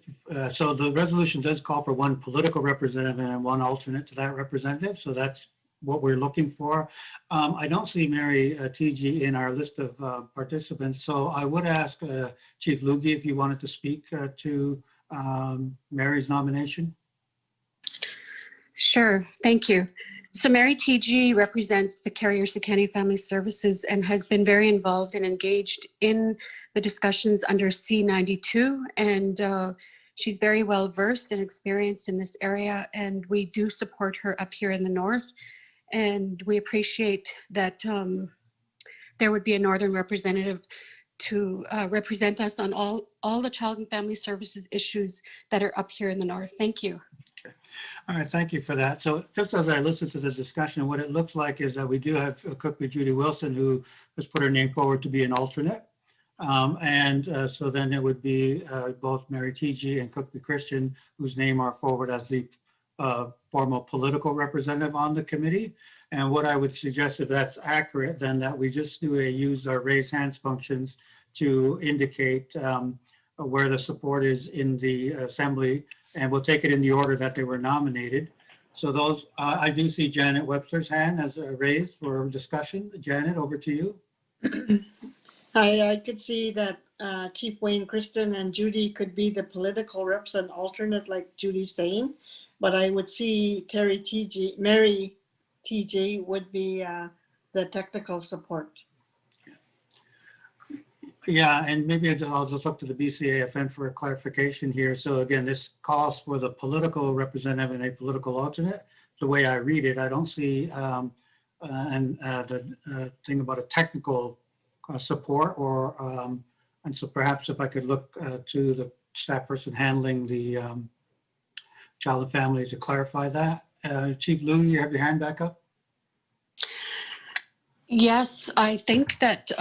so the resolution does call for one political representative and one alternate to that representative. So that's what we're looking for. I don't see Mary Teegee in our list of participants. So I would ask Chief Lugie if you wanted to speak to Mary's nomination. Sure, thank you. So Mary Teegee represents the Carriers of County Family Services and has been very involved and engaged in the discussions under C92. And she's very well versed and experienced in this area. And we do support her up here in the north. And we appreciate that there would be a northern representative to represent us on all the child and family services issues that are up here in the north. Thank you. All right, thank you for that. So just as I listen to the discussion, what it looks like is that we do have Cook v. Judy Wilson, who has put her name forward to be an alternate. So then it would be both Mary Teegee and Cook v. Christian, whose name are forward as the formal political representative on the committee. And what I would suggest, if that's accurate, then that we just use our raise hands functions to indicate where the support is in the assembly, and we'll take it in the order that they were nominated. So those, I do see Janet Webster's hand as raised for discussion. Janet, over to you. Hi, I could see that Chief Wayne Christian and Judy could be the political reps and alternate, like Judy's saying, but I would see Mary Teegee would be the technical support. Yeah, and maybe I'll just look to the BCAFN for a clarification here. So again, this calls for the political representative and a political alternate. The way I read it, I don't see the thing about a technical support, or and so perhaps if I could look to the staff person handling the child and family to clarify that. Chief Lou, you have your hand back up? Yes, I think that,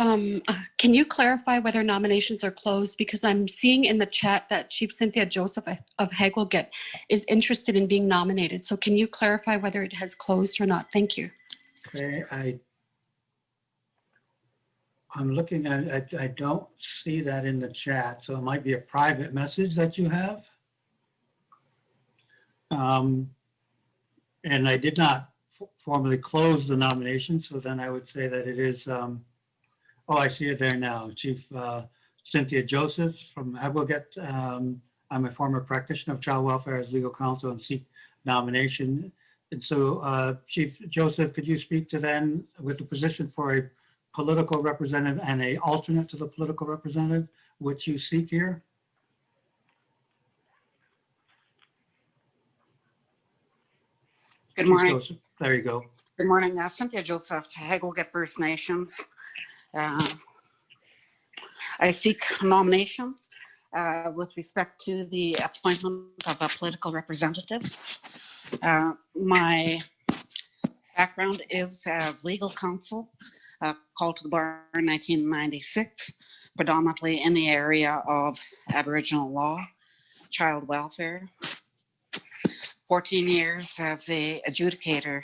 can you clarify whether nominations are closed? Because I'm seeing in the chat that Chief Cynthia Joseph of Hegelget is interested in being nominated. So can you clarify whether it has closed or not? Thank you. Okay, I'm looking at it. I don't see that in the chat. So it might be a private message that you have. And I did not formally close the nomination, so then I would say that it is, oh, I see it there now. Chief Cynthia Joseph from Hegelget. I'm a former practitioner of child welfare as legal counsel and seek nomination. And so Chief Joseph, could you speak to then with the position for a political representative and a alternate to the political representative, which you seek here? Good morning. Joseph, there you go. Good morning. Cynthia Joseph, Hegelget First Nations. I seek nomination with respect to the appointment of a political representative. My background is as legal counsel, called to the bar in 1996, predominantly in the area of Aboriginal law, child welfare. 14 years as an adjudicator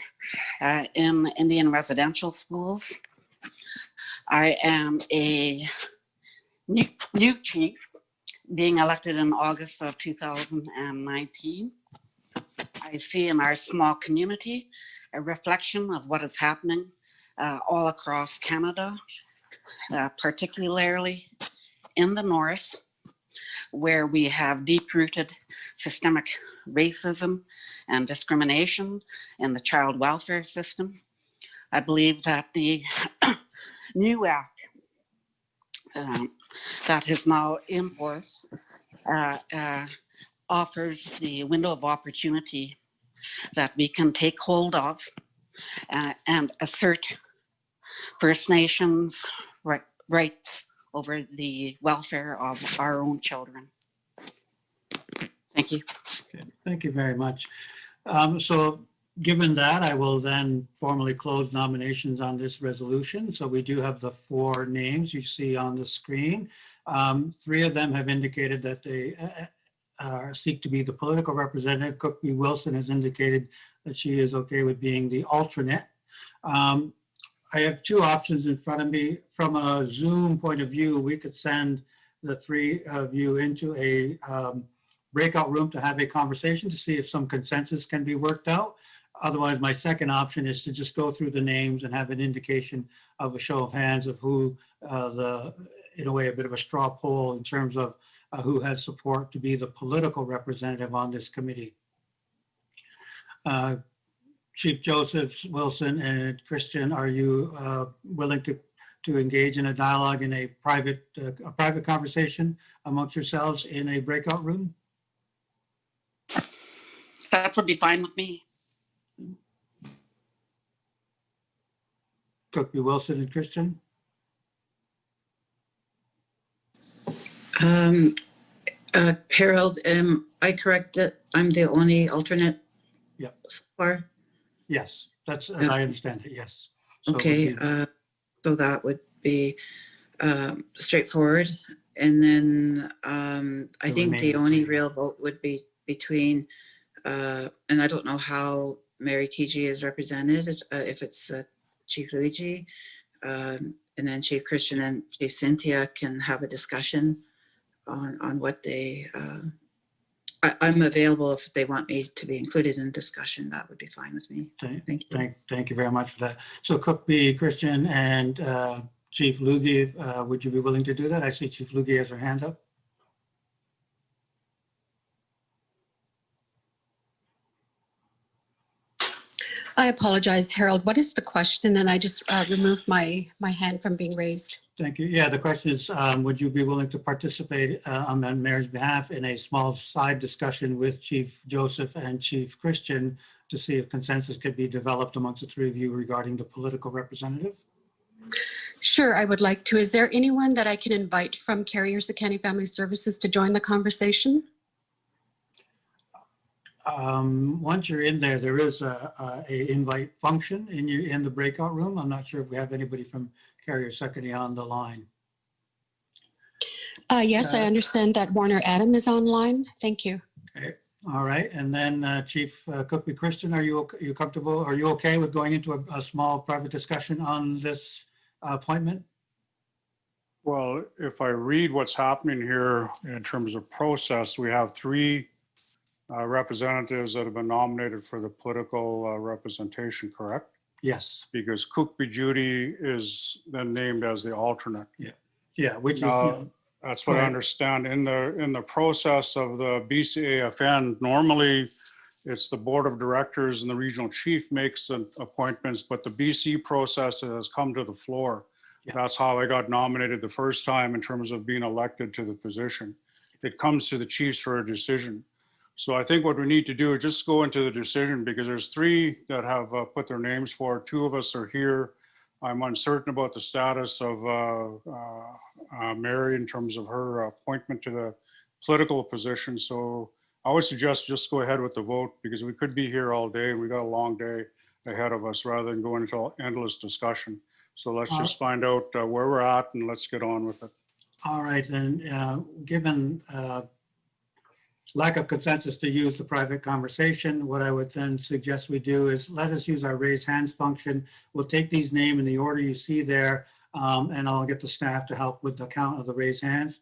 in Indian residential schools. I am a new chief, being elected in August of 2019. I see in our small community a reflection of what is happening all across Canada, particularly in the north, where we have deep-rooted systemic racism and discrimination in the child welfare system. I believe that the new act that is now in force offers the window of opportunity that we can take hold of and assert First Nations rights over the welfare of our own children. Thank you. Okay, thank you very much. So given that, I will then formally close nominations on this resolution. So we do have the 4 names you see on the screen. 3 of them have indicated that they seek to be the political representative. Cook B. Wilson has indicated that she is okay with being the alternate. I have 2 options in front of me. From a Zoom point of view, we could send the 3 of you into a breakout room to have a conversation to see if some consensus can be worked out. Otherwise, my second option is to just go through the names and have an indication of a show of hands of who in a way, a bit of a straw poll in terms of who has support to be the political representative on this committee. Chief Joseph, Wilson, and Christian, are you willing to engage in a dialogue in a private conversation amongst yourselves in a breakout room? That would be fine with me. Cook B. Wilson and Christian? Harold, am I correct that I'm the only alternate? Yep. So far? Yes, that's as I understand it, yes. So Okay, so that would be straightforward. And then I think the only real vote would be between, and I don't know how Mary Teegee is represented, if it's Chief Luigi, and then Chief Christian and Chief Cynthia can have a discussion on what they, I'm available if they want me to be included in discussion. That would be fine with me. Thank you. Thank you very much for that. So Cook B. Christian and Chief Lugie, would you be willing to do that? I see Chief Lugie has her hand up. I apologize, Harold. What is the question? And I just removed my hand from being raised. Thank you. Yeah, the question is, would you be willing to participate on the mayor's behalf in a small side discussion with Chief Joseph and Chief Christian to see if consensus could be developed amongst the 3 of you regarding the political representative? Sure, I would like to. Is there anyone that I can invite from Carriers County Family Services to join the conversation? Once you're in there, there is a invite function in the breakout room. I'm not sure if we have anybody from Carrier Secondary on the line. Yes, I understand that Warner Adam is online. Thank you. Okay. All right. And then Chief Cook B. Christian, are you comfortable? Are you okay with going into a small private discussion on this appointment? Well, if I read what's happening here in terms of process, we have 3 representatives that have been nominated for the political representation, correct? Yes. Because Cook B. Judy is then named as the alternate. Yeah. Yeah. Which now, is that's what I understand in the process of the BCAFN. Normally, it's the board of directors and the regional chief makes appointments, but the BC process has come to the floor. Yeah. That's how I got nominated the first time in terms of being elected to the position. It comes to the chiefs for a decision. So I think what we need to do is just go into the decision because there's 3 that have put their names forward. 2 of us are here. I'm uncertain about the status of Mary in terms of her appointment to the political position. So I would suggest just go ahead with the vote because we could be here all day. We got a long day ahead of us rather than going into endless discussion. So let's just find out where we're at and let's get on with it. all right. Then given lack of consensus to use the private conversation, what I would then suggest we do is let us use our raise hands function. We'll take these names in the order you see there, and I'll get the staff to help with the count of the raised hands.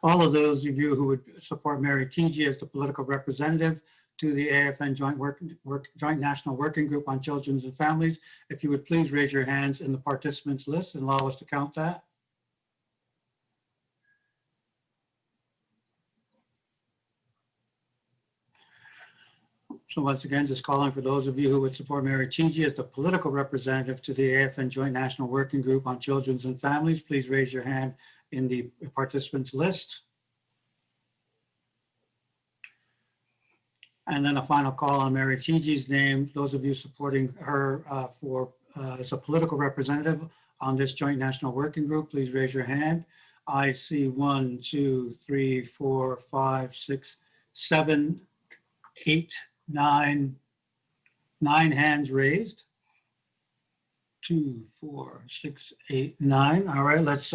All of those of you who would support Mary Teegee as the political representative to the AFN Joint National Working Group on Children and Families, if you would please raise your hands in the participants list and allow us to count that. So once again, just calling for those of you who would support Mary Teegee as the political representative to the AFN Joint National Working Group on Children and Families, please raise your hand in the participants list. And then a final call on Mary Teegee's name. Those of you supporting her as a political representative on this Joint National Working Group, please raise your hand. I see 1, 2, 3, 4, 5, 6, 7, 8, 9 hands raised. 2, 4, 6, 8, 9. All right, let's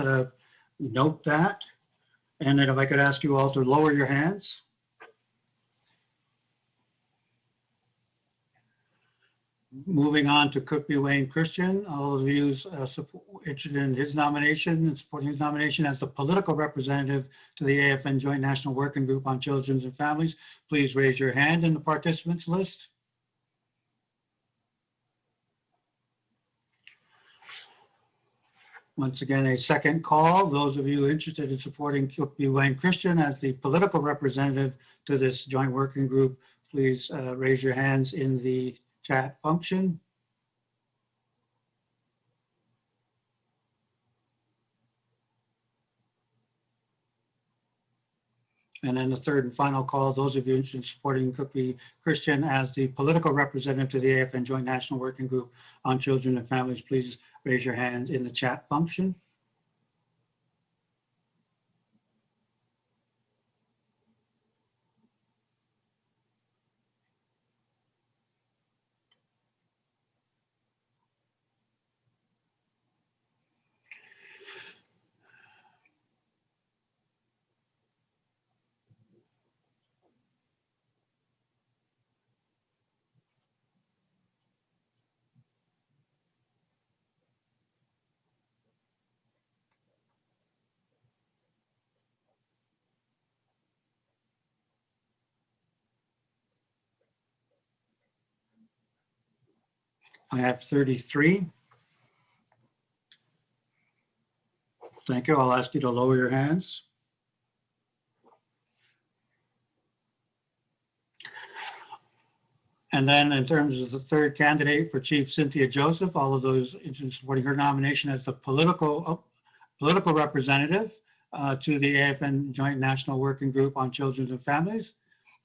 note that. And then if I could ask you all to lower your hands. Moving on to Cookby Wayne Christian, all of you interested in his nomination and supporting his nomination as the political representative to the AFN Joint National Working Group on Children and Families, please raise your hand in the participants list. Once again, a second call. Those of you interested in supporting Cookby Wayne Christian as the political representative to this joint working group, please raise your hands in the chat function. And then the third and final call, those of you interested in supporting Cookby Christian as the political representative to the AFN Joint National Working Group on Children and Families, please raise your hands in the chat function. I have 33. Thank you. I'll ask you to lower your hands. And then in terms of the third candidate for Chief Cynthia Joseph, all of those interested in supporting her nomination as the political representative to the AFN Joint National Working Group on Children and Families,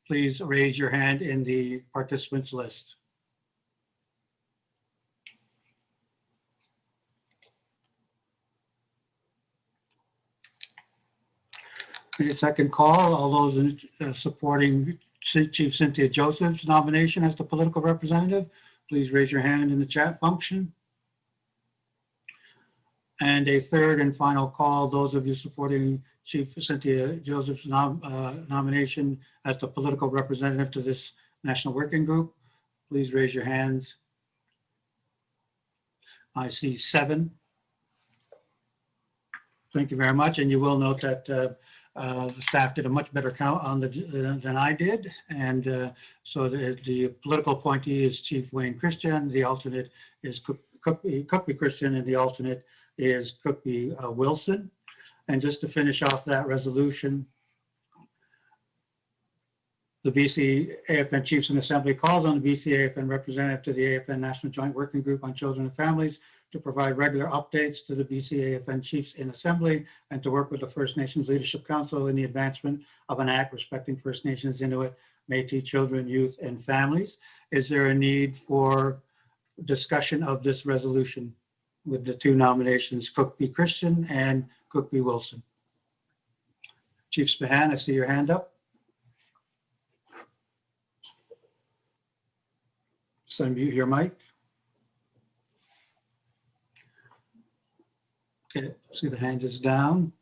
please raise your hand in the participants list. Okay, second call, all those supporting Chief Cynthia Joseph's nomination as the political representative, please raise your hand in the chat function. And a third and final call, those of you supporting Chief Cynthia Joseph's nomination as the political representative to this national working group, please raise your hands. I see 7. Thank you very much. And you will note that the staff did a much better count on than I did. And so the political appointee is Chief Wayne Christian, the alternate is Cookby Christian, and the alternate is Cookby Wilson. And just to finish off that resolution, the BCAFN Chiefs in Assembly calls on the BCAFN representative to the AFN National Joint Working Group on Children and Families to provide regular updates to the BCAFN Chiefs in Assembly and to work with the First Nations Leadership Council in the advancement of an act respecting First Nations, Inuit, Métis children, youth, and families. Is there a need for discussion of this resolution with the 2 nominations, Cookby Christian and Cookby Wilson? Chief Spahan, I see your hand up. So unmute your mic. Okay, see the hand is down.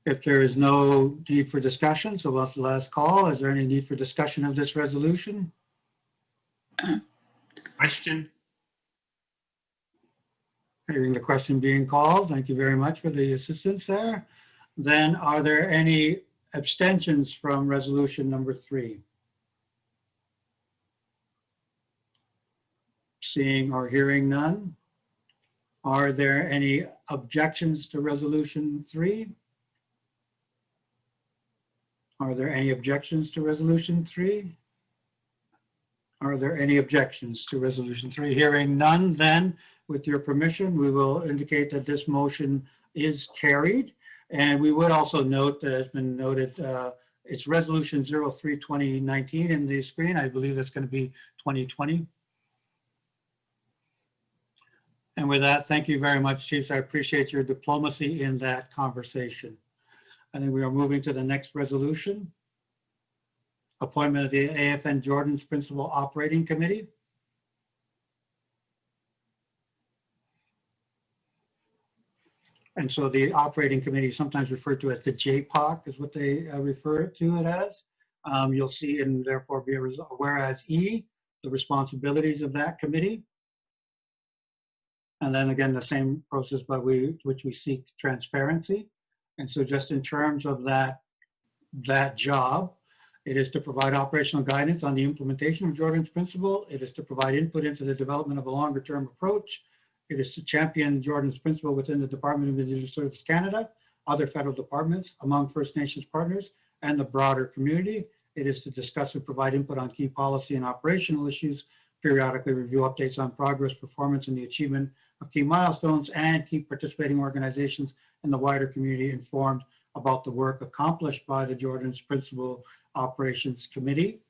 If there is no need for discussion, so that's the last call. Is there any need for discussion of this resolution? Question. Hearing the question being called, thank you very much for the assistance there. Then are there any abstentions from resolution number 3? Seeing or hearing none. Are there any objections to resolution 3? Are there any objections to resolution 3? Are there any objections to Resolution 3? Hearing none, then, with your permission, we will indicate that this motion is carried. And we would also note that has been noted, it's Resolution 03-2019 in the screen. I believe that's going to be 2020. And with that, thank you very much, Chiefs. I appreciate your diplomacy in that conversation. I think we are moving to the next resolution. Appointment of the AFN Jordan's Principal Operating Committee. And so the operating committee, sometimes referred to as the JPOC, is what they refer to it as. You'll see, and therefore be whereas E, the responsibilities of that committee. And then again, the same process, but which we seek transparency. And so just in terms of that job, it is to provide operational guidance on the implementation of Jordan's principle. It is to provide input into the development of a longer term approach. It is to champion Jordan's principle within the Department of Indigenous Services Canada, other federal departments, among First Nations partners, and the broader community. It is to discuss and provide input on key policy and operational issues, periodically review updates on progress, performance, and the achievement of key milestones, and keep participating organizations and the wider community informed about the work accomplished by the Jordan's Principal Operations Committee.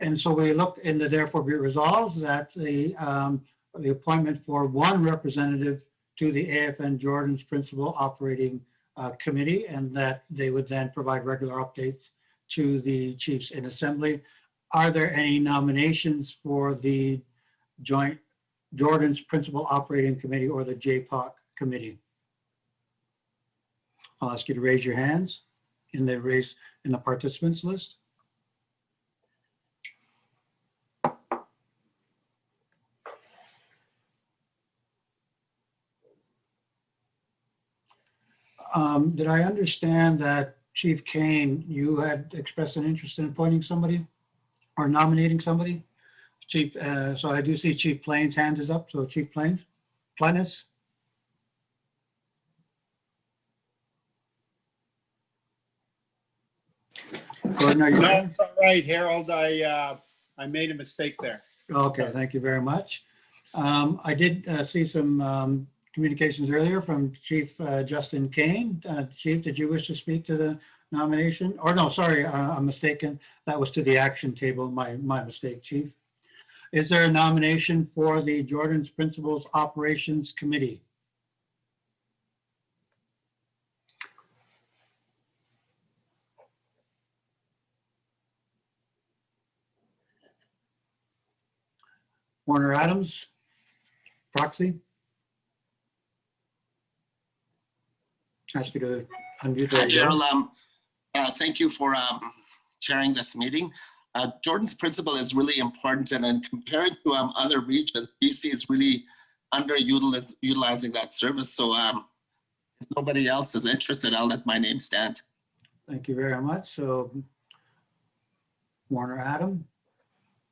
And so we look in the therefore be resolved that the appointment for one representative to the AFN Jordan's Principal Operating Committee, and that they would then provide regular updates to the chiefs in assembly. Are there any nominations for the joint Jordan's Principal Operating Committee or the JPOC committee? I'll ask you to raise your hands in the participants list. Did I understand that Chief Kane, you had expressed an interest in appointing somebody or nominating somebody? Chief, so I do see Chief Plains' hand is up. So Chief Plains. Gordon, are you No, there? it's all right, Harold. I made a mistake there. Okay, Sorry. thank you very much. I did see some communications earlier from Chief Justen Kane. Chief, did you wish to speak to the nomination? Or no, sorry, I'm mistaken. That was to the action table. My mistake, Chief. Is there a nomination for the Jordan's Principals Operations Committee? Warner Adams, proxy. Ask you to unmute. Hi, Gerald. Thank you for chairing this meeting. Jordan's principle is really important, and compared to other regions, BC is really underutilizing that service. So if nobody else is interested, I'll let my name stand. Thank you very much. So Warner Adam,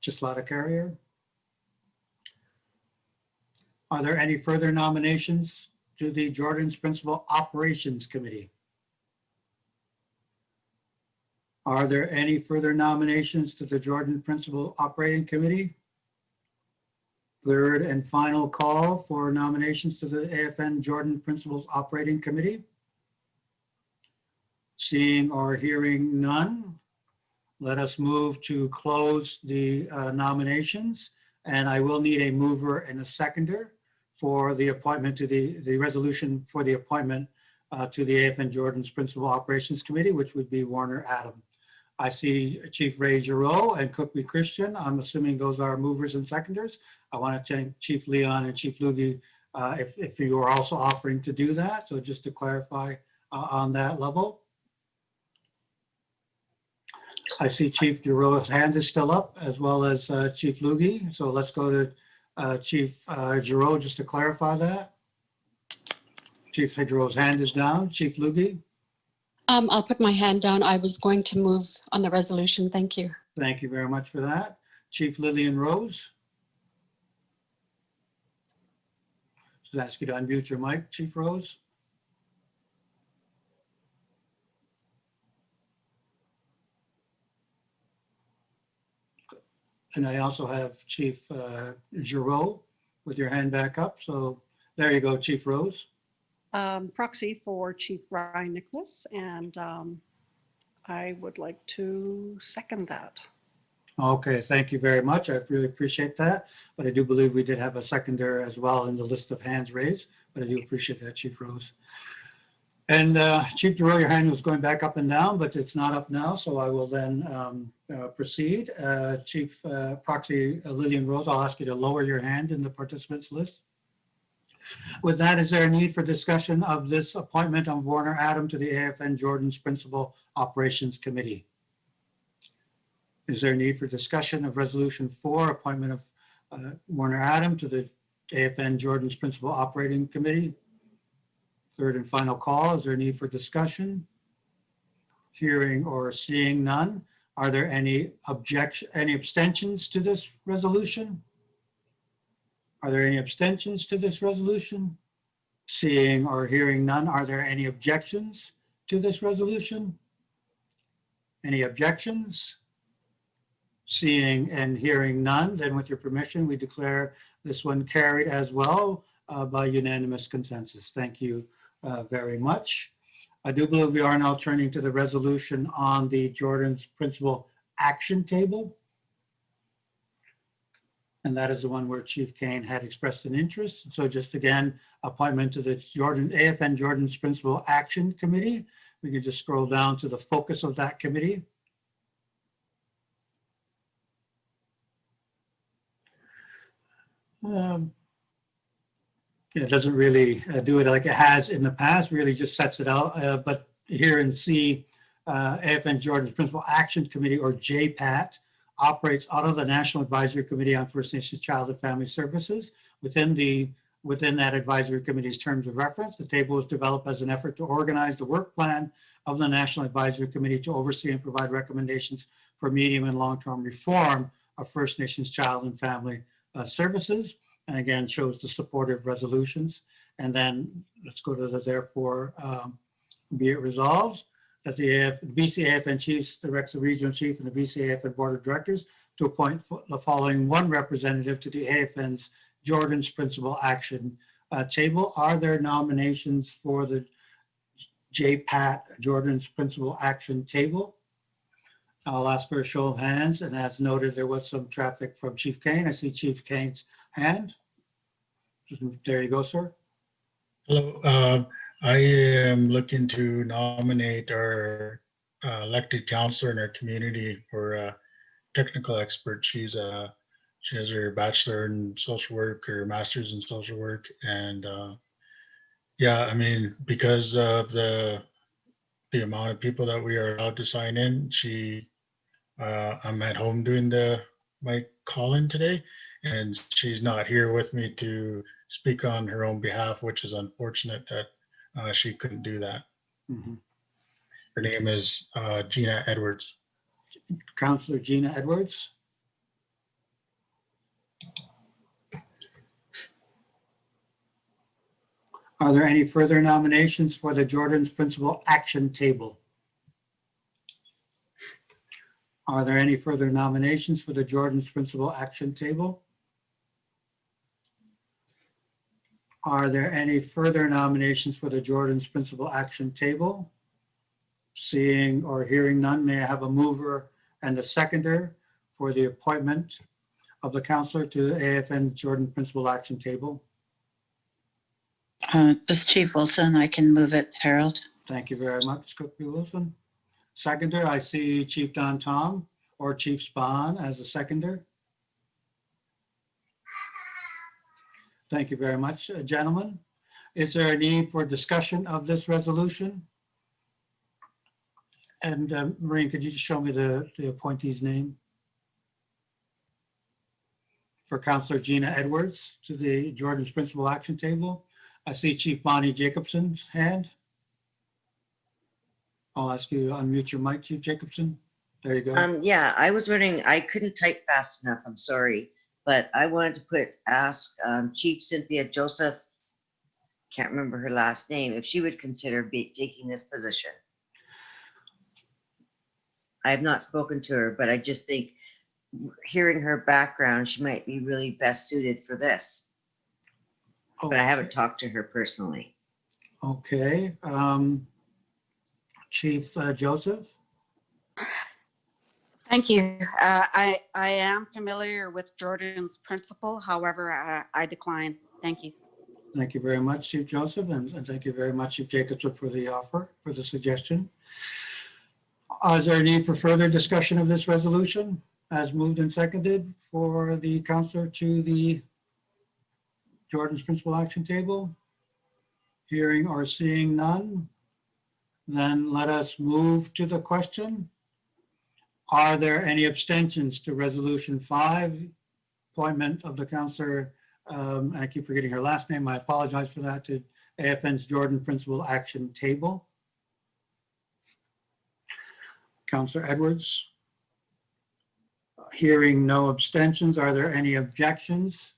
Chislata Carrier. Are there any further nominations to the Jordan's Principal Operations Committee? Are there any further nominations to the Jordan Principal Operating Committee? Third and final call for nominations to the AFN Jordan Principals Operating Committee. Seeing or hearing none, let us move to close the nominations. And I will need a mover and a seconder for the appointment to the resolution for the appointment to the AFN Jordan's Principal Operations Committee, which would be Warner Adam. I see Chief Ray Giroux and Cookby Christian. I'm assuming those are movers and seconders. I want to thank Chief Leon and Chief Lugie if you are also offering to do that. So just to clarify on that level. I see Chief Giroux's hand is still up, as well as Chief Lugie. So let's go to Chief Giroux just to clarify that. Chief Giroux's hand is down. Chief Lugie. I'll put my hand down. I was going to move on the resolution. Thank you. Thank you very much for that. Chief Lillian Rose. So ask you to unmute your mic, Chief Rose. And I also have Chief Giroux with your hand back up. So there you go, Chief Rose. Proxy for Chief Ryan Nicholas, and I would like to second that. Okay, thank you very much. I really appreciate that. But I do believe we did have a seconder as well in the list of hands raised, but I do appreciate that, Chief Rose. And Chief Giroux, your hand was going back up and down, but it's not up now, so I will then proceed. Chief Proxy Lillian Rose, I'll ask you to lower your hand in the participants list. With that, is there a need for discussion of this appointment of Warner Adam to the AFN Jordan's Principal Operations Committee? Is there a need for discussion of Resolution 4, appointment of Warner Adam to the AFN Jordan's Principal Operating Committee? Third and final call, is there a need for discussion? Hearing or seeing none, are there any abstentions to this resolution? Are there any abstentions to this resolution? Seeing or hearing none, are there any objections to this resolution? Any objections? Seeing and hearing none, then with your permission, we declare this one carried as well by unanimous consensus. Thank you very much. I do believe we are now turning to the resolution on the Jordan's Principal Action Table. And that is the one where Chief Kane had expressed an interest. So just again, appointment to the AFN Jordan's Principal Action Committee. We can just scroll down to the focus of that committee. It doesn't really do it like it has in the past, really just sets it out. But here in C, AFN Jordan's Principal Action Committee, or JPAT, operates out of the National Advisory Committee on First Nations Child and Family Services. Within that advisory committee's terms of reference, the table was developed as an effort to organize the work plan of the National Advisory Committee to oversee and provide recommendations for medium and long-term reform of First Nations child and family services. And again, shows the supportive resolutions. And then let's go to the therefore be it resolved that the BCAFN Chiefs directs the Regional Chief and the BCAFN Board of Directors to appoint the following one representative to the AFN's Jordan's Principal Action Table. Are there nominations for the JPAT Jordan's Principal Action Table? I'll ask for a show of hands, and as noted, there was some traffic from Chief Kane. I see Chief Kane's hand. There you go, sir. Hello. I am looking to nominate our elected counselor in our community for technical expert. She has her bachelor in social work, or master's in social work, and yeah, I mean, because of the amount of people that we are allowed to sign in, I'm at home doing my call-in today, and she's not here with me to speak on her own behalf, which is unfortunate that she couldn't do that. Mm-hmm. Her name is Gina Edwards. Councillor Gina Edwards. Are there any further nominations for the Jordan's Principal Action Table? Are there any further nominations for the Jordan's Principal Action Table? Are there any further nominations for the Jordan's Principal Action Table? Seeing or hearing none, may I have a mover and a seconder for the appointment of the counselor to the AFN Jordan Principal Action Table? This is Chief Wilson. I can move it, Harold. Thank you very much, Cook B. Wilson. Seconder, I see Chief Don Tom or Chief Spahn as a seconder. Thank you very much, gentlemen. Is there a need for discussion of this resolution? And Maureen, could you just show me the appointee's name? For Councillor Gina Edwards to the Jordan's Principal Action Table. I see Chief Bonnie Jacobson's hand. I'll ask you to unmute your mic, Chief Jacobson. There you go. Yeah, I was wondering, I couldn't type fast enough, I'm sorry, but I wanted to ask Chief Cynthia Joseph, can't remember her last name, if she would consider taking this position. I have not spoken to her, but I just think hearing her background, she might be really best suited for this. But I haven't talked to her personally. Okay. Chief Joseph? Thank you. I am familiar with Jordan's principle. However, I decline. Thank you. Thank you very much, Chief Joseph, and thank you very much, Chief Jacobson, for the offer, for the suggestion. Is there a need for further discussion of this resolution as moved and seconded for the counselor to the Jordan's Principal Action Table? Hearing or seeing none, then let us move to the question. Are there any abstentions to Resolution 5, appointment of the counselor, I keep forgetting her last name, I apologize for that, to AFN's Jordan Principal Action Table? Counselor Edwards? Hearing no abstentions, are there any objections?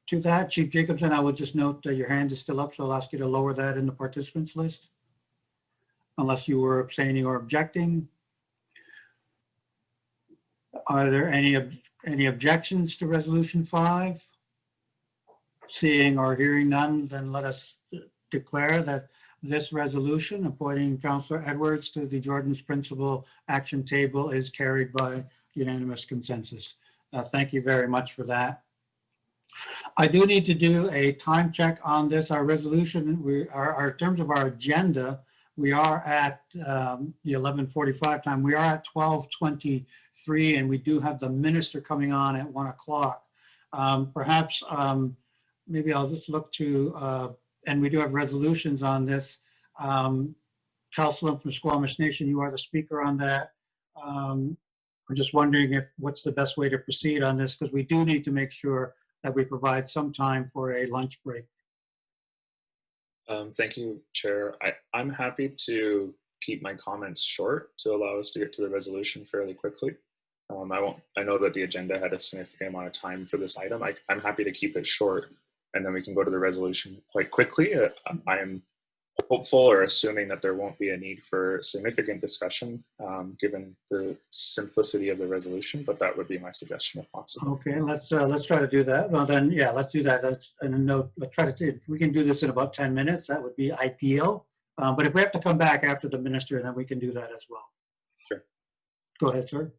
To that, Chief Jacobson, I will just note that your hand is still up, so I'll ask you to lower that in the participants list, unless you were abstaining or objecting. Are there any objections to Resolution 5? Seeing or hearing none, then let us declare that this resolution appointing Councillor Edwards to the Jordan's Principal Action Table is carried by unanimous consensus. Thank you very much for that. I do need to do a time check on this. Our resolution, in terms of our agenda, we are at the 11:45 time. We are at 12:23, and we do have the minister coming on at 1 o'clock. Perhaps maybe I'll just look to, and we do have resolutions on this. Councilor from Squamish Nation, you are the speaker on that. I'm just wondering what's the best way to proceed on this, because we do need to make sure that we provide some time for a lunch break. Thank you, Chair. I'm happy to keep my comments short to allow us to get to the resolution fairly quickly. I know that the agenda had a significant amount of time for this item. I'm happy to keep it short, and then we can go to the resolution quite quickly. I am hopeful or assuming that there won't be a need for significant discussion given the simplicity of the resolution, but that would be my suggestion if possible. Okay, let's try to do that. Well then, yeah, let's do that. Let's try to, if we can do this in about 10 minutes, that would be ideal. But if we have to come back after the minister, then we can do that as well. Sure. Go ahead, sir.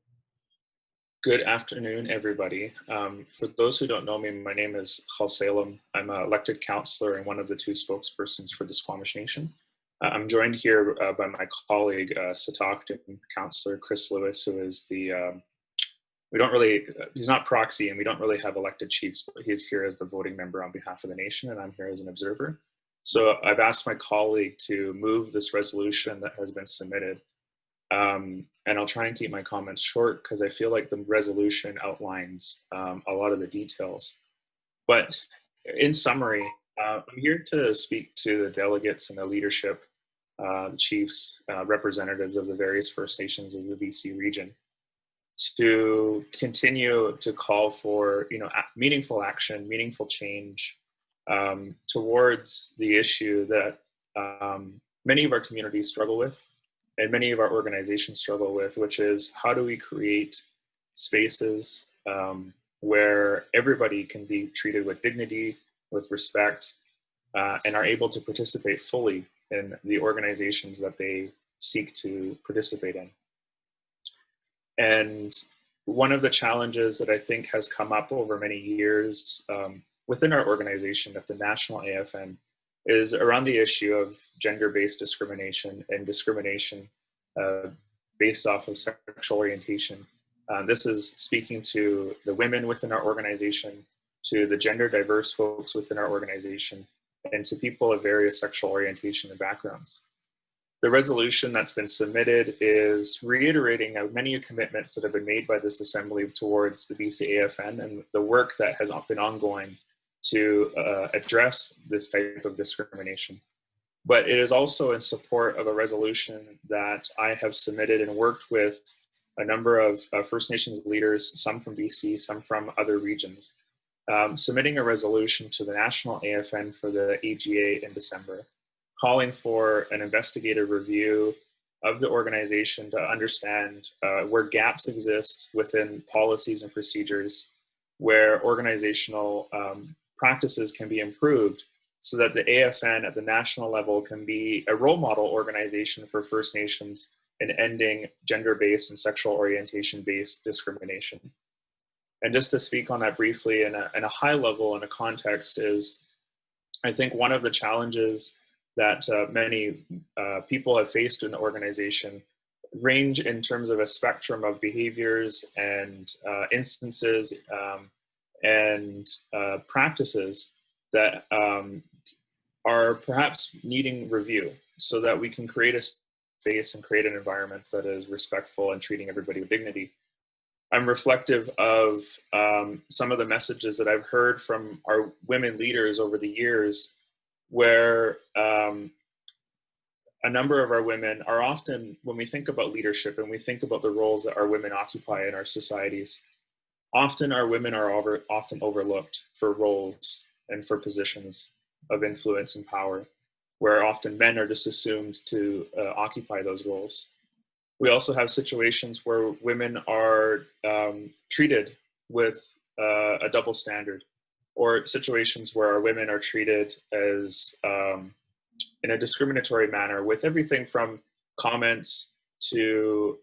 Good afternoon, everybody. For those who don't know me, my name is Salem. I'm an elected councillor and one of the two spokespersons for the Squamish Nation. I'm joined here by my colleague, Setauketon Councillor Chris Lewis, who is the, he's not proxy and we don't really have elected chiefs, but he's here as the voting member on behalf of the nation, and I'm here as an observer. So I've asked my colleague to move this resolution that has been submitted. And I'll try and keep my comments short because I feel like the resolution outlines a lot of the details. But in summary, I'm here to speak to the delegates and the leadership, chiefs, representatives of the various First Nations of the BC region to continue to call for meaningful action, meaningful change towards the issue that many of our communities struggle with. And many of our organizations struggle with, which is how do we create spaces where everybody can be treated with dignity, with respect, and are able to participate fully in the organizations that they seek to participate in. And one of the challenges that I think has come up over many years within our organization at the National AFN is around the issue of gender-based discrimination and discrimination based off of sexual orientation. This is speaking to the women within our organization, to the gender diverse folks within our organization, and to people of various sexual orientation and backgrounds. The resolution that's been submitted is reiterating many commitments that have been made by this assembly towards the BCAFN and the work that has been ongoing to address this type of discrimination. But it is also in support of a resolution that I have submitted and worked with a number of First Nations leaders, some from BC, some from other regions, submitting a resolution to the National AFN for the AGA in December, calling for an investigative review of the organization to understand where gaps exist within policies and procedures, where organizational practices can be improved, so that the AFN at the national level can be a role model organization for First Nations in ending gender-based and sexual orientation-based discrimination. And just to speak on that briefly in a high level, in a context, is I think one of the challenges that many people have faced in the organization range in terms of a spectrum of behaviors and instances and practices that are perhaps needing review, so that we can create a space and create an environment that is respectful and treating everybody with dignity. I'm reflective of some of the messages that I've heard from our women leaders over the years, where a number of our women are often, when we think about leadership and we think about the roles that our women occupy in our societies, often our women are often overlooked for roles and for positions of influence and power, where often men are just assumed to occupy those roles. We also have situations where women are treated with a double standard, or situations where our women are treated as in a discriminatory manner, with everything from comments to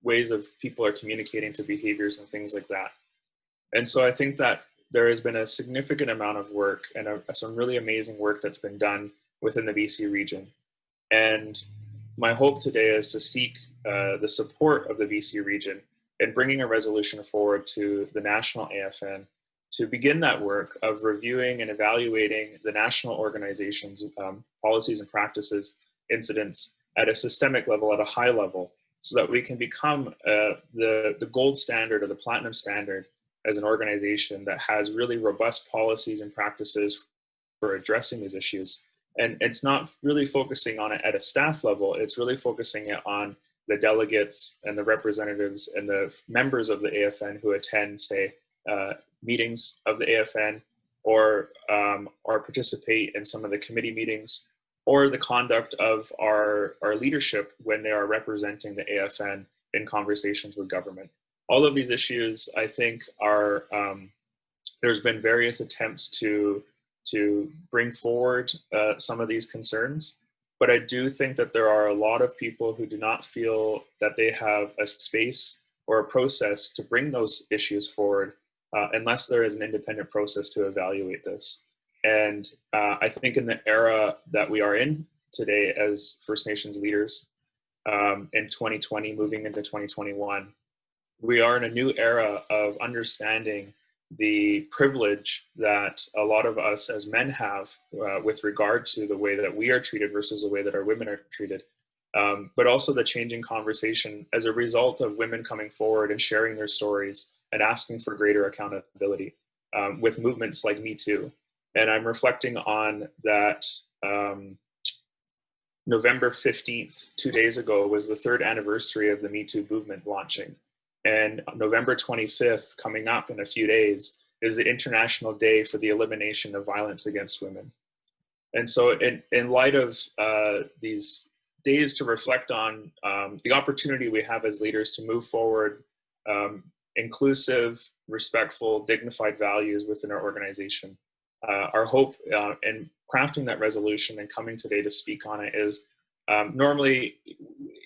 ways of people are communicating to behaviors and things like that. And so I think that there has been a significant amount of work and some really amazing work that's been done within the BC region. And my hope today is to seek the support of the BC region in bringing a resolution forward to the national AFN to begin that work of reviewing and evaluating the national organization's policies and practices, incidents at a systemic level, at a high level, so that we can become the gold standard or the platinum standard as an organization that has really robust policies and practices for addressing these issues. And it's not really focusing on it at a staff level, it's really focusing it on the delegates and the representatives and the members of the AFN who attend, say, meetings of the AFN, or participate in some of the committee meetings, or the conduct of our leadership when they are representing the AFN in conversations with government. All of these issues, I think, are, there's been various attempts to bring forward some of these concerns, but I do think that there are a lot of people who do not feel that they have a space or a process to bring those issues forward unless there is an independent process to evaluate this. And I think in the era that we are in today as First Nations leaders in 2020, moving into 2021, we are in a new era of understanding the privilege that a lot of us as men have with regard to the way that we are treated versus the way that our women are treated. But also the changing conversation as a result of women coming forward and sharing their stories and asking for greater accountability with movements like Me Too. And I'm reflecting on that November 15th, 2 days ago, was the 3rd anniversary of the Me Too movement launching. And November 25th, coming up in a few days, is the International Day for the Elimination of Violence Against Women. And so in light of these days to reflect on the opportunity we have as leaders to move forward inclusive, respectful, dignified values within our organization, our hope in crafting that resolution and coming today to speak on it is normally,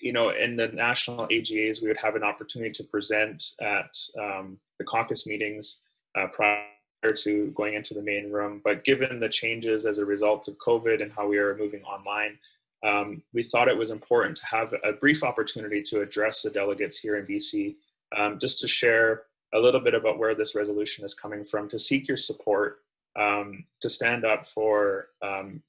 in the national AGAs, we would have an opportunity to present at the caucus meetings prior to going into the main room. But given the changes as a result of COVID and how we are moving online, we thought it was important to have a brief opportunity to address the delegates here in BC, just to share a little bit about where this resolution is coming from, to seek your support, to stand up for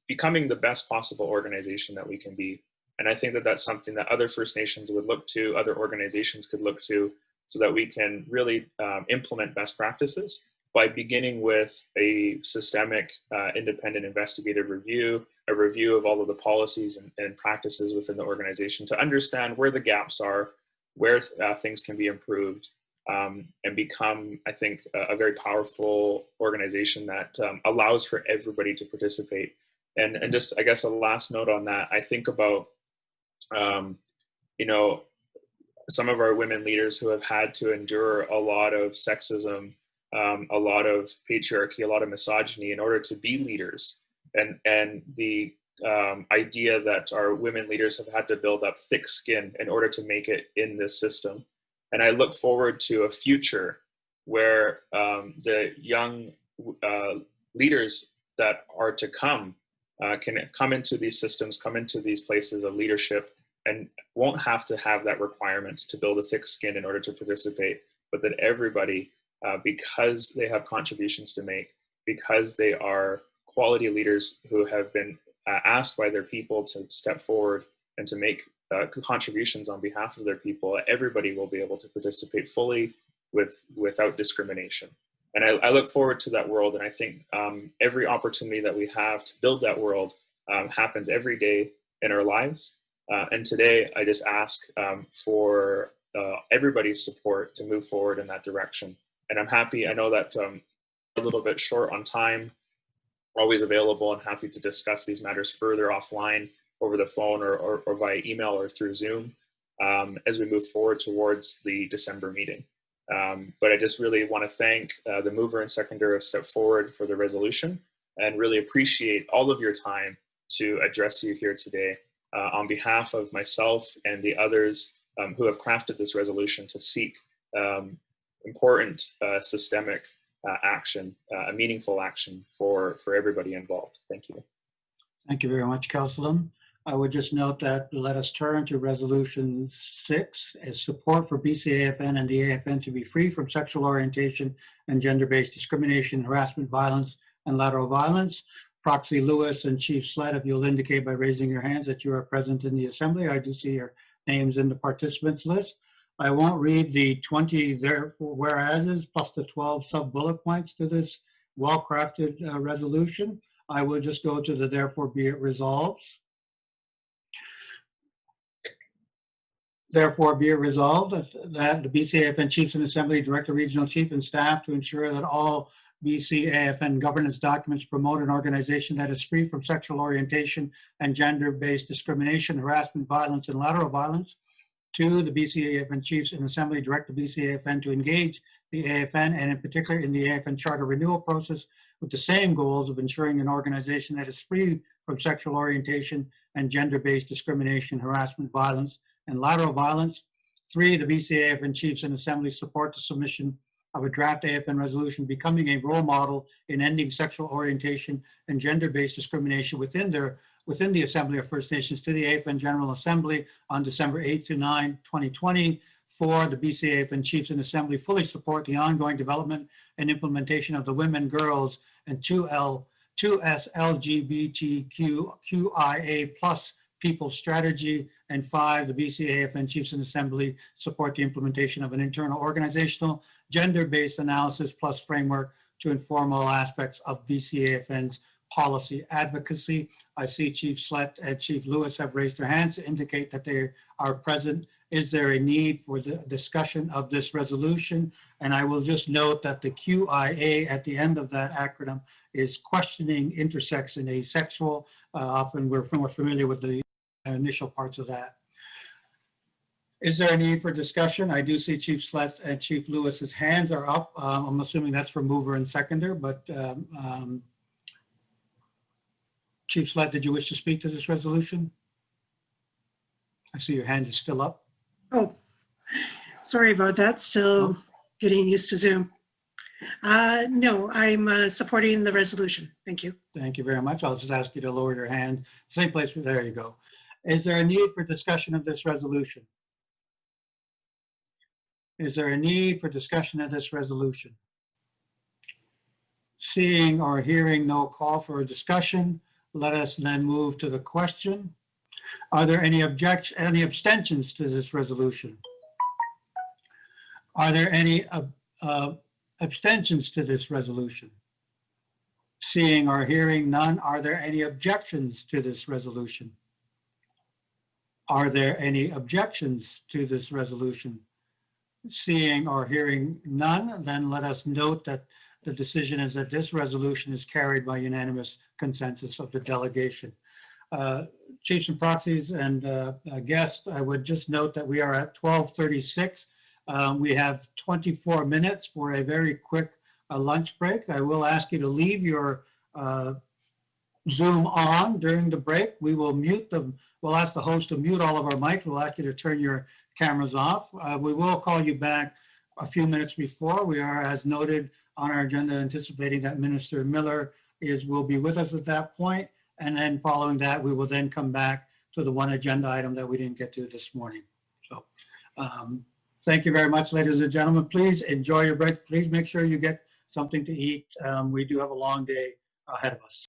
becoming the best possible organization that we can be. And I think that that's something that other First Nations would look to, other organizations could look to, so that we can really implement best practices by beginning with a systemic independent investigative review, a review of all of the policies and practices within the organization to understand where the gaps are, where things can be improved, and become, I think, a very powerful organization that allows for everybody to participate. And just, I guess, a last note on that, I think about You know, some of our women leaders who have had to endure a lot of sexism, a lot of patriarchy, a lot of misogyny in order to be leaders. And the idea that our women leaders have had to build up thick skin in order to make it in this system. And I look forward to a future where the young leaders that are to come can come into these systems, come into these places of leadership, and won't have to have that requirement to build a thick skin in order to participate, but that everybody, because they have contributions to make, because they are quality leaders who have been asked by their people to step forward and to make contributions on behalf of their people, everybody will be able to participate fully without discrimination. And I look forward to that world, and I think every opportunity that we have to build that world happens every day in our lives. And today, I just ask for everybody's support to move forward in that direction. And I'm happy, I know that a little bit short on time, always available and happy to discuss these matters further offline over the phone or via email or through Zoom as we move forward towards the December meeting. But I just really want to thank the mover and seconder of Step Forward for the resolution, and really appreciate all of your time to address you here today on behalf of myself and the others who have crafted this resolution to seek important systemic action, a meaningful action for everybody involved. Thank you. Thank you very much, Councilman. I would just note that let us turn to Resolution 6 as support for BCAFN and the AFN to be free from sexual orientation and gender-based discrimination, harassment, violence, and lateral violence. Proxy Lewis and Chief Sled, if you'll indicate by raising your hands that you are present in the assembly. I do see your names in the participants list. I won't read the 20 therefore whereases plus the 12 sub-bullet points to this well-crafted resolution. I will just go to the therefore be it resolved. Therefore, be it resolved that the BCAFN Chiefs and Assembly, Director, Regional Chief, and staff to ensure that all BCAFN governance documents promote an organization that is free from sexual orientation and gender-based discrimination, harassment, violence, and lateral violence. 2, the BCAFN Chiefs and Assembly direct the BCAFN to engage the AFN, and in particular in the AFN charter renewal process, with the same goals of ensuring an organization that is free from sexual orientation and gender-based discrimination, harassment, violence, and lateral violence. 3, the BCAFN Chiefs and Assembly support the submission of a draft AFN resolution becoming a role model in ending sexual orientation and gender-based discrimination within the Assembly of First Nations to the AFN General Assembly on December 8 to 9, 2020. 4, the BCAFN Chiefs and Assembly fully support the ongoing development and implementation of the Women, Girls, and 2S LGBTQIA+ People Strategy. And 5, the BCAFN Chiefs and Assembly support the implementation of an internal organizational gender-based analysis plus framework to inform all aspects of BCAFN's policy advocacy. I see Chief Slett and Chief Lewis have raised their hands to indicate that they are present. Is there a need for the discussion of this resolution? And I will just note that the QIA at the end of that acronym is questioning intersex and asexual. Often we're more familiar with the initial parts of that. Is there a need for discussion? I do see Chief Slett and Chief Lewis's hands are up. I'm assuming that's for mover and seconder, but Chief Slett, did you wish to speak to this resolution? I see your hand is still up. Oh, sorry about that. Still getting used to Zoom. No, I'm supporting the resolution. Thank you. Thank you very much. I'll just ask you to lower your hand. Same place, there you go. Is there a need for discussion of this resolution? Is there a need for discussion of this resolution? Seeing or hearing no call for a discussion, let us then move to the question. Are there any abstentions to this resolution? Are there any abstentions to this resolution? Seeing or hearing none, are there any objections to this resolution? Are there any objections to this resolution? Seeing or hearing none, then let us note that the decision is that this resolution is carried by unanimous consensus of the delegation. chiefs and proxies and guests, I would just note that we are at 12:36. We have 24 minutes for a very quick lunch break. I will ask you to leave your Zoom on during the break. We will mute them. We'll ask the host to mute all of our mics. We'll ask you to turn your cameras off. We will call you back a few minutes before. We are, as noted on our agenda, anticipating that Minister Miller will be with us at that point. And then following that, we will then come back to the one agenda item that we didn't get to this morning. So thank you very much, ladies and gentlemen. Please enjoy your break. Please make sure you get something to eat. We do have a long day ahead of us.